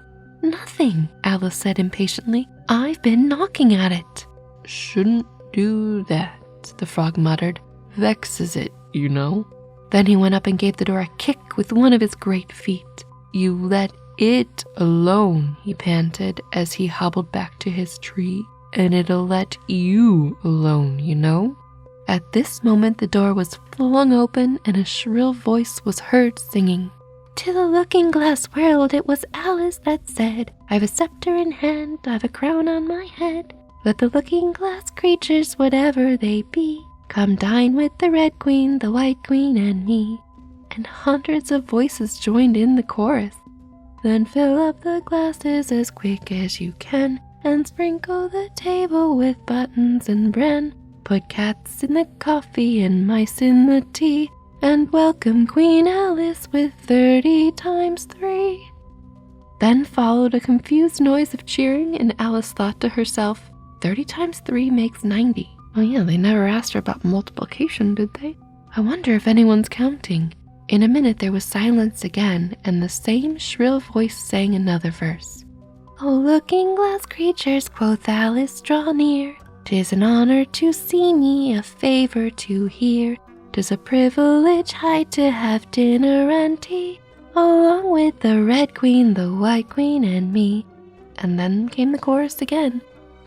"Nothing," Alice said impatiently. "I've been knocking at it." "Shouldn't do that," the frog muttered. "Vexes it, Then he went up and gave the door a kick with one of his great feet. "You let it alone," he panted as he hobbled back to his tree. "And it'll let you alone, At this moment the door was flung open and a shrill voice was heard singing. "To the looking-glass world it was Alice that said, I've a scepter in hand, I've a crown on my head. Let the looking-glass creatures, whatever they be, come dine with the Red Queen, the White Queen, and me." And hundreds of voices joined in the chorus. "Then fill up the glasses as quick as you can, and sprinkle the table with buttons and bran. Put cats in the coffee and mice in the tea, and welcome Queen Alice with 30 times 3. Then followed a confused noise of cheering, and Alice thought to herself, 30 times 3 makes 90. Oh yeah, they never asked her about multiplication, did they? I wonder if anyone's counting. In a minute there was silence again, and the same shrill voice sang another verse. "O looking-glass creatures," quoth Alice, "draw near. 'Tis an honor to see me, a favor to hear. 'Tis a privilege high to have dinner and tea, along with the Red Queen, the White Queen, and me." And then came the chorus again.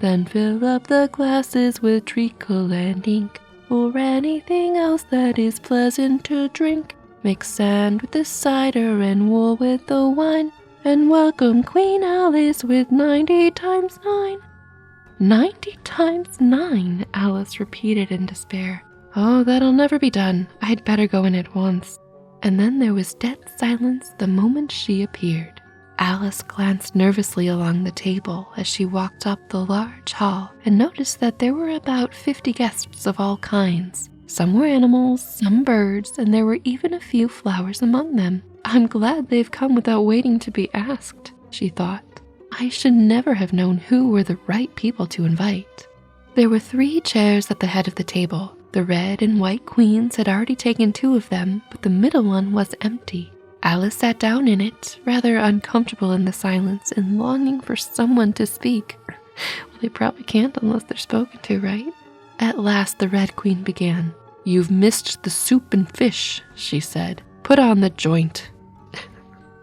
Then fill up the glasses with treacle and ink, or anything else that is pleasant to drink. Mix sand with the cider and wool with the wine, and welcome Queen Alice with 90 times 9. 90 times 9, Alice repeated in despair. Oh, that'll never be done. I'd better go in at once. And then there was dead silence the moment she appeared. Alice glanced nervously along the table as she walked up the large hall and noticed that there were about 50 guests of all kinds. Some were animals, some birds, and there were even a few flowers among them. I'm glad they've come without waiting to be asked, she thought. I should never have known who were the right people to invite. There were 3 chairs at the head of the table. The red and white queens had already taken 2 of them, but the middle one was empty. Alice sat down in it, rather uncomfortable in the silence and longing for someone to speak. Well, they probably can't unless they're spoken to, right? At last the Red Queen began. "You've missed the soup and fish," she said. "Put on the joint."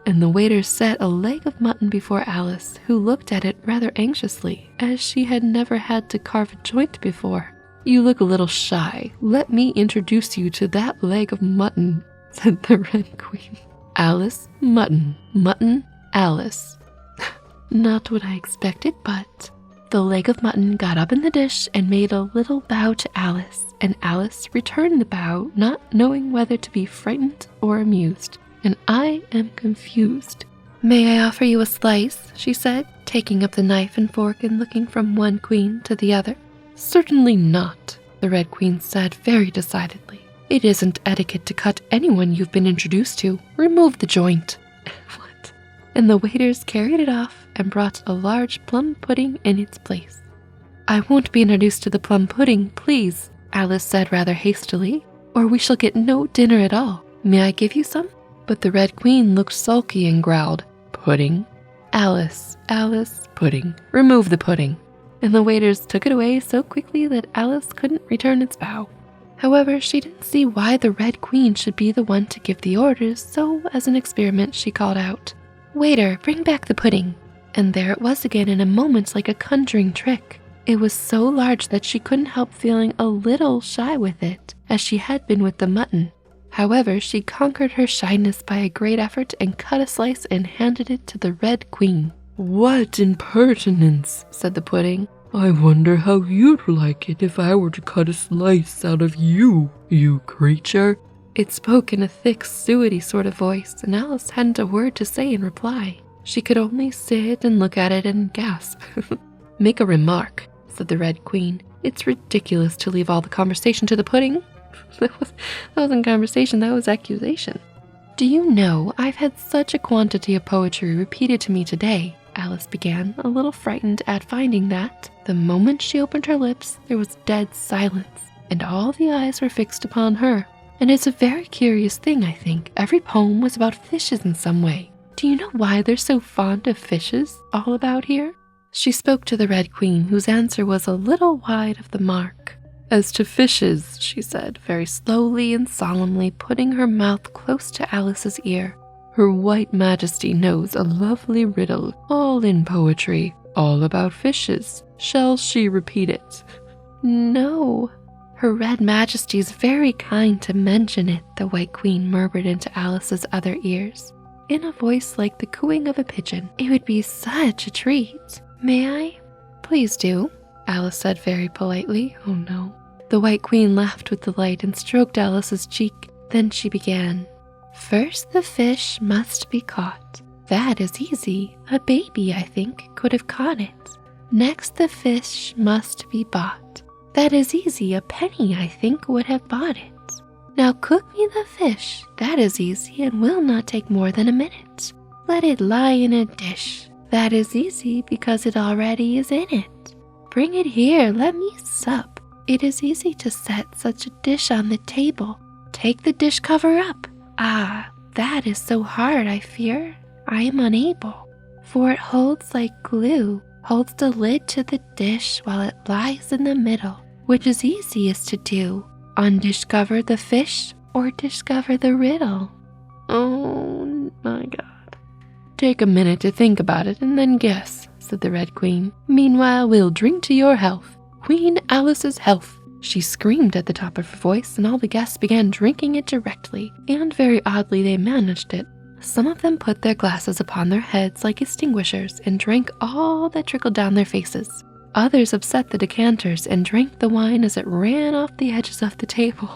And the waiter set a leg of mutton before Alice, who looked at it rather anxiously, as she had never had to carve a joint before. "You look a little shy. Let me introduce you to that leg of mutton," said the Red Queen. Alice, mutton, mutton, Alice. Not what I expected, but... The leg of mutton got up in the dish and made a little bow to Alice, and Alice returned the bow, not knowing whether to be frightened or amused. And I am confused. "May I offer you a slice?" she said, taking up the knife and fork and looking from one queen to the other. "Certainly not," the Red Queen said very decidedly. "It isn't etiquette to cut anyone you've been introduced to. Remove the joint." What? And the waiters carried it off and brought a large plum pudding in its place. "I won't be introduced to the plum pudding, please," Alice said rather hastily, "or we shall get no dinner at all. May I give you some?" But the Red Queen looked sulky and growled, "Pudding? Alice, Alice, pudding. Remove the pudding." And the waiters took it away so quickly that Alice couldn't return its bow. However, she didn't see why the Red Queen should be the one to give the orders, so as an experiment she called out, "Waiter, bring back the pudding." And there it was again in a moment, like a conjuring trick. It was so large that she couldn't help feeling a little shy with it, as she had been with the mutton. However, she conquered her shyness by a great effort and cut a slice and handed it to the Red Queen. "What impertinence," said the pudding. "I wonder how you'd like it if I were to cut a slice out of you, you creature." It spoke in a thick, suety sort of voice, and Alice hadn't a word to say in reply. She could only sit and look at it and gasp. "Make a remark," said the Red Queen. "It's ridiculous to leave all the conversation to the pudding." That wasn't conversation, that was accusation. "Do you know, I've had such a quantity of poetry repeated to me today," Alice began, a little frightened at finding that, the moment she opened her lips, there was dead silence, and all the eyes were fixed upon her. "And it's a very curious thing, I think. Every poem was about fishes in some way. Do you know why they're so fond of fishes all about here?" She spoke to the Red Queen, whose answer was a little wide of the mark. "As to fishes," she said, very slowly and solemnly, putting her mouth close to Alice's ear, "Her White Majesty knows a lovely riddle, all in poetry, all about fishes. Shall she repeat it?" "No. Her Red Majesty's very kind to mention it," the White Queen murmured into Alice's other ears, in a voice like the cooing of a pigeon. "It would be such a treat. May I?" "Please do," Alice said very politely. Oh no. The White Queen laughed with delight and stroked Alice's cheek. Then she began. "First the fish must be caught. That is easy. A baby, I think, could have caught it. Next the fish must be bought. That is easy. A penny, I think, would have bought it. Now cook me the fish. That is easy and will not take more than a minute. Let it lie in a dish. That is easy because it already is in it. Bring it here. Let me sup. It is easy to set such a dish on the table. Take the dish cover up. Ah, that is so hard, I fear. I am unable. For it holds like glue, holds the lid to the dish while it lies in the middle, which is easiest to do. Undiscover the fish or discover the riddle." Oh my God. "Take a minute to think about it and then guess," said the Red Queen. "Meanwhile, we'll drink to your health. Queen Alice's health." She screamed at the top of her voice, and all the guests began drinking it directly, and very oddly they managed it. Some of them put their glasses upon their heads like extinguishers and drank all that trickled down their faces. Others upset the decanters and drank the wine as it ran off the edges of the table.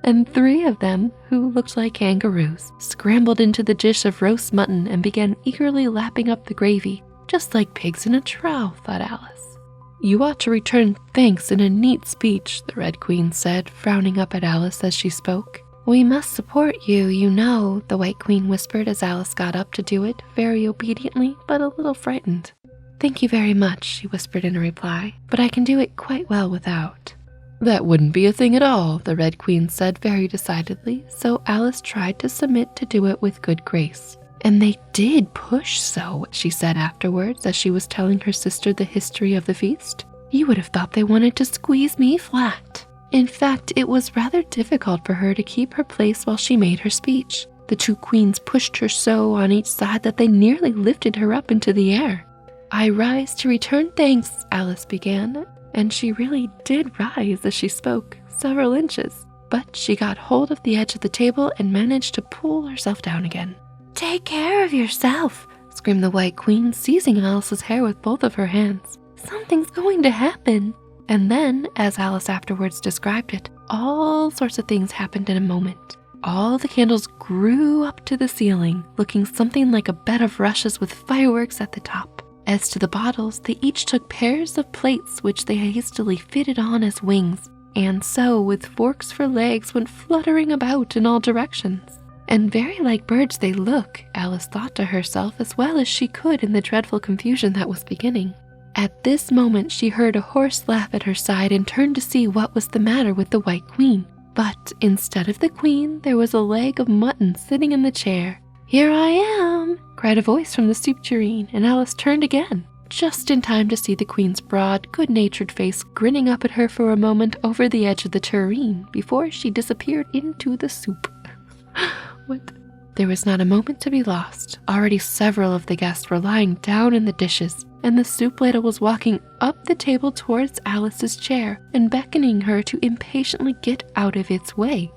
And 3 of them, who looked like kangaroos, scrambled into the dish of roast mutton and began eagerly lapping up the gravy, just like pigs in a trough, thought Alice. "You ought to return thanks in a neat speech," the Red Queen said, frowning up at Alice as she spoke. "We must support you, you know," the White Queen whispered as Alice got up to do it, very obediently, but a little frightened. "Thank you very much," she whispered in reply, "but I can do it quite well without." "That wouldn't be a thing at all," the Red Queen said very decidedly, so Alice tried to submit to do it with good grace. "And they did push so," she said afterwards as she was telling her sister the history of the feast. "You would have thought they wanted to squeeze me flat." In fact, it was rather difficult for her to keep her place while she made her speech. The 2 queens pushed her so on each side that they nearly lifted her up into the air. "I rise to return thanks," Alice began, and she really did rise as she spoke, several inches, but she got hold of the edge of the table and managed to pull herself down again. "Take care of yourself," screamed the White Queen, seizing Alice's hair with both of her hands. "Something's going to happen." And then, as Alice afterwards described it, all sorts of things happened in a moment. All the candles grew up to the ceiling, looking something like a bed of rushes with fireworks at the top. As to the bottles, they each took pairs of plates which they hastily fitted on as wings, and so, with forks for legs, went fluttering about in all directions. And very like birds they look, Alice thought to herself as well as she could in the dreadful confusion that was beginning. At this moment she heard a hoarse laugh at her side and turned to see what was the matter with the White Queen. But instead of the Queen, there was a leg of mutton sitting in the chair. "Here I am!" cried a voice from the soup tureen, and Alice turned again, just in time to see the Queen's broad, good-natured face grinning up at her for a moment over the edge of the tureen before she disappeared into the soup. What? There was not a moment to be lost. Already several of the guests were lying down in the dishes, and the soup ladle was walking up the table towards Alice's chair and beckoning her to impatiently get out of its way.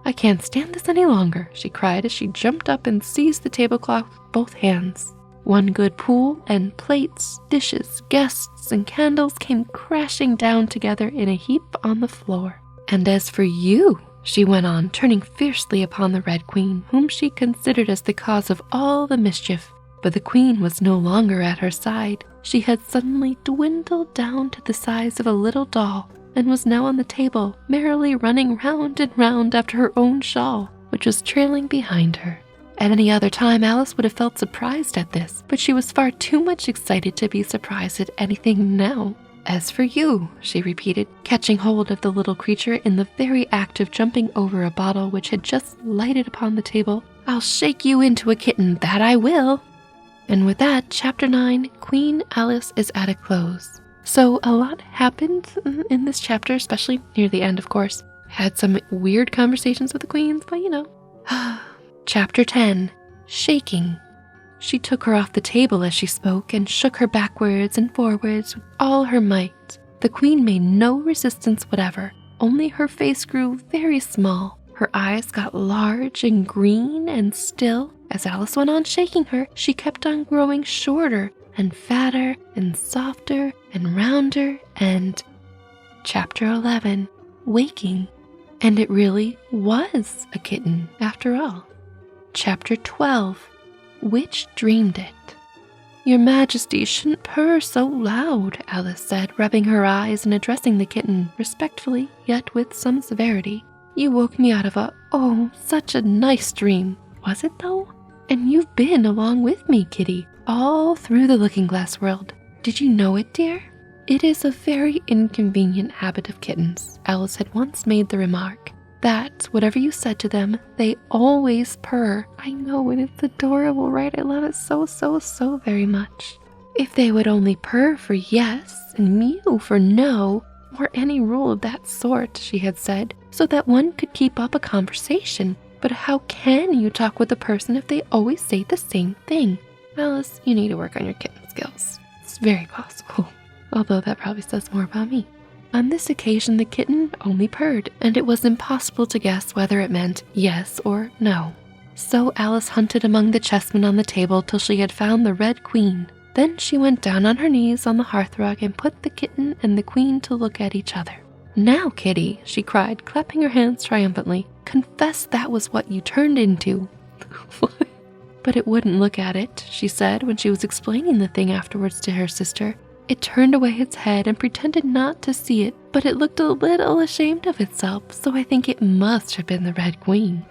"I can't stand this any longer," she cried as she jumped up and seized the tablecloth with both hands. One good pull, and plates, dishes, guests, and candles came crashing down together in a heap on the floor. "And as for you," she went on, turning fiercely upon the Red Queen, whom she considered as the cause of all the mischief. But the Queen was no longer at her side. She had suddenly dwindled down to the size of a little doll, and was now on the table, merrily running round and round after her own shawl, which was trailing behind her. At any other time, Alice would have felt surprised at this, but she was far too much excited to be surprised at anything now. "As for you," she repeated, catching hold of the little creature in the very act of jumping over a bottle which had just lighted upon the table, "I'll shake you into a kitten, that I will." And with that, Chapter 9, Queen Alice is at a close. So a lot happened in this chapter, especially near the end, of course. Had some weird conversations with the queens, but you know. Chapter 10, Shaking. She took her off the table as she spoke and shook her backwards and forwards with all her might. The queen made no resistance whatever, only her face grew very small. Her eyes got large and green, and still, as Alice went on shaking her, she kept on growing shorter and fatter and softer and rounder and... Chapter 11, Waking. And it really was a kitten, after all. Chapter 12, Which Dreamed It. "Your Majesty shouldn't purr so loud," Alice said, rubbing her eyes and addressing the kitten respectfully, yet with some severity. "You woke me out of such a nice dream. Was it, though? And you've been along with me, kitty, all through the Looking-Glass world. Did you know it, dear?" It is a very inconvenient habit of kittens, Alice had once made the remark, that whatever you said to them, they always purr. I know, and it's adorable, right? I love it so, so, so very much. If they would only purr for yes and mew for no, or any rule of that sort, she had said, so that one could keep up a conversation. But how can you talk with a person if they always say the same thing? Alice, you need to work on your kitten skills. It's very possible, although that probably says more about me. On this occasion, the kitten only purred, and it was impossible to guess whether it meant yes or no. So Alice hunted among the chessmen on the table till she had found the Red Queen. Then she went down on her knees on the hearthrug and put the kitten and the queen to look at each other. "Now, kitty," she cried, clapping her hands triumphantly, "confess that was what you turned into." But it wouldn't look at it, she said when she was explaining the thing afterwards to her sister. It turned away its head and pretended not to see it, but it looked a little ashamed of itself, so I think it must have been the Red Queen.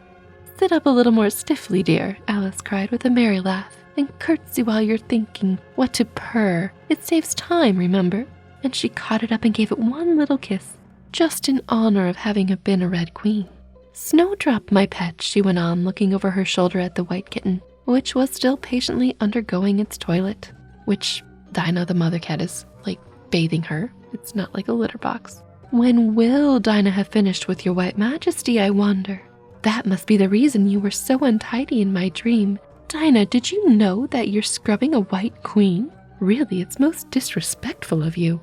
"Sit up a little more stiffly, dear," Alice cried with a merry laugh, "and curtsy while you're thinking what to purr. It saves time, remember." And she caught it up and gave it one little kiss, just in honor of having been a Red Queen. "Snowdrop, my pet," she went on, looking over her shoulder at the white kitten, which was still patiently undergoing its toilet, which Dinah, the mother cat, is like bathing her. It's not like a litter box. "When will Dinah have finished with your white majesty, I wonder? That must be the reason you were so untidy in my dream. Dinah, did you know that you're scrubbing a white queen? Really, it's most disrespectful of you."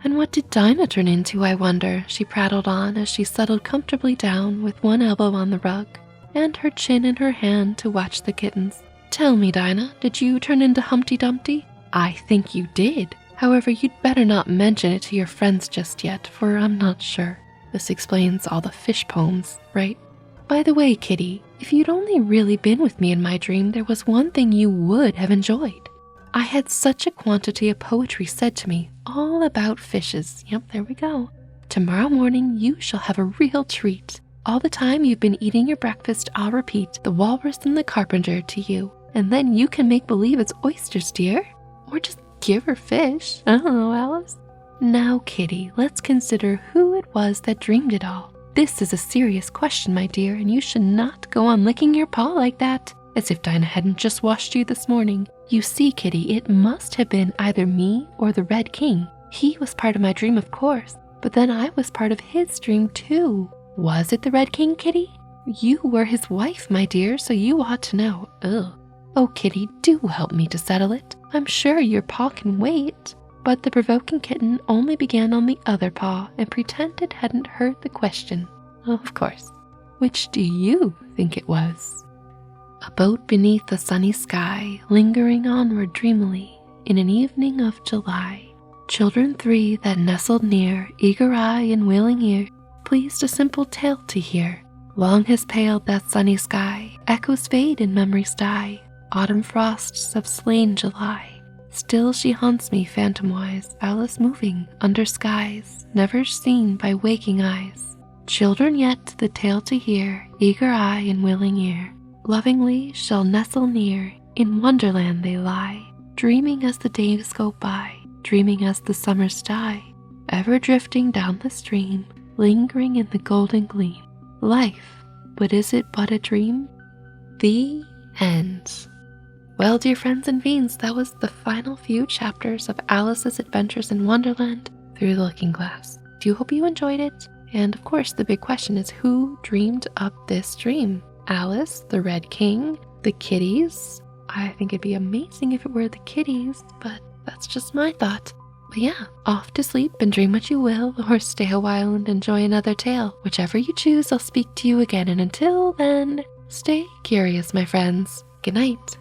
"And what did Dinah turn into, I wonder?" she prattled on as she settled comfortably down with one elbow on the rug and her chin in her hand to watch the kittens. "Tell me, Dinah, did you turn into Humpty Dumpty?" "I think you did. However, you'd better not mention it to your friends just yet, for I'm not sure." This explains all the fish poems, right? "By the way, kitty, if you'd only really been with me in my dream, there was one thing you would have enjoyed. I had such a quantity of poetry said to me, all about fishes. Yep, there we go. Tomorrow morning you shall have a real treat. All the time you've been eating your breakfast, I'll repeat the Walrus and the Carpenter to you, and then you can make believe it's oysters, dear. Or just give her fish. I don't know, Alice. Now, kitty, let's consider who it was that dreamed it all. This is a serious question, my dear, and you should not go on licking your paw like that, as if Dinah hadn't just washed you this morning. You see, kitty, it must have been either me or the Red King. He was part of my dream, of course, but then I was part of his dream, too. Was it the Red King, kitty? You were his wife, my dear, so you ought to know. Ugh. Oh, kitty, do help me to settle it. I'm sure your paw can wait." But the provoking kitten only began on the other paw and pretended hadn't heard the question. Of course. "Which do you think it was?" A boat beneath a sunny sky, lingering onward dreamily in an evening of July. Children three that nestled near, eager eye and willing ear, pleased a simple tale to hear. Long has paled that sunny sky, echoes fade and memories die. Autumn frosts have slain July. Still she haunts me phantom-wise, Alice moving under skies never seen by waking eyes. Children yet the tale to hear, eager eye and willing ear, lovingly shall nestle near. In Wonderland they lie, dreaming as the days go by, dreaming as the summers die, ever drifting down the stream, lingering in the golden gleam. Life, but is it but a dream? The end. Well, dear friends and fiends, that was the final few chapters of Alice's Adventures in Wonderland through the Looking Glass. Do hope you enjoyed it. And of course, the big question is, who dreamed up this dream? Alice, the Red King, the kitties? I think it'd be amazing if it were the kitties, but that's just my thought. But yeah, off to sleep and dream what you will, or stay a while and enjoy another tale. Whichever you choose, I'll speak to you again. And until then, stay curious, my friends. Good night.